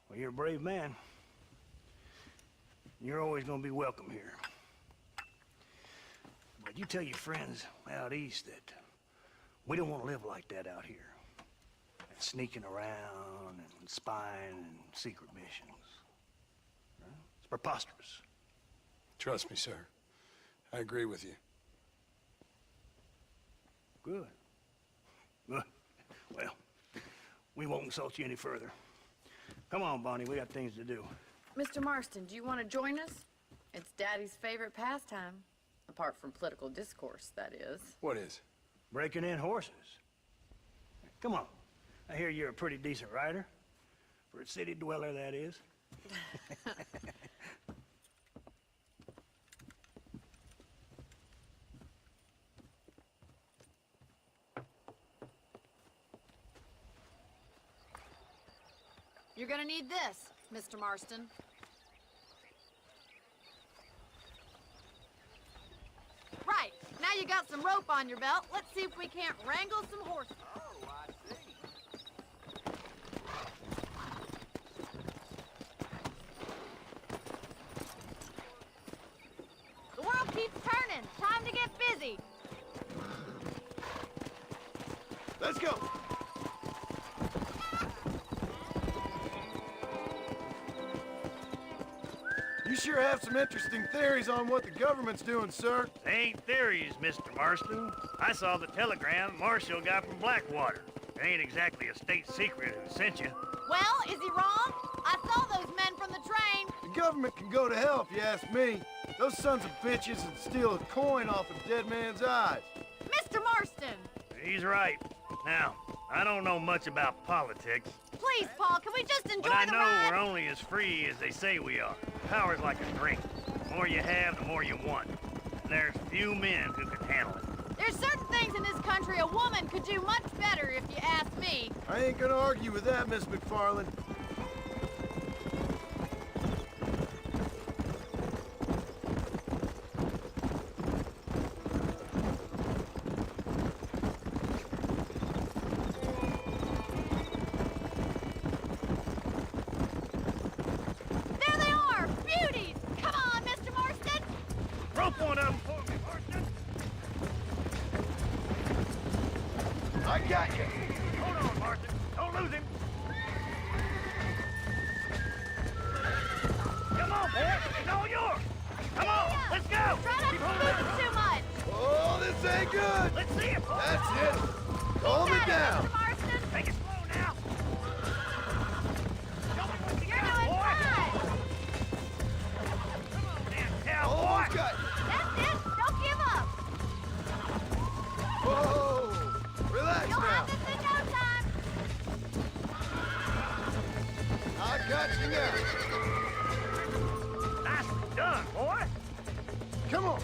Well, you're a brave man. You're always gonna be welcome here. But you tell your friends out east that we don't want to live like that out here. And sneaking around and spying and secret missions. It's preposterous. Trust me, sir. I agree with you. Good. Good. Well, we won't insult you any further. Come on, Bonnie, we got things to do. Mr. Marston, do you want to join us? It's Daddy's favorite pastime. Apart from political discourse, that is. What is? Breaking in horses. Come on. I hear you're a pretty decent rider. For a city dweller, that is. You're gonna need this, Mr. Marston. Right, now you got some rope on your belt. Let's see if we can't wrangle some horses. Oh, I see. The world keeps turning. Time to get busy. Let's go. You sure have some interesting theories on what the government's doing, sir. They ain't theories, Mr. Marston. I saw the telegram Marshall got from Blackwater. It ain't exactly a state secret who sent you. Well, is he wrong? I saw those men from the train. The government can go to hell if you ask me. Those sons of bitches would steal a coin off a dead man's eyes. Mr. Marston! He's right. Now, I don't know much about politics. Please, Paul, can we just enjoy But I the know ride? we're only as free as they say we are. Power's like a drink. The more you have, the more you want. And there's few men who can handle it. There's certain things in this country a woman could do much better, if you ask me. I ain't gonna argue with that, Miss McFarland. There they are! Beauties! Come on, Mr. Marston! Rope one of them for me, Marston. I got you. Hold on, Marston. Don't lose him. Come on, boy. It's all yours. Come on, let's go. Try not to move too much! Oh, this ain't good. Let's see it, boy. That's it. Hold me down. Mr. Marston. Take it slow now. Show me what you You're got, doing boy. fine. Come on, damn cowboy. Almost got you. That's it. Don't give up. Whoa! Relax You'll now. have this in no time. I got you now. Nicely done, boy. Come on.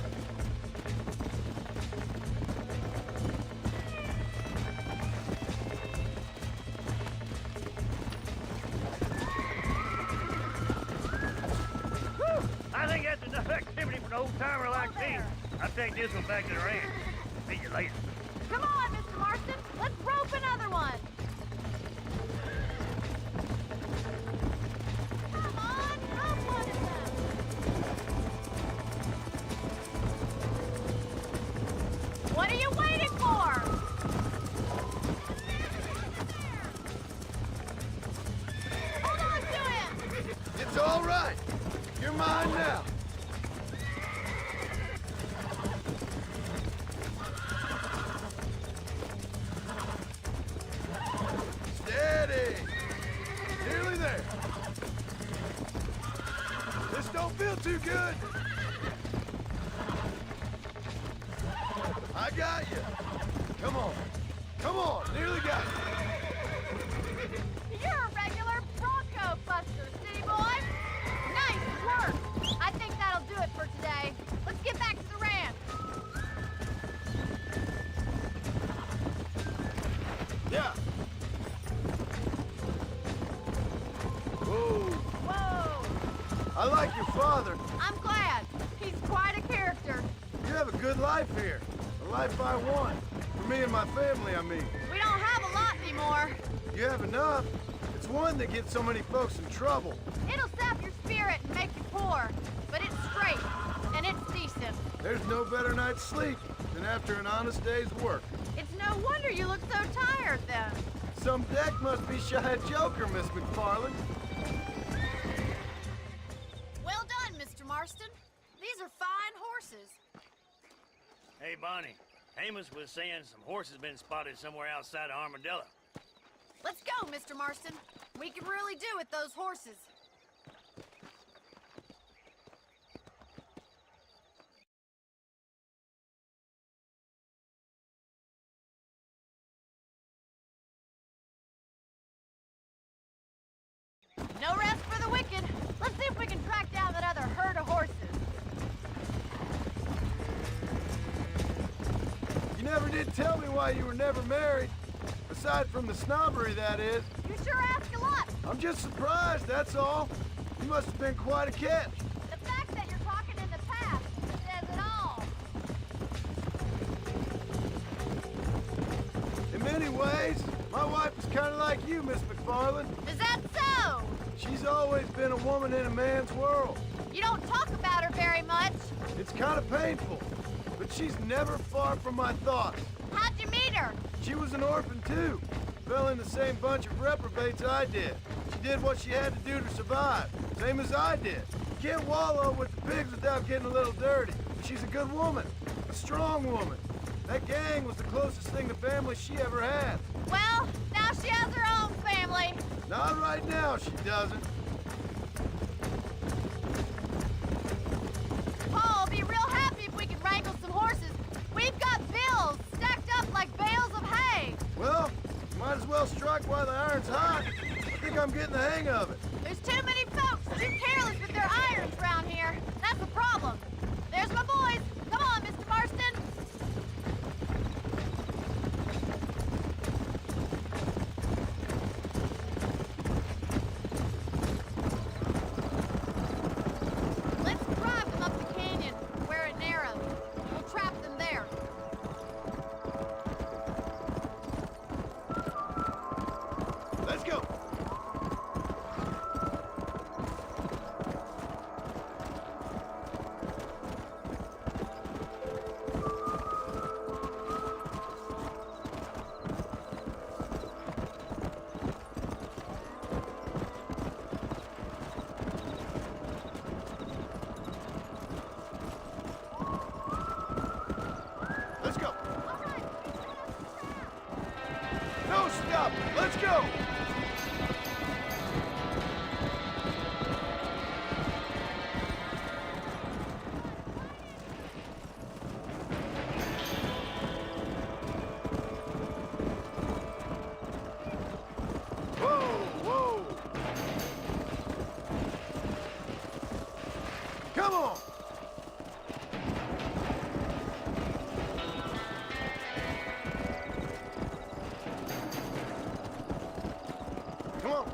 Whew. I think that's enough activity for an old-timer like me. I'll take this one back to the ranch. See you later. Come on, Mr. Marston. Let's rope another one. Come on, rope one of them. What are you waiting for? Hold on to him. It's all right. You're mine now. Steady. Nearly there. This don't feel too good. I got you. Come on. Come on. Nearly got you. You're a regular Bronco buster, city boy. Nice work. I think that'll do it for today. Let's get back to the ranch. Yeah. Whoa. Whoa. I like your father. I'm glad. He's quite a character. You have a good life here. A life I want. For me and my family, I mean. We don't have a lot anymore. You have enough. It's one that gets so many folks in trouble. It'll sap your spirit and make you poor. But it's straight. And it's decent. There's no better night's sleep than after an honest day's work. It's no wonder you look so tired then. Some deck must be shy of Joker, Miss McFarland. Well done, Mr. Marston. These are fine horses. Hey, Bonnie. Amos was saying some horses been spotted somewhere outside of Armadillo. Let's go, Mr. Marston. We can really do with those horses. No rest for the wicked. Let's see if we can track down that other herd of horses. You never did tell me why you were never married. Aside from the snobbery, that is. You sure ask a lot. I'm just surprised, that's all. You must have been quite a catch. The fact that you're talking in the past says it all. In many ways, my wife is kind of like you, Miss McFarland. Is that so? She's always been a woman in a man's world. You don't talk about her very much. It's kind of painful, but she's never far from my thoughts. How'd you meet her? She was an orphan, too. Fell in the same bunch of reprobates I did. She did what she had to do to survive, same as I did. You can't wallow with the pigs without getting a little dirty. But she's a good woman, a strong woman. That gang was the closest thing to family she ever had. Well, now she has her own family. Not right now, she doesn't. Paul will be real happy if we can wrangle some horses. We've got bills stacked up like bales of hay. Well, you might as well strike while the iron's hot. I think I'm getting the hang of it. There's too many folks too careless with their irons around here. That's the problem. There's my boys. Come on, Mr. Marston. Let's drive them up the canyon where it narrows. We'll trap them there. Let's go. Come on! Come on!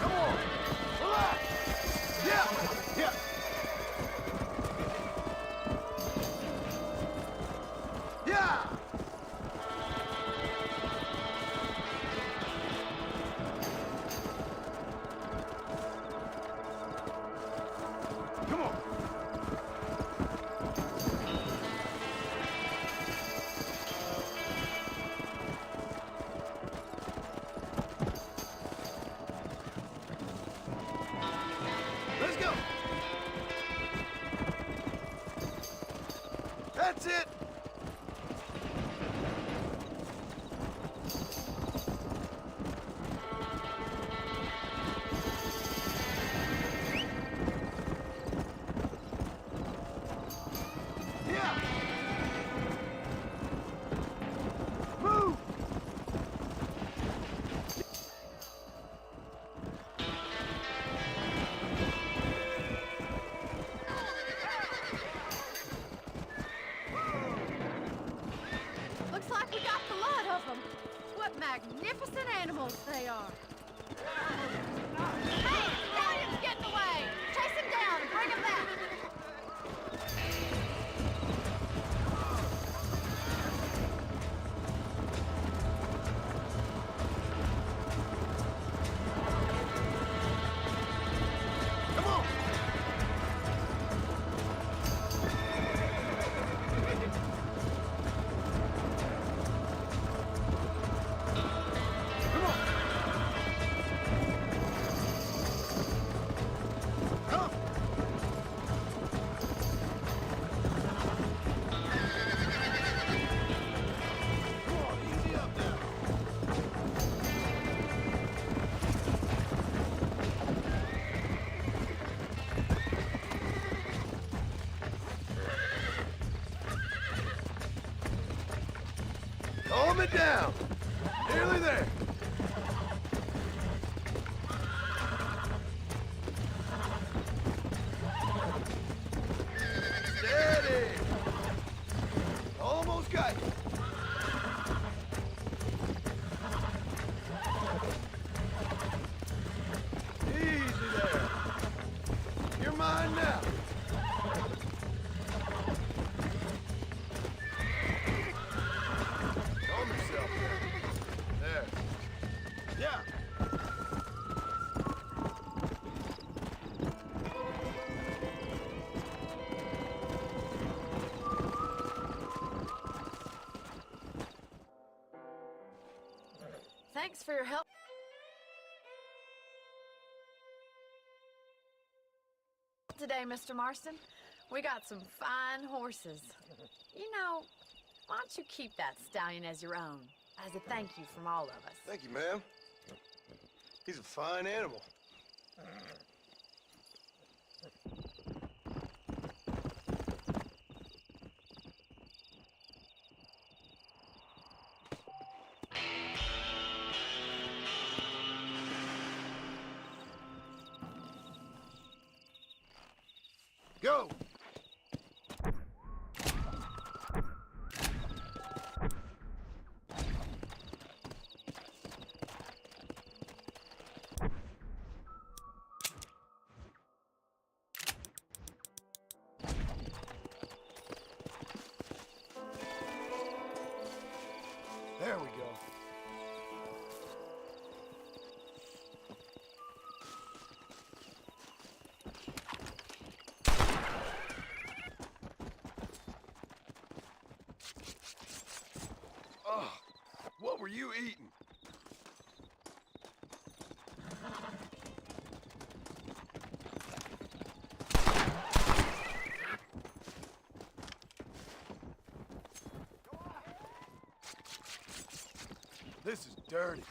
Come on! Relax! Yeah! Yeah! Yeah! Come on! Let's go! That's it! Yeah! Move! Looks like we got the lot of them. What magnificent animals they are. Hey, stallion's getting away. Chase him down and bring him back. Come on! Come on! Come! Come on, easy up now. Calm it down. Nearly there. Steady. Almost got you. Easy there. You're mine now. Calm yourself there. There. Yeah. Thanks for your help today, Mr. Marston. We got some fine horses. You know, why don't you keep that stallion as your own, as a thank you from all of us? Thank you, ma'am. He's a fine animal. Go! There we go. Oh, what were you eating? This is dirty.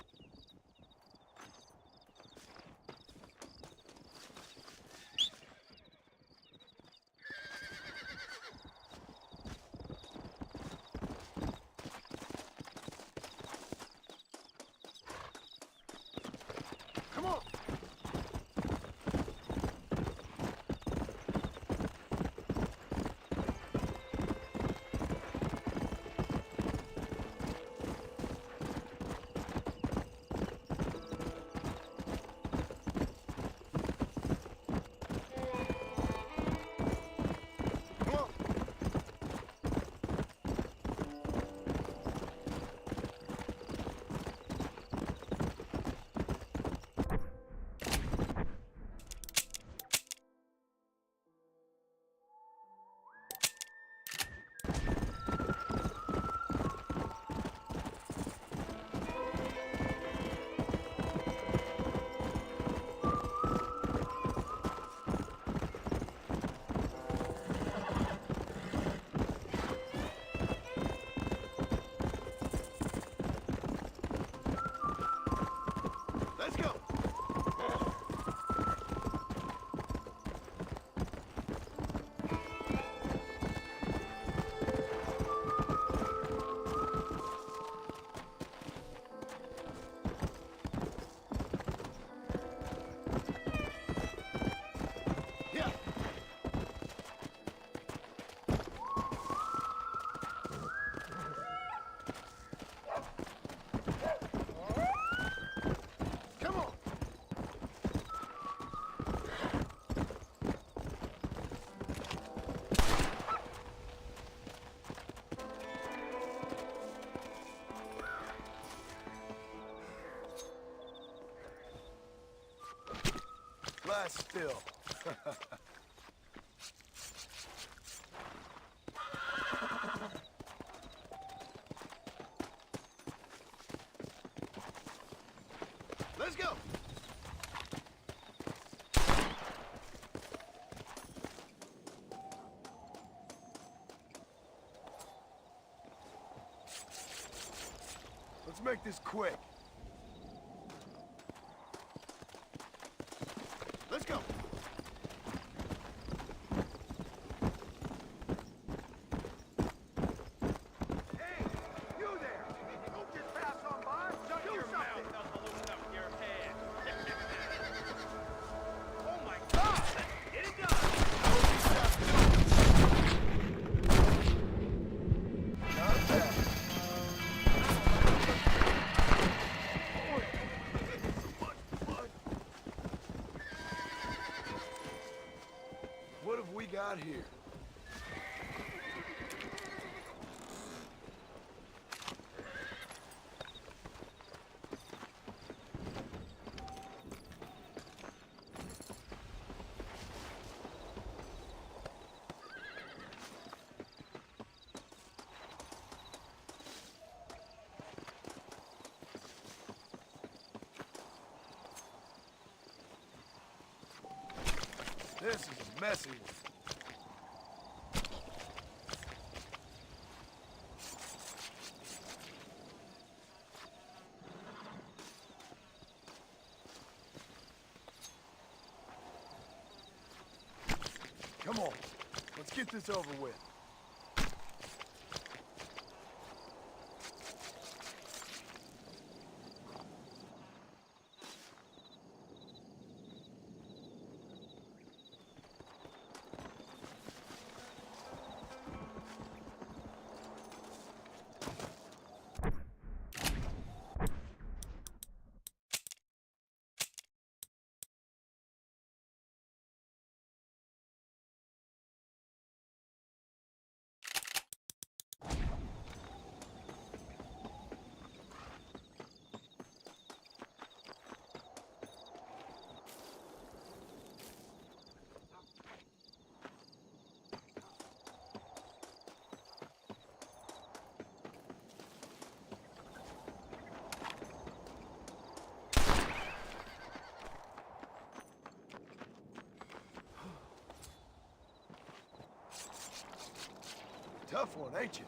lie still. Let's go. Let's make this quick. Let's go. Hey, you there! Don't just pass on by. Shut Do your something. mouth, I'll loosen up your head. Oh my God! Let's get it done! Not bad. What have we got here? This is a messy one. Come on, let's get this over with. Tough one, ain't you?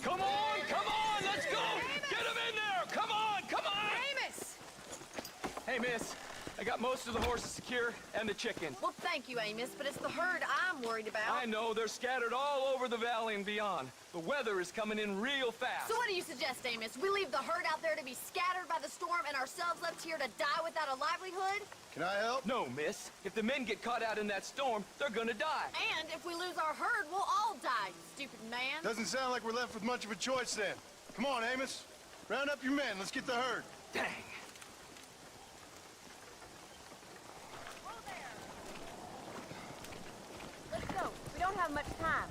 Come on, let's go! Get him in there! Come on! Amos! Hey, miss. I got most of the horses secure and the chicken. Well, thank you, Amos, but it's the herd I'm worried about. I know, they're scattered all over the valley and beyond. The weather is coming in real fast. So what do you suggest, Amos? We leave the herd out there to be scattered by the storm and ourselves left here to die without a livelihood? Can I help? No, miss. If the men get caught out in that storm, they're gonna die. And if we lose our herd, we'll all die, you stupid man. Doesn't sound like we're left with much of a choice then. Come on, Amos. Round up your men. Let's get the herd. Dang. Let's go. We don't have much time.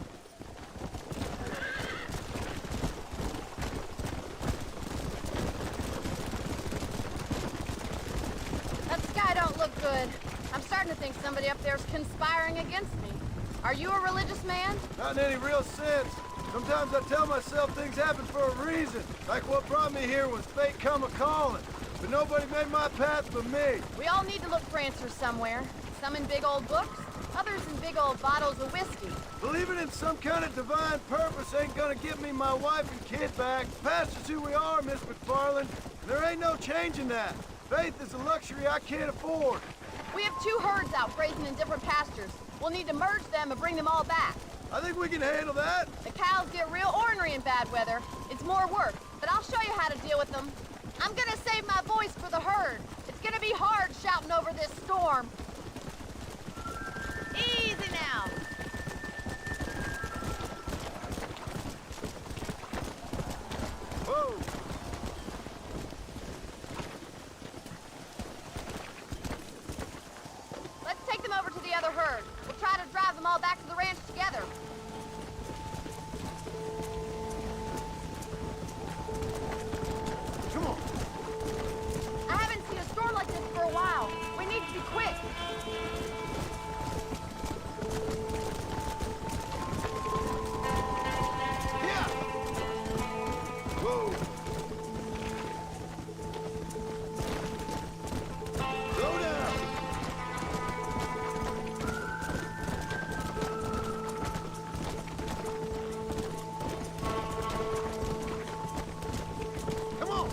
That sky don't look good. I'm starting to think somebody up there's conspiring against me. Are you a religious man? Not in any real sense. Sometimes I tell myself things happen for a reason. Like what brought me here was fate come a-calling. But nobody made my path but me. We all need to look for answers somewhere. Some in big old books, others beers and big old bottles of whiskey. Believing in some kind of divine purpose ain't gonna get me my wife and kid back. Past is who we are, Miss McFarland. There ain't no changing that. Faith is a luxury I can't afford. We have 2 herds out grazing in different pastures. We'll need to merge them and bring them all back. I think we can handle that. The cows get real ornery in bad weather. It's more work, but I'll show you how to deal with them. I'm gonna save my voice for the herd. It's gonna be hard shouting over this storm. Easy now. Whoa! Let's take them over to the other herd. We'll try to drive them all back to the ranch together. Come on. I haven't seen a storm like this for a while. We need to be quick. Yeah! Whoa! Slow down! Come on!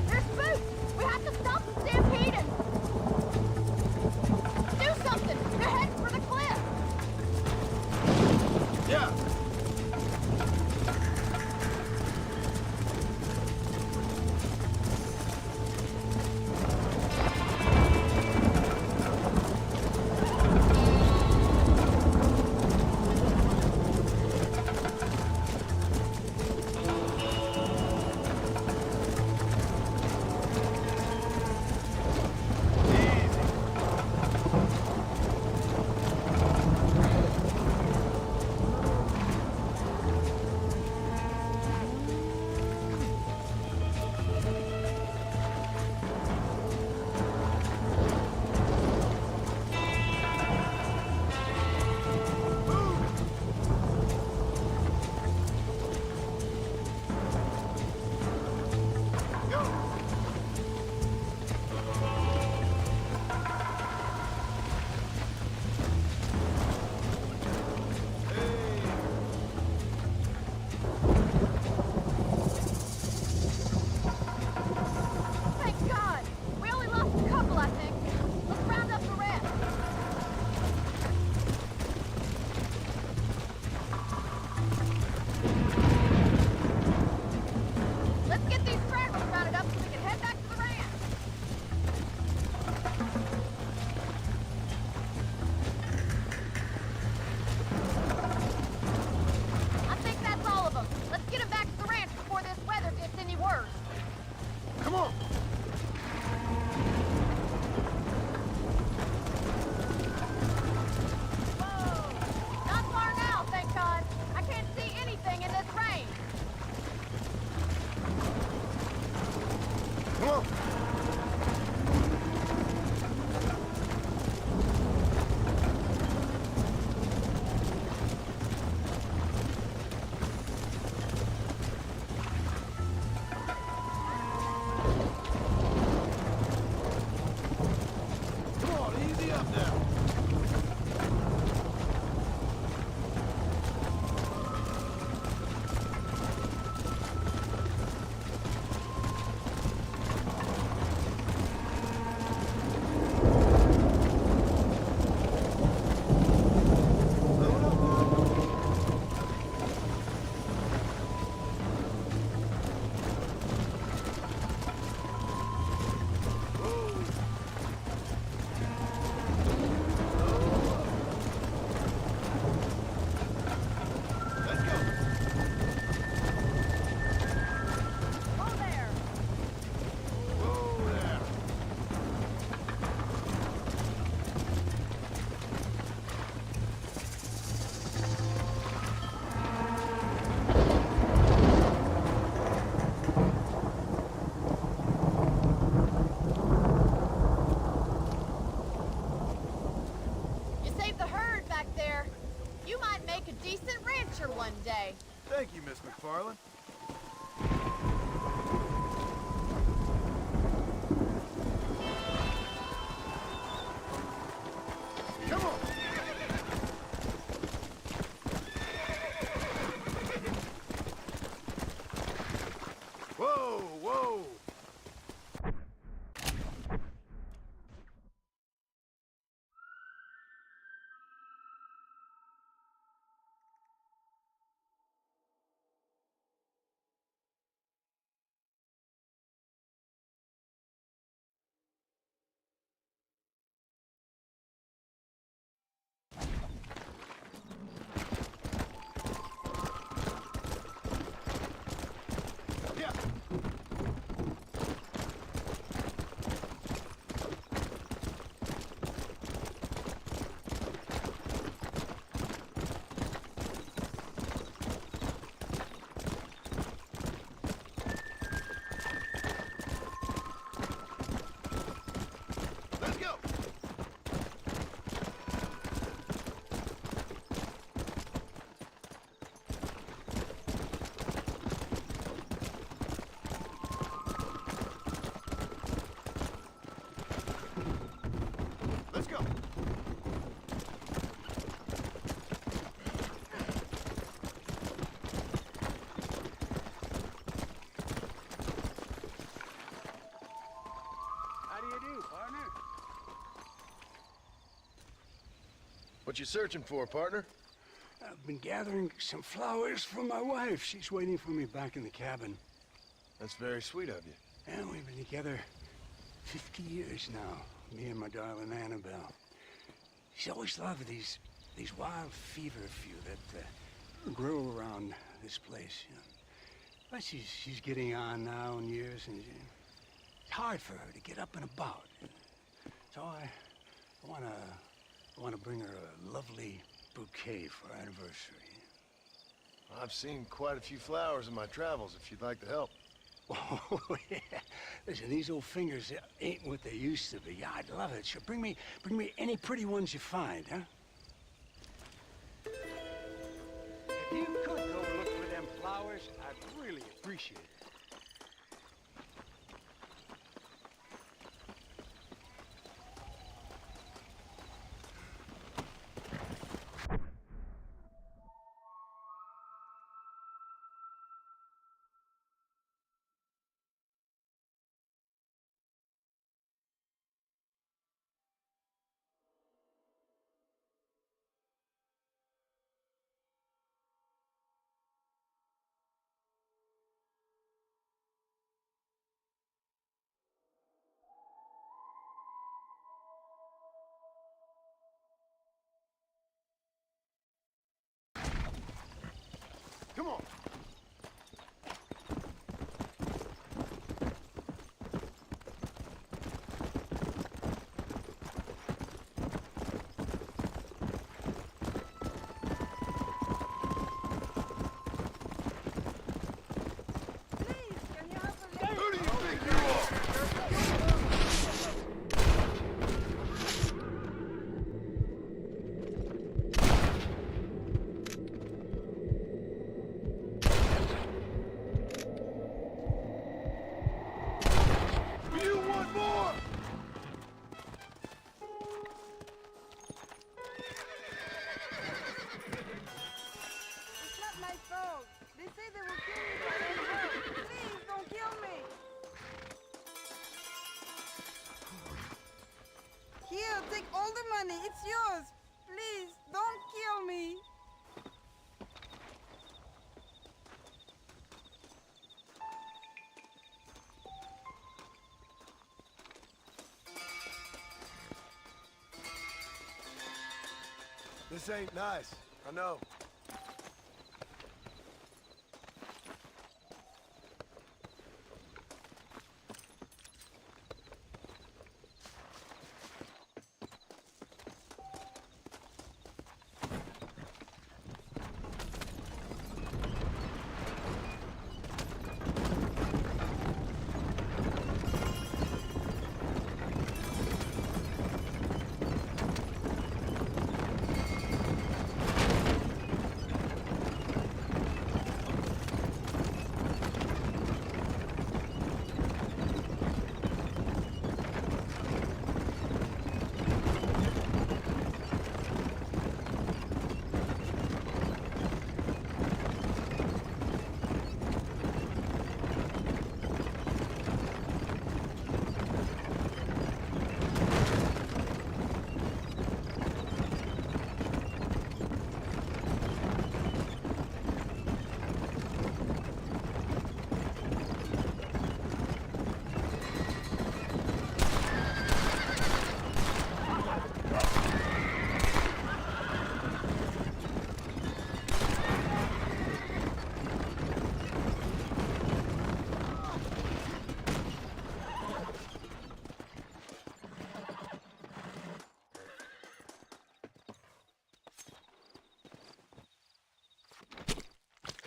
There's boots! We have to stop them stampeding! Do something! They're heading for the cliff! Yeah! Thank God! We only lost a couple, I think. Let's round up the rest. Let's get these stragglers rounded up so we can head back to the ranch. I think that's all of them. Let's get them back to the ranch before this weather gets any worse. Come on! Whoa! Not far now, thank God. I can't see anything in this rain. Come on! Come on, easy up now. McFarland. Come on! Whoa, whoa! Let's go! Let's go! How do you do, partner? What you searching for, partner? I've been gathering some flowers for my wife. She's waiting for me back in the cabin. That's very sweet of you. And we've been together 50 years now, me and my darling Annabelle. She's always loved these wild feverfew that grow around this place, you know. But she's getting on now in years, and it's hard for her to get up and about. So I wanna bring her a lovely bouquet for our anniversary. I've seen quite a few flowers in my travels, if you'd like to help. Oh, yeah. Listen, these old fingers ain't what they used to be. I'd love it. Sure, bring me any pretty ones you find, huh? If you could go look for them flowers, I'd really appreciate it. Come on! Who do you think you are? You want more? It's not my fault. They say they will kill me if I don't help. Please, don't kill me. Here, take all the money. It's yours. Please, don't kill me. This ain't nice. I know.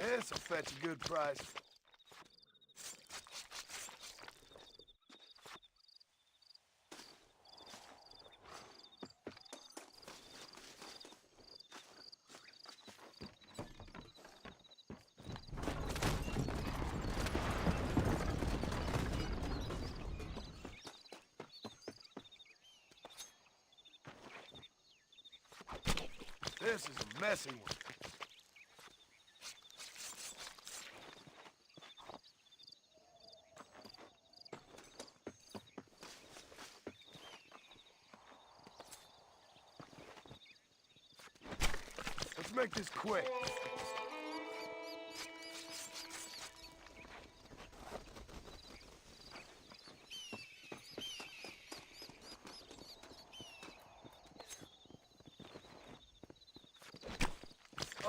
This'll fetch a good price. This is a messy one. Let's make this quick.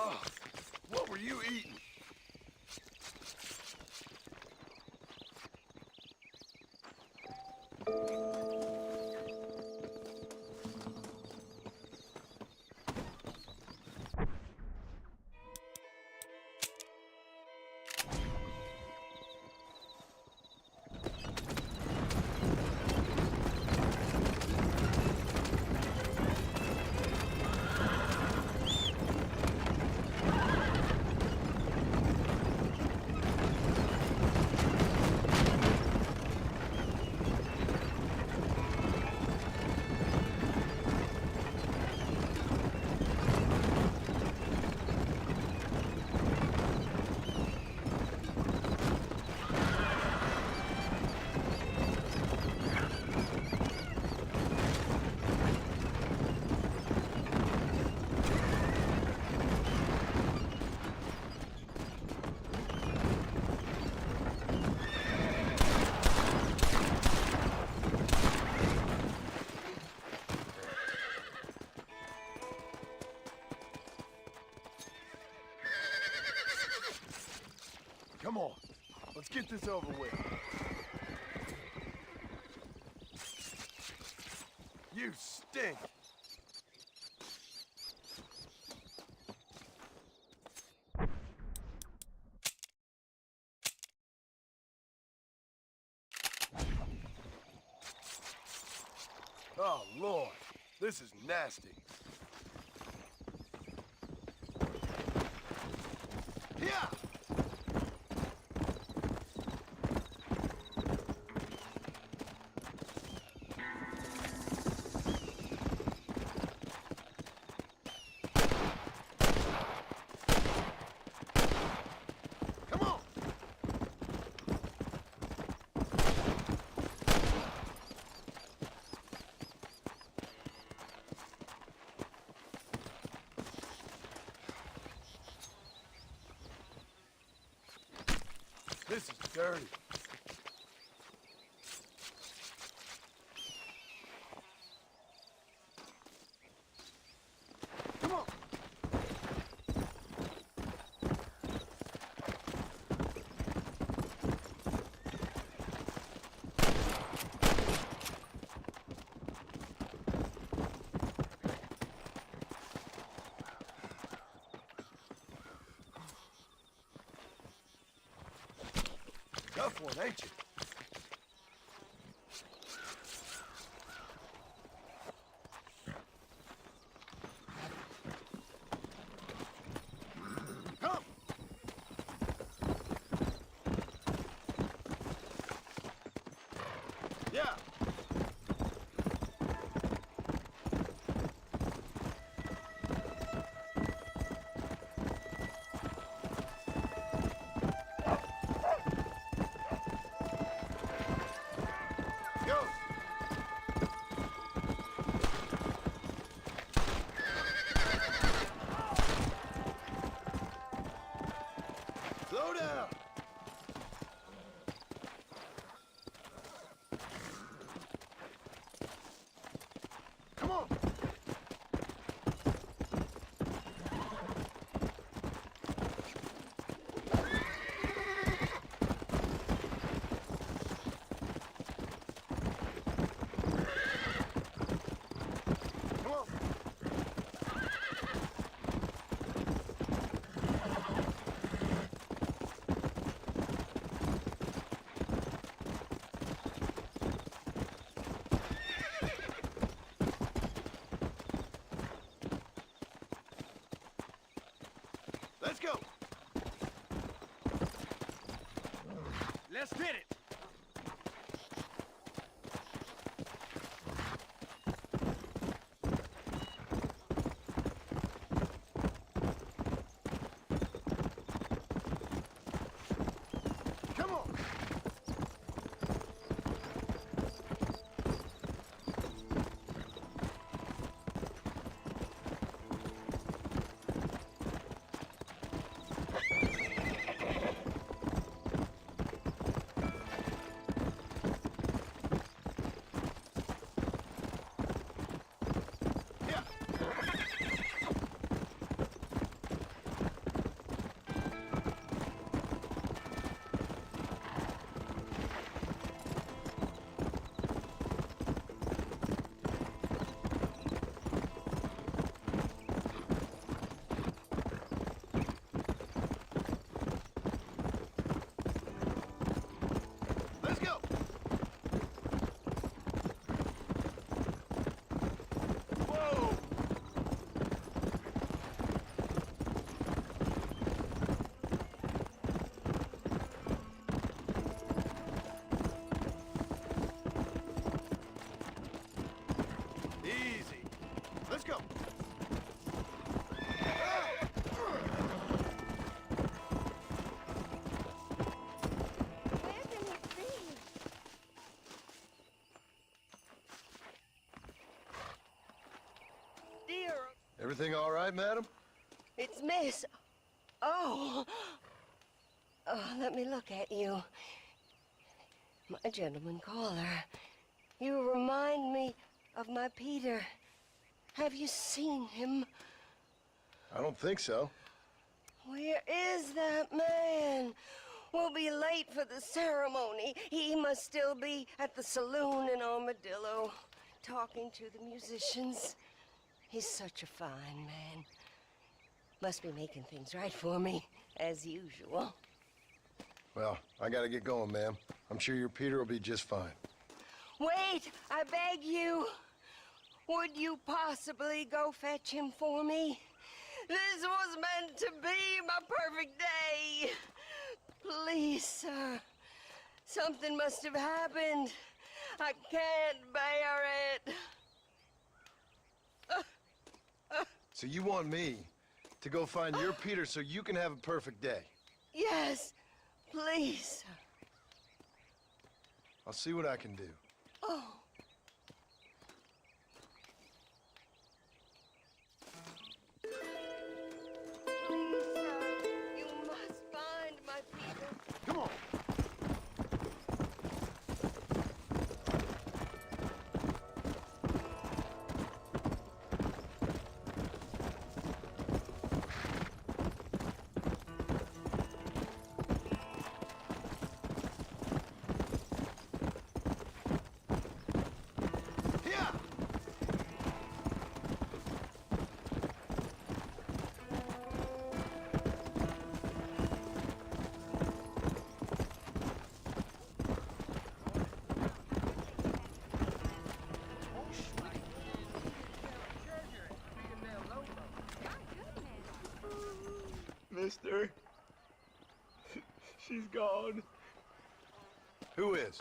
Oh, what were you eating? Come on, let's get this over with. You stink. Oh, Lord, this is nasty. Yeah! This is dirty. Come on. Tough one, ain't you? Come! Yeah! let's get it. Come on. Let's go. Whoa. Easy. Let's go. Where can it be? Dear, Everything all right, madam? it's Miss. Oh. Oh, let me look at you. My gentleman caller. You remind me of my Peter. Have you seen him? I don't think so. Where is that man? We'll be late for the ceremony. He must still be at the saloon in Armadillo, talking to the musicians. He's such a fine man. Must be making things right for me, as usual. Well, I gotta get going, ma'am. I'm sure your Peter will be just fine. Wait, I beg you. Would you possibly go fetch him for me? This was meant to be my perfect day. Please, sir. Something must have happened. I can't bear it. So you want me to go find your Peter so you can have a perfect day? Yes, please, sir. I'll see what I can do. Oh. Please, sir, you must find my Peter. Come on. Mister. She's gone. Who is?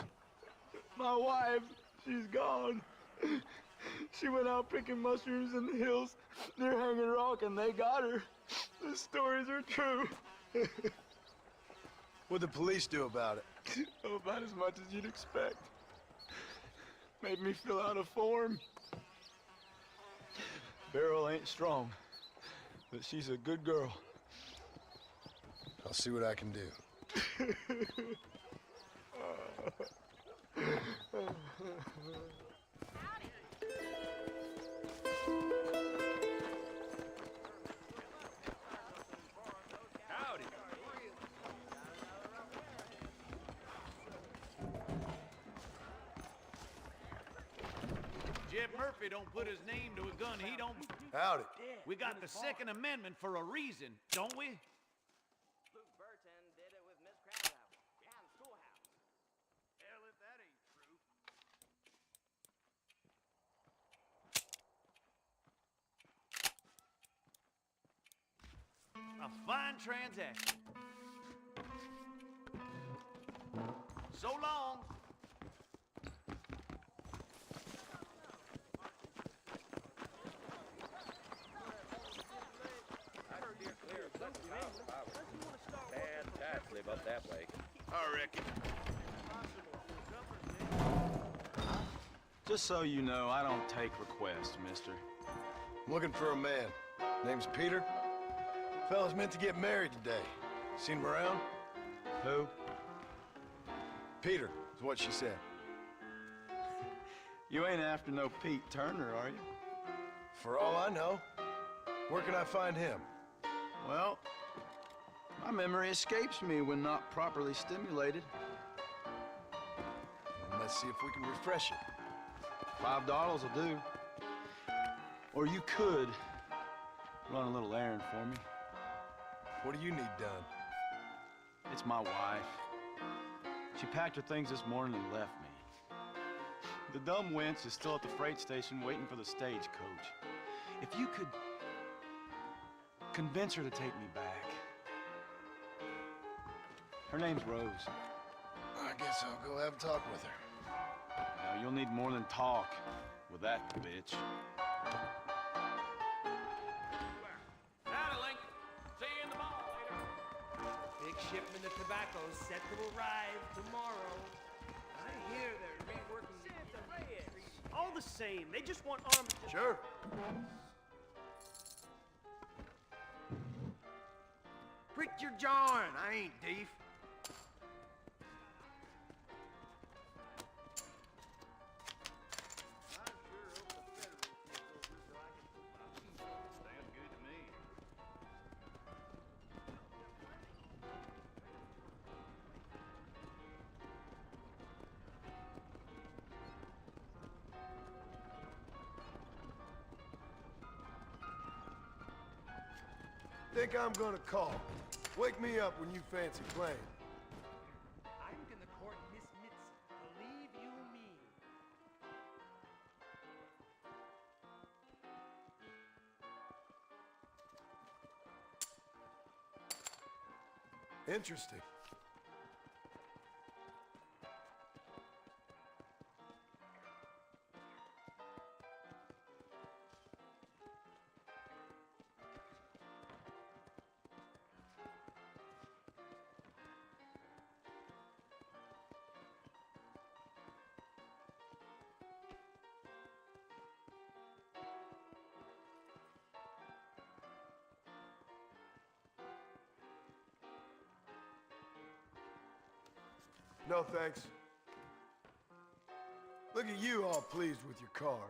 My wife. She's gone. She went out picking mushrooms in the hills near Hanging Rock and they got her. The stories are true. What'd the police do about it? Oh, about as much as you'd expect. Made me fill out a form. Beryl ain't strong, but she's a good girl. I'll see what I can do. Howdy. Jeb Murphy don't put his name to a gun he don't... Howdy. We got the Second Amendment for a reason, don't we? Hell, if that ain't true. A fine transaction. So long. Bad tides live up that way. I reckon. Just so you know, I don't take requests, mister. I'm looking for a man. Name's Peter. Fella's meant to get married today. Seen him around? Who? Peter, is what she said. You ain't after no Pete Turner, are you? For all I know. Where can I find him? Well, my memory escapes me when not properly stimulated. Well, let's see if we can refresh it. $5 will do. Or you could run a little errand for me. What do you need done? It's my wife. She packed her things this morning and left me. The dumb wench is still at the freight station waiting for the stagecoach. If you could convince her to take me back. Her name's Rose. I guess I'll go have a talk with her. Now, you'll need more than talk with that bitch. Howdy, Lincoln. See you in the mall later. Big shipment of tobacco set to arrive tomorrow. I hear they're reworking the reds. All the same, they just want arms. Sure. Quit your jawing. I ain't deaf. Sounds good to me. Think I'm gonna call. Wake me up when you fancy playing. I'm gonna court Miss Mitzi, believe you me. Interesting. No, thanks. Look at you all pleased with your cards.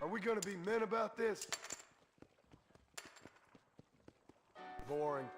Are we gonna be men about this? Boring.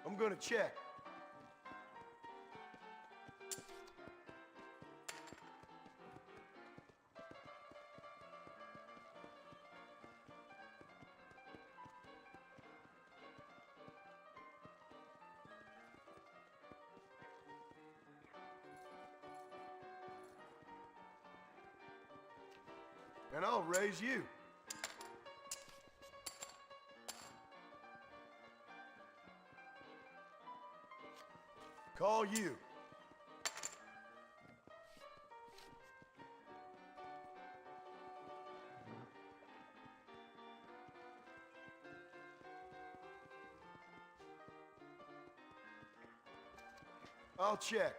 I'm gonna check. And I'll raise you. Call you. I'll check.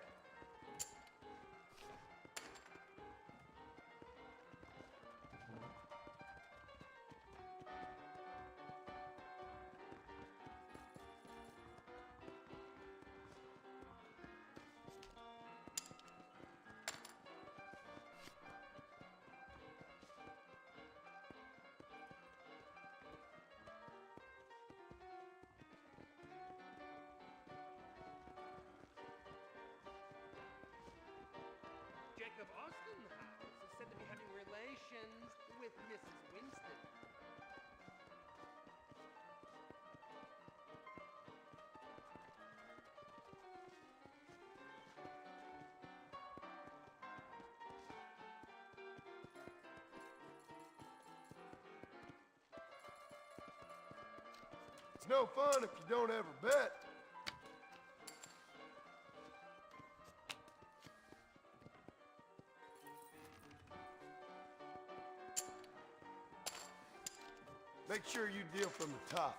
with Mrs. Winston. It's no fun if you don't ever bet. Make sure you deal from the top.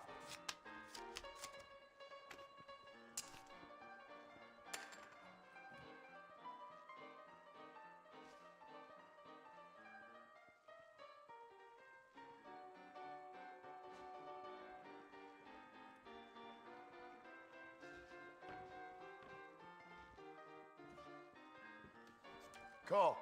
Call.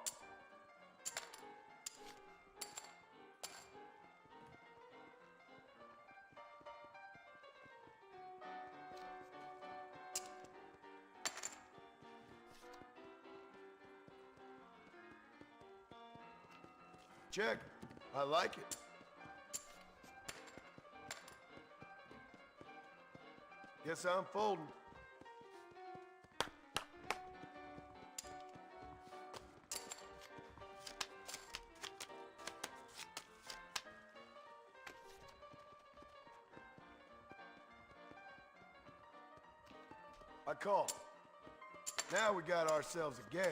Check. I like it. Guess I'm folding. I call. Now we got ourselves a game.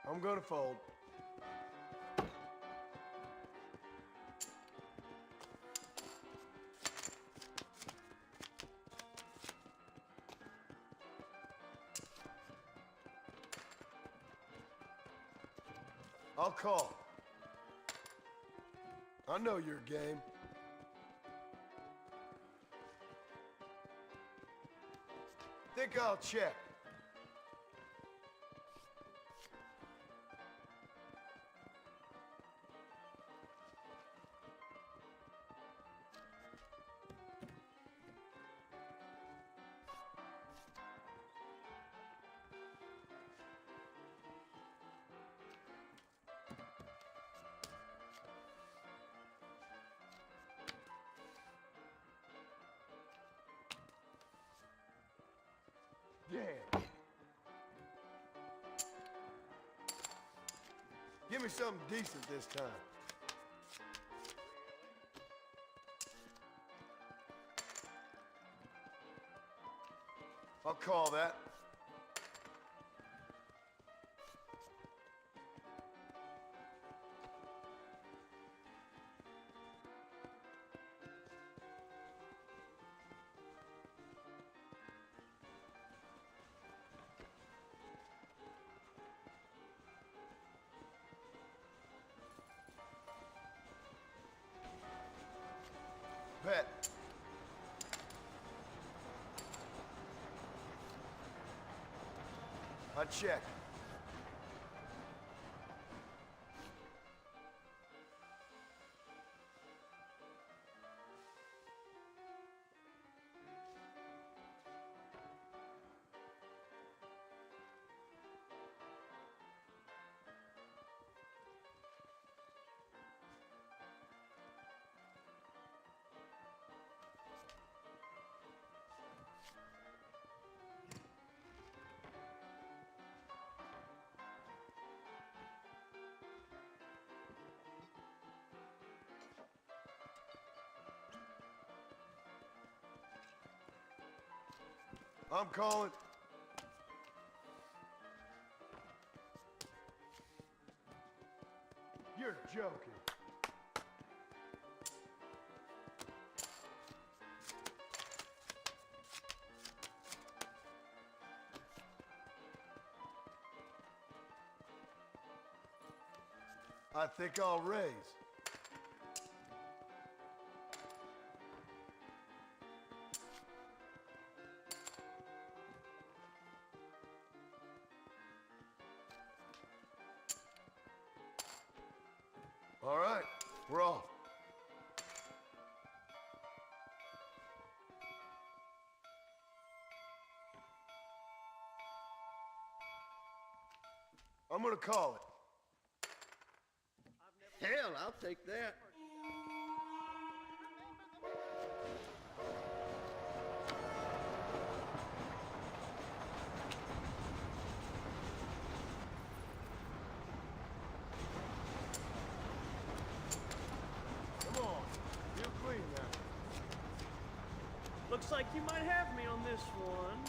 I'm gonna fold. I'll call. I know your game. Think I'll check. Yeah. Give me something decent this time. I'll call that. Bet. I check. I'm calling. You're joking. I think I'll raise. All right, we're off. I'm gonna call it. Hell, I'll take that. Come on, you're clean now. Looks like you might have me on this one.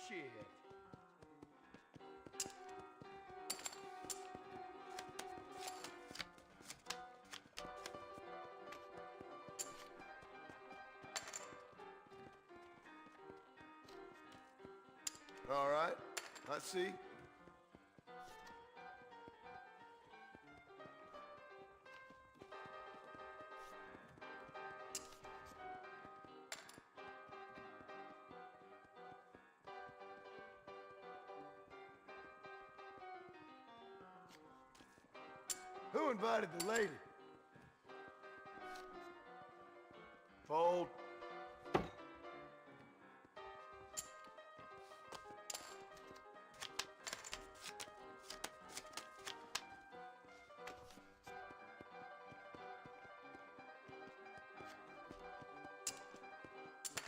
Shit. All right, I see. Who invited the lady? Fold.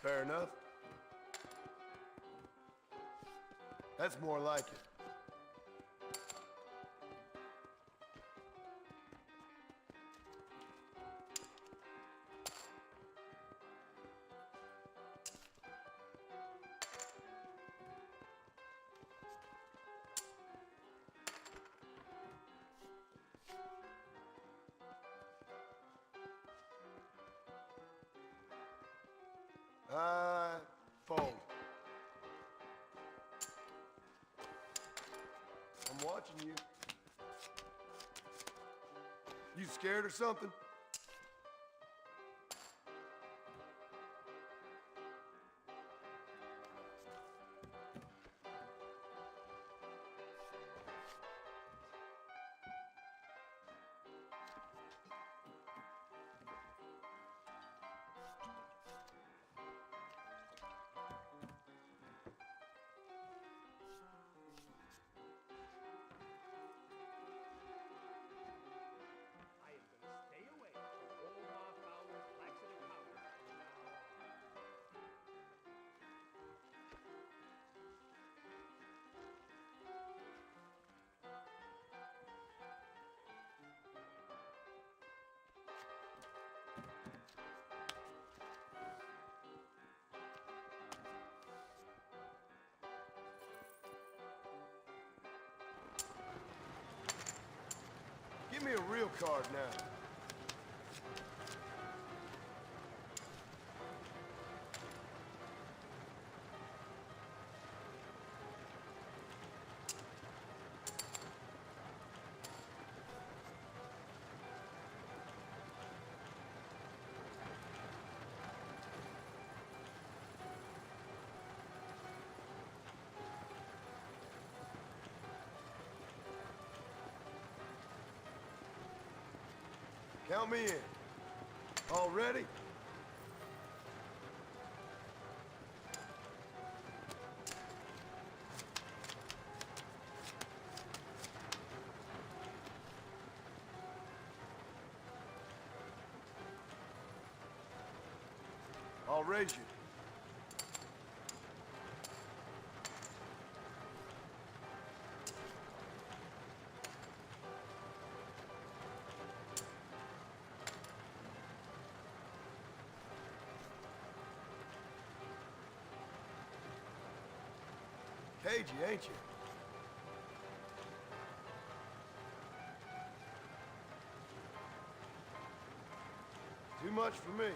Fair enough. That's more like it. Fold. I'm watching you. You scared or something? I am gonna stay away. Give me a real card now. Count me in. All ready? I'll raise you. Cagey, ain't you? Too much for me.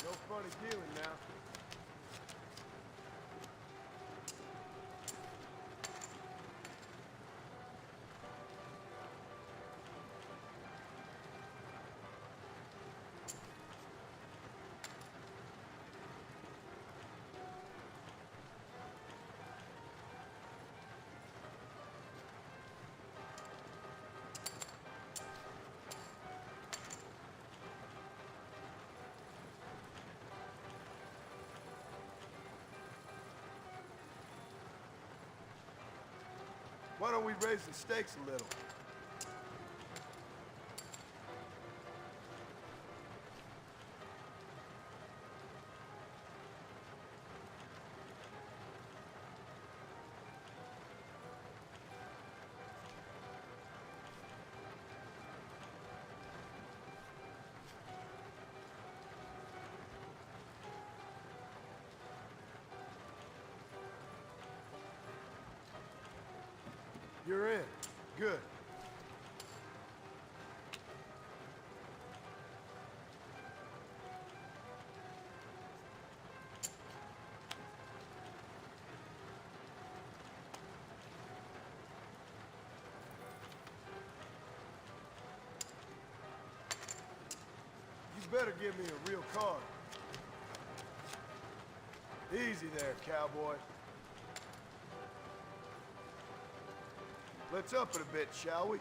No funny dealing now. Why don't we raise the stakes a little? You're in. Good. You better give me a real card. Easy there, cowboy. Let's up it a bit, shall we?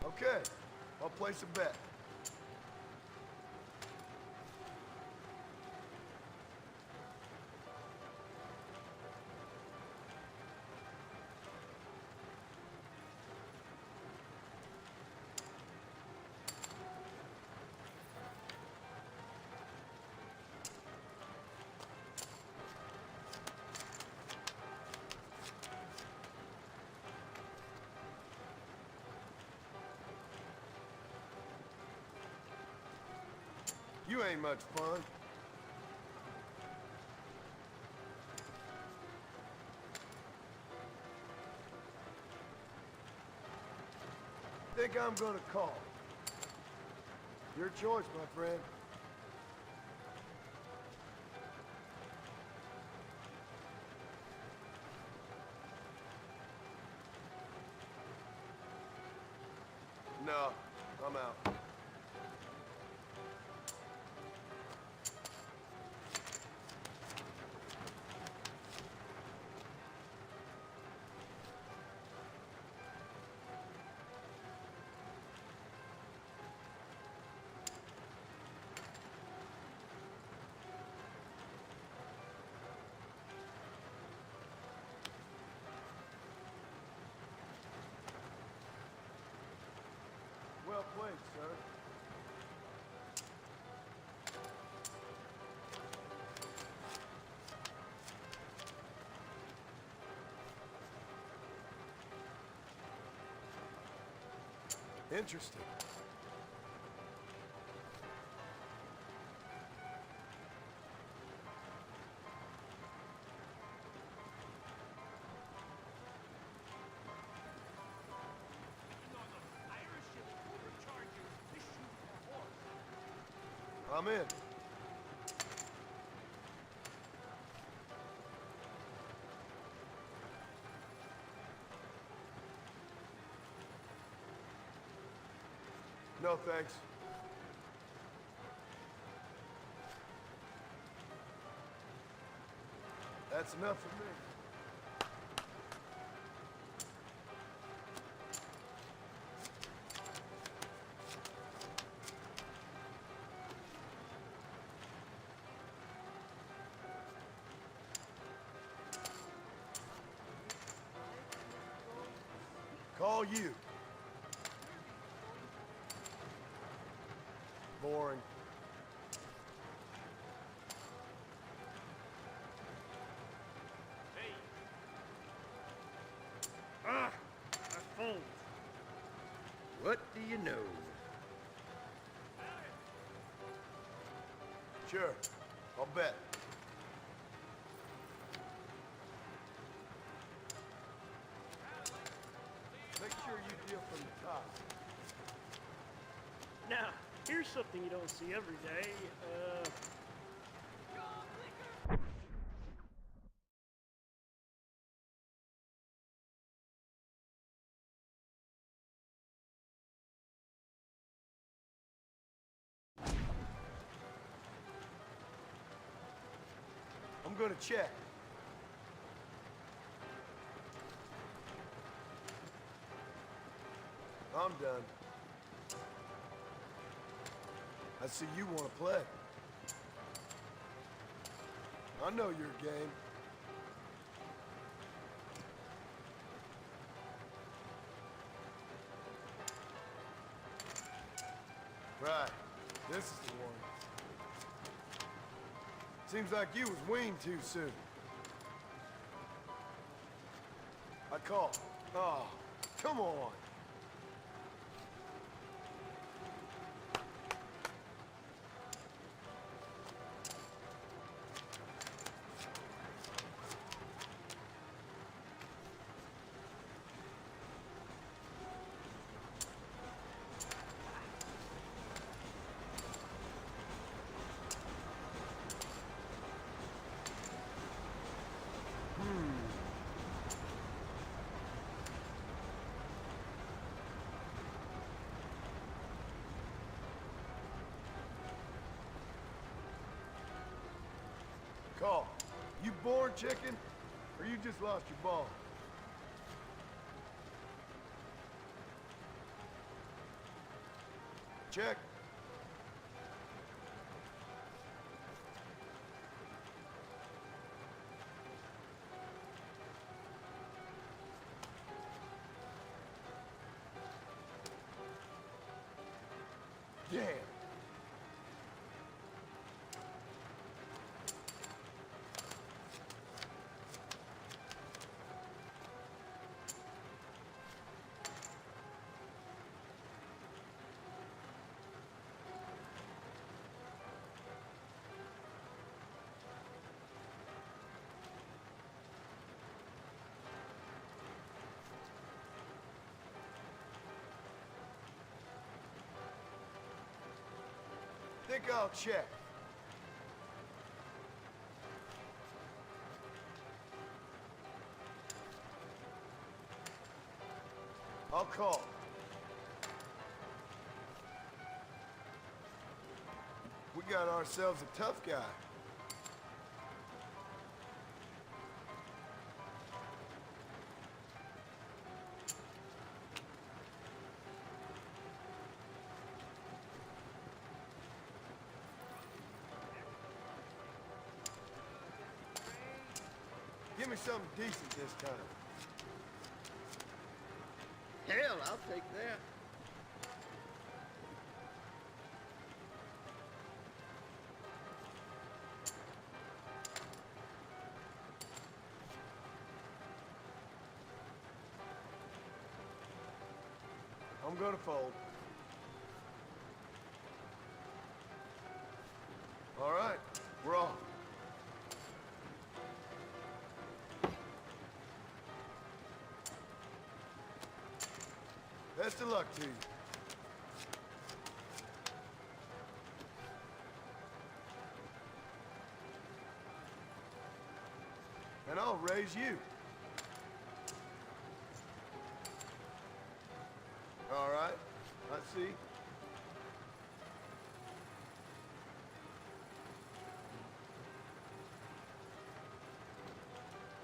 Okay, I'll place a bet. You ain't much fun. Think I'm gonna call. Your choice, my friend. No, I'm out. Well played, sir. Interesting. I'm in. No, thanks. That's enough for me. Call you. Boring. Hey. Ah, my phone. What do you know? Sure, I'll bet. Make sure you deal from the top. Now, here's something you don't see every day. I'm gonna check. I'm done. I see you want to play. I know your game. Right. This is the one. Seems like you was weaned too soon. I call. Oh, come on. Call. You born chicken, or you just lost your ball? Check. Damn. Think I'll check. I'll call. We got ourselves a tough guy. Give me something decent this time. Hell, I'll take that. I'm gonna fold. All right, we're off. Best of luck to you. And I'll raise you. All right, I see.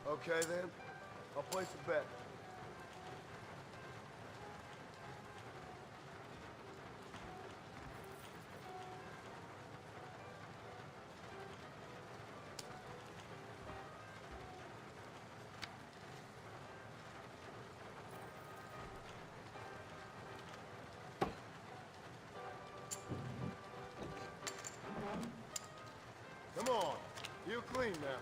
Okay then, I'll place a bet. Come on, you clean now.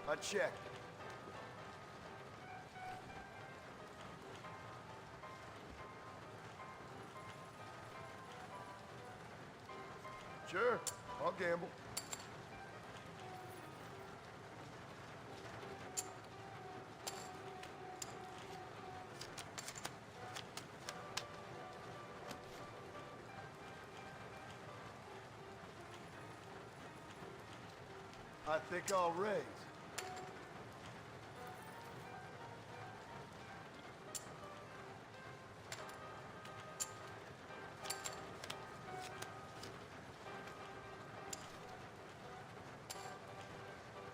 I checked. Sure, I'll gamble. I think I'll raise.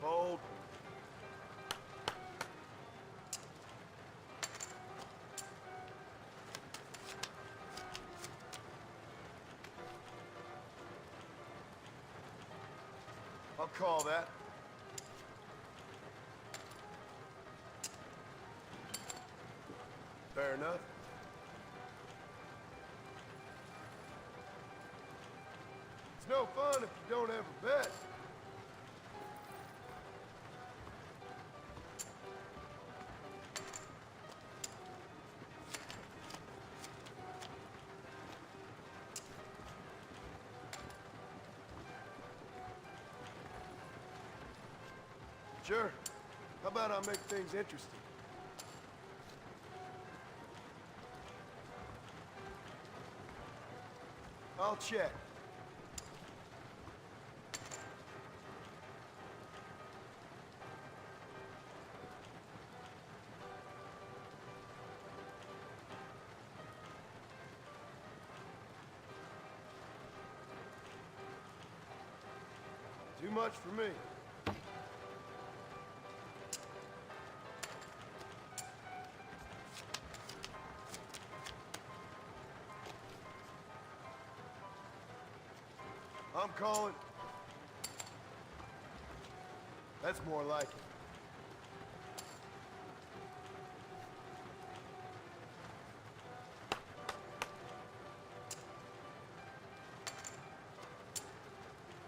Fold. I'll call that. Fair enough. It's no fun if you don't have a bet. Sure. How about I make things interesting? I'll check. Too much for me. I'm calling. That's more like it.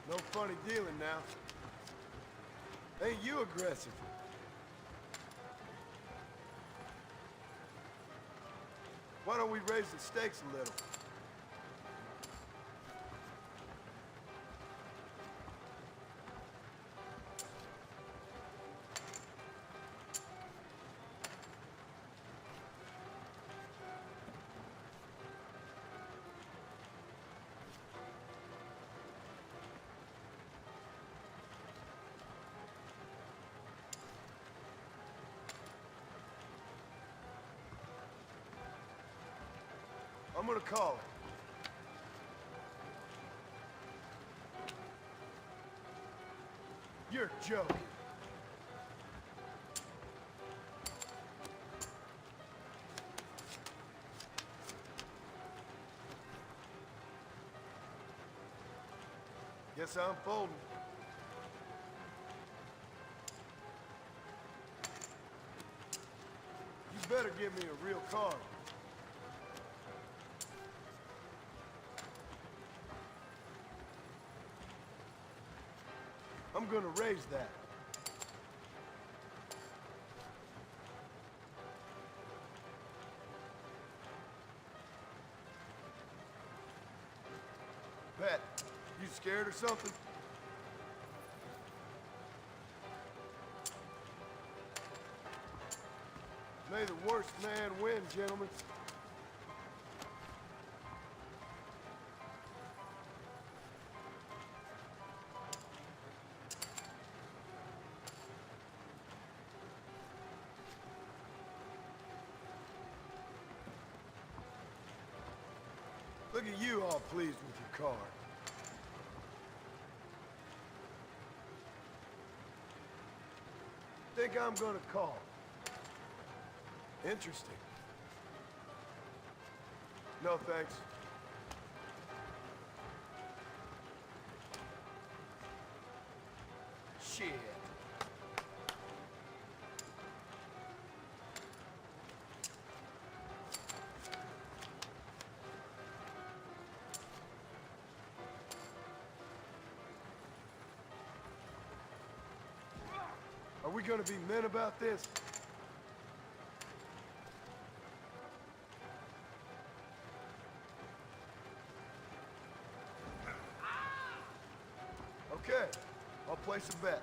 No funny dealing now. Ain't you aggressive? Why don't we raise the stakes a little? I'm gonna call it. You're joking. Guess I'm folding. You better give me a real card. I'm gonna raise that. Pet, you scared or something? May the worst man win, gentlemen. Look at you all pleased with your car. Think I'm gonna call. Interesting. No, thanks. Shit. Are we gonna be men about this? Okay, I'll place a bet.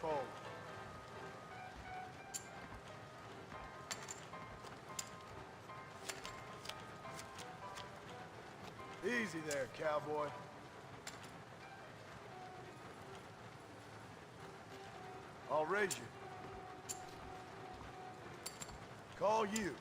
Fold. Easy there, cowboy. I'll raise you. Call you.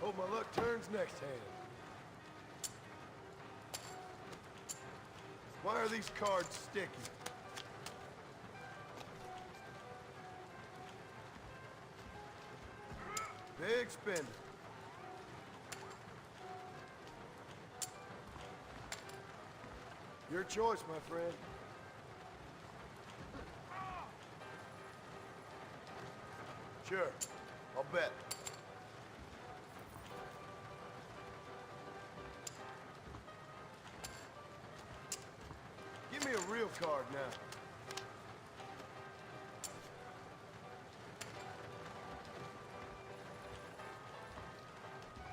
Hope my luck turns next hand. Why are these cards sticky? Big spender. Your choice, my friend. Sure, I'll bet. Give me a real card now.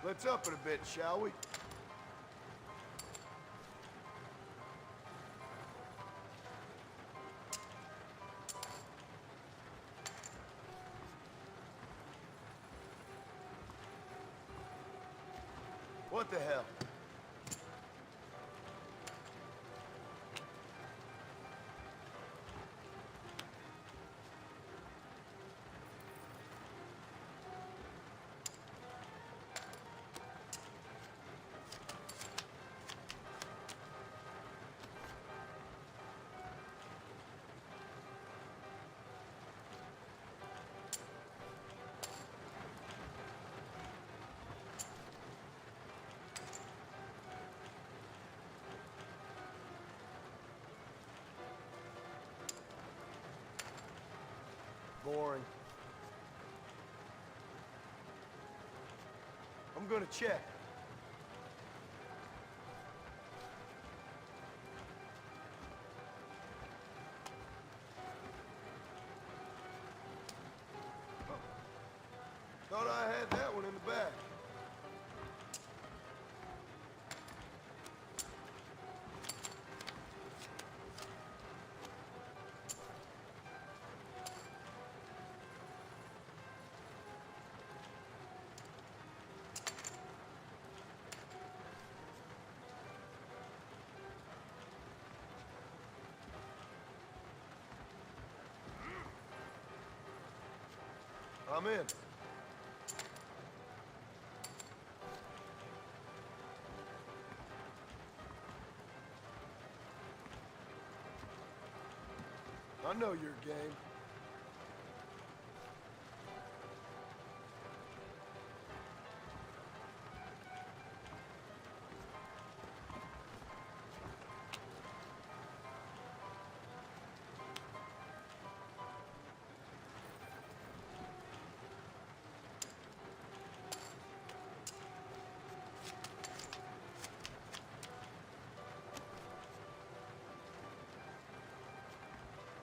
Let's up it a bit, shall we? What the hell? boring. I'm gonna check. Thought I had that one in the back. I'm in. I know your game.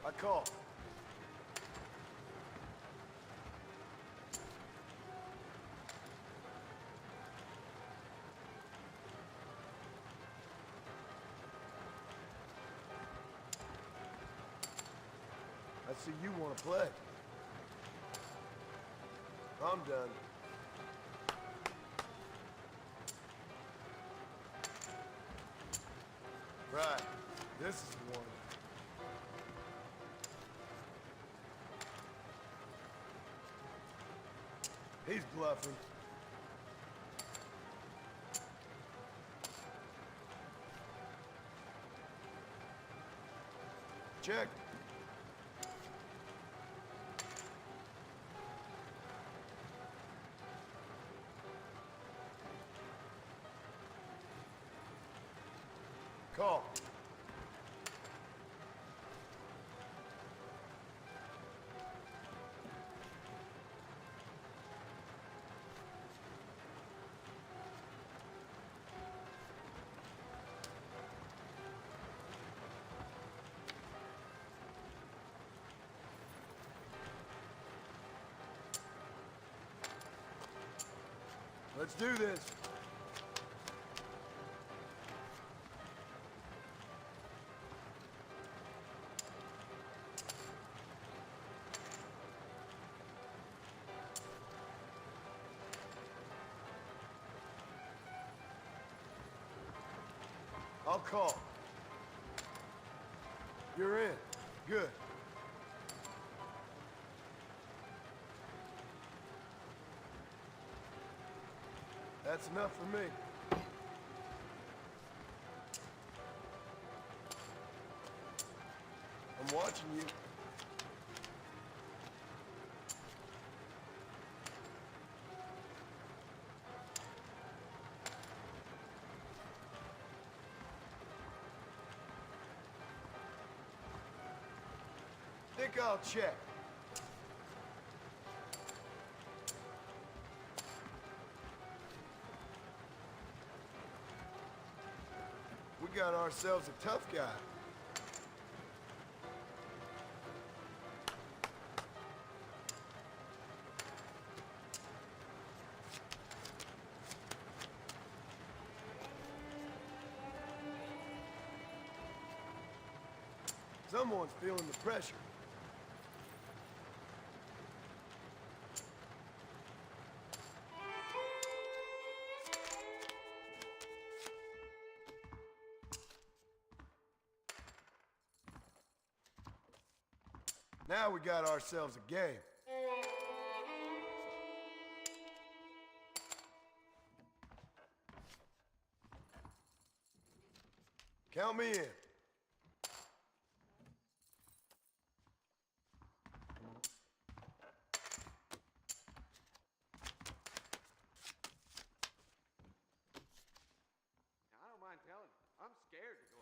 I call. I see you want to play. I'm done. Right. This is the one. He's bluffing. Check. Call. Let's do this. I'll call. You're in. Good. That's enough for me. I'm watching you. Think I'll check. We got ourselves a tough guy. Someone's feeling the pressure. Now we got ourselves a game. Count me in. I don't mind telling you, I'm scared to go.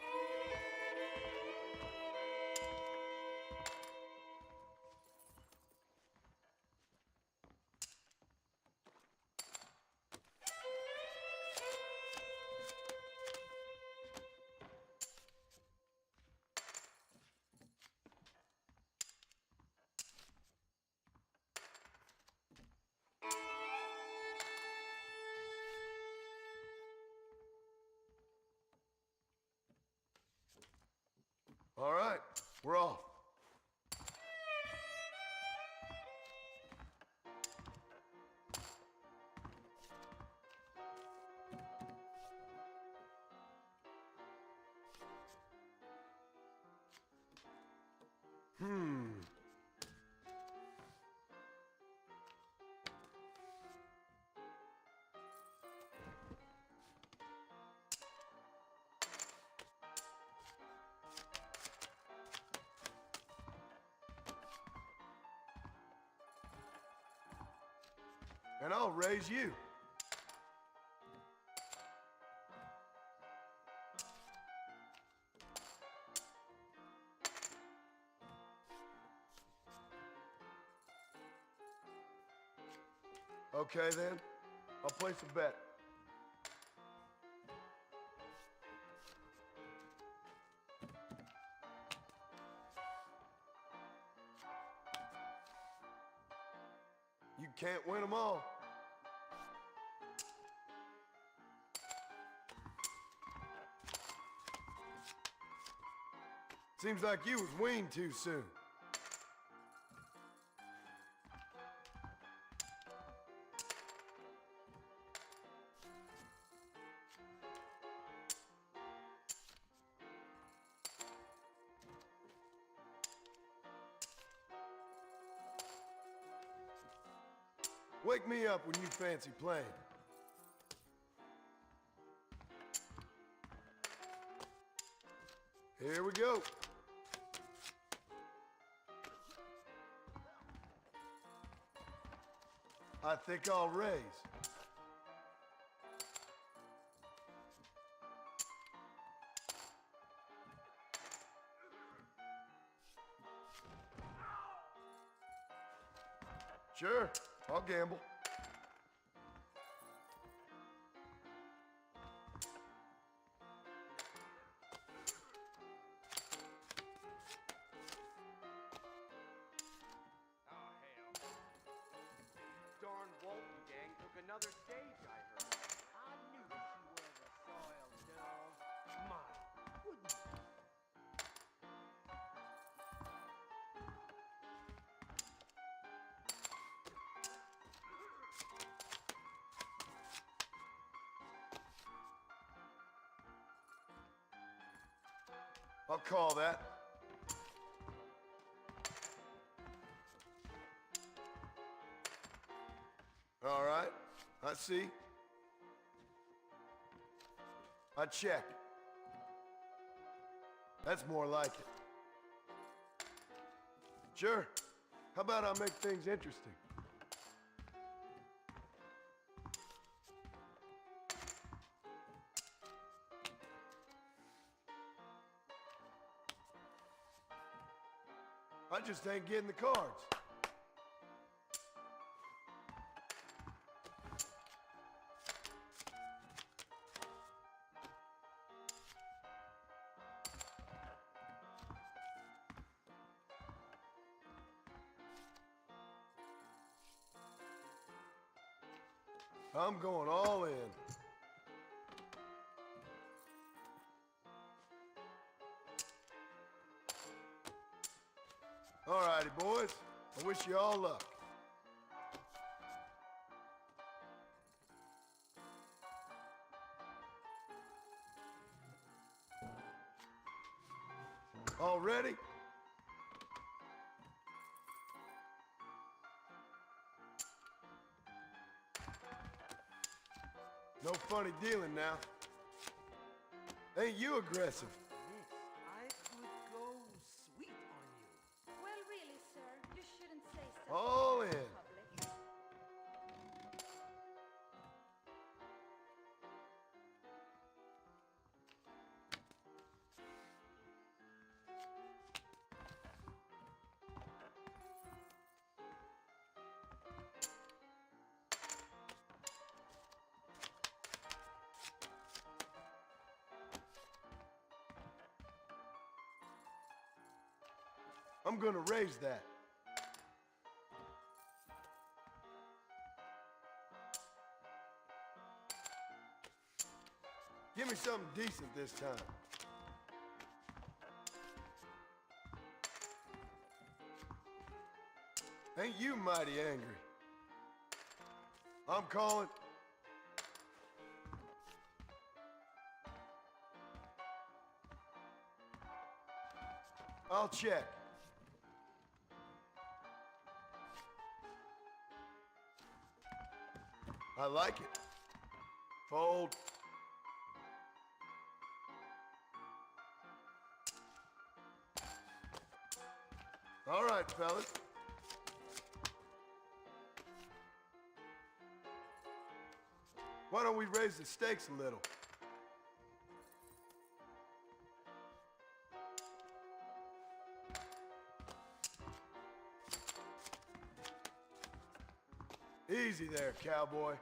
All right, we're off. And I'll raise you. Okay then, I'll place a bet. You can't win them all. Seems like you was weaned too soon. Wake me up when you fancy playing. Here we go. I think I'll raise. Sure, I'll gamble. Darn Walton gang took another stage, I heard. I knew she was a soiled dog. My goodness. I'll call that. All right, I see. I check. That's more like it. Sure. How about I make things interesting? I just ain't getting the cards. I'm going all in. All righty, boys. I wish you all luck. All ready? No funny dealing now. Ain't you aggressive? I could go sweet on you. Well, really, sir, you shouldn't say so. All in. Public. I'm gonna raise that. Give me something decent this time. Ain't you mighty angry? I'm calling. I'll check. I like it. Fold. All right, fellas. Why don't we raise the stakes a little? Easy there, cowboy.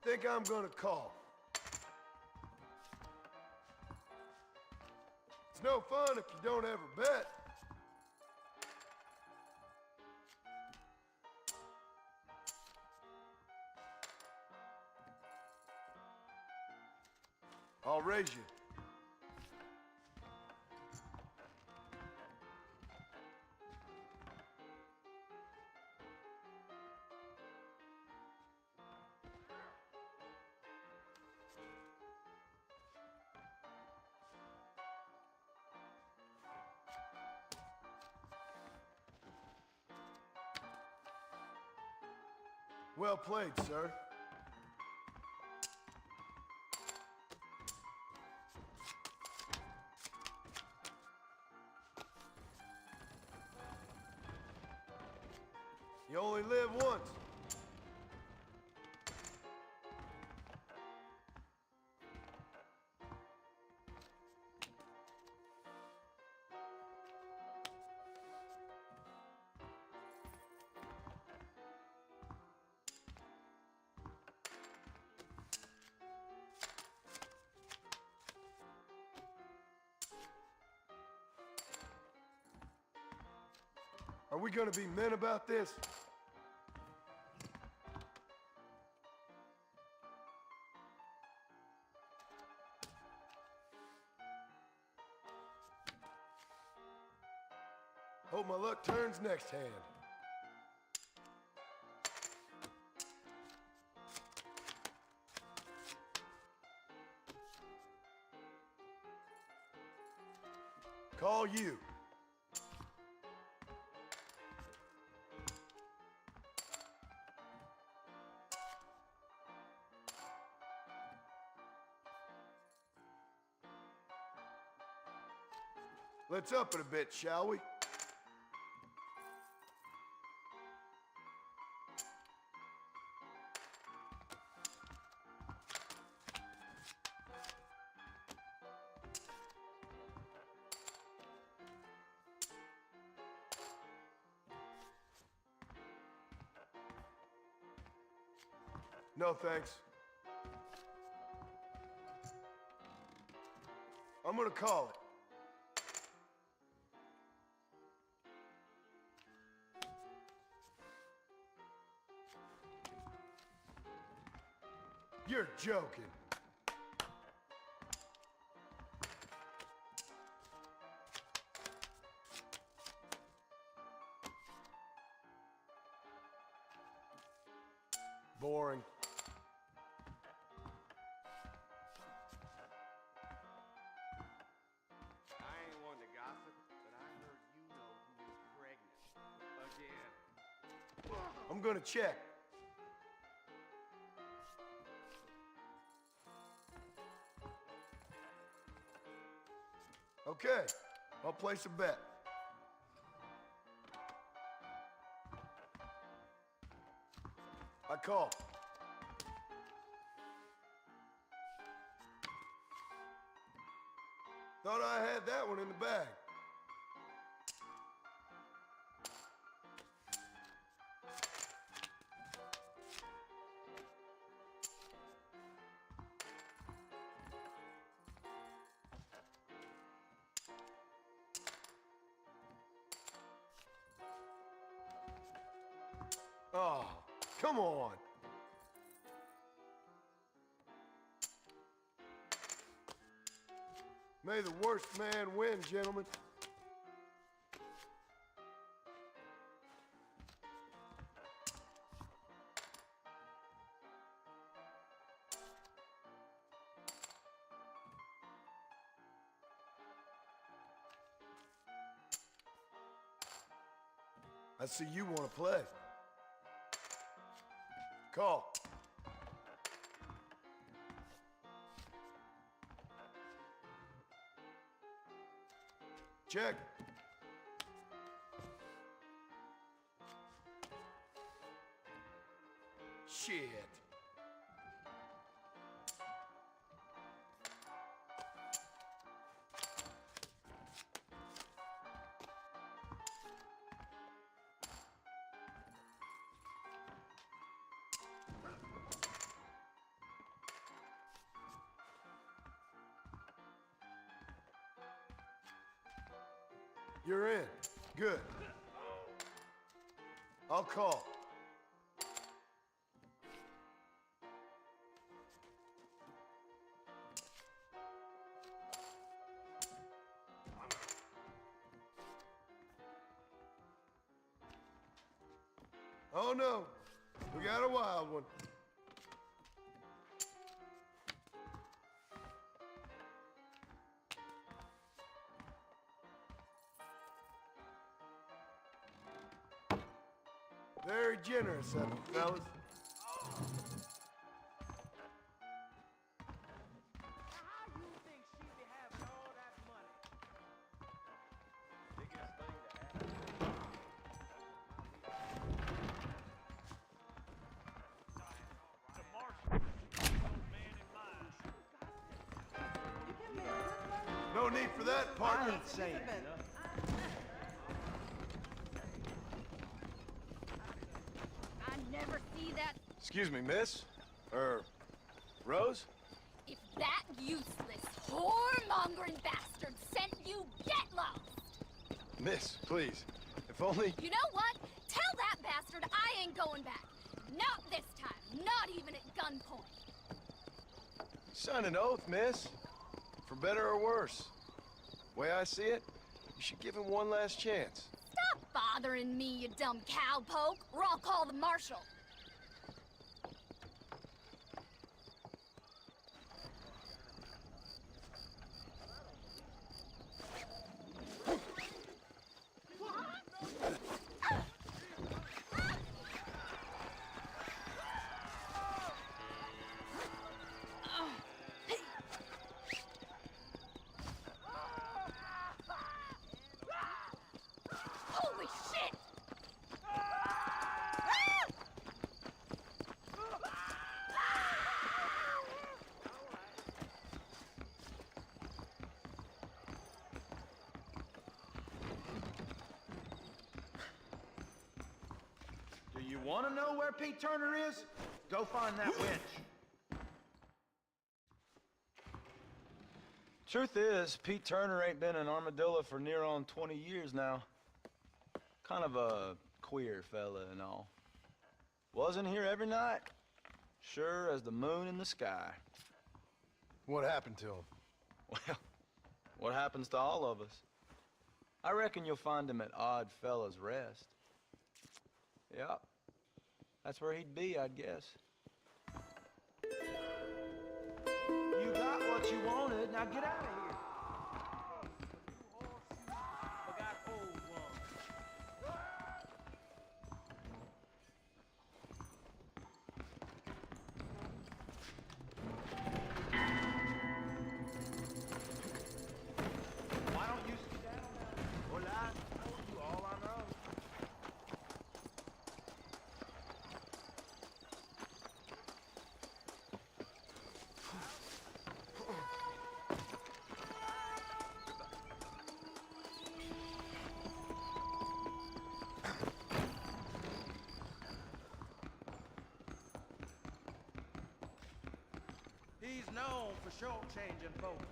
Think I'm gonna call. It's no fun if you don't ever bet. I'll raise you. Well played, sir. You only live once. Are we gonna be men about this? Hope my luck turns next hand. Call you. Let's up it a bit, shall we? No, thanks. I'm gonna call it. You're joking. Boring. I ain't one to gossip, but I heard you know who is pregnant. Again. I'm gonna check. Okay, I'll place a bet. I call. Thought I had that one in the bag. Oh, come on. May the worst man win, gentlemen. I see you want to play. Call. Check. Shit. You're in. Good. I'll call. Oh no, we got a wild one. Very generous of you, fellas. No need for that, partner. I ain't saying nothing. I never see that. Excuse me, miss? Rose? If that useless, whoremongering bastard sent you, get lost! Miss, please. If only... You know what? Tell that bastard I ain't going back. Not this time. Not even at gunpoint. Sign an oath, miss. For better or worse. Way I see it, you should give him one last chance. Stop bothering me, you dumb cowpoke, or I'll call the marshal. Holy shit! Do you want to know where Pete Turner is? Go find that winch. Truth is, Pete Turner ain't been in Armadillo for near on 20 years now. Kind of a queer fella and all. Wasn't here every night. Sure as the moon in the sky. What happened to him? Well, what happens to all of us? I reckon you'll find him at Odd Fella's Rest. Yep. That's where he'd be, I'd guess. You got what you wanted. Now get out of here. Why don't you sit down now? Well, I told you all I know. He's known for short-changing folks.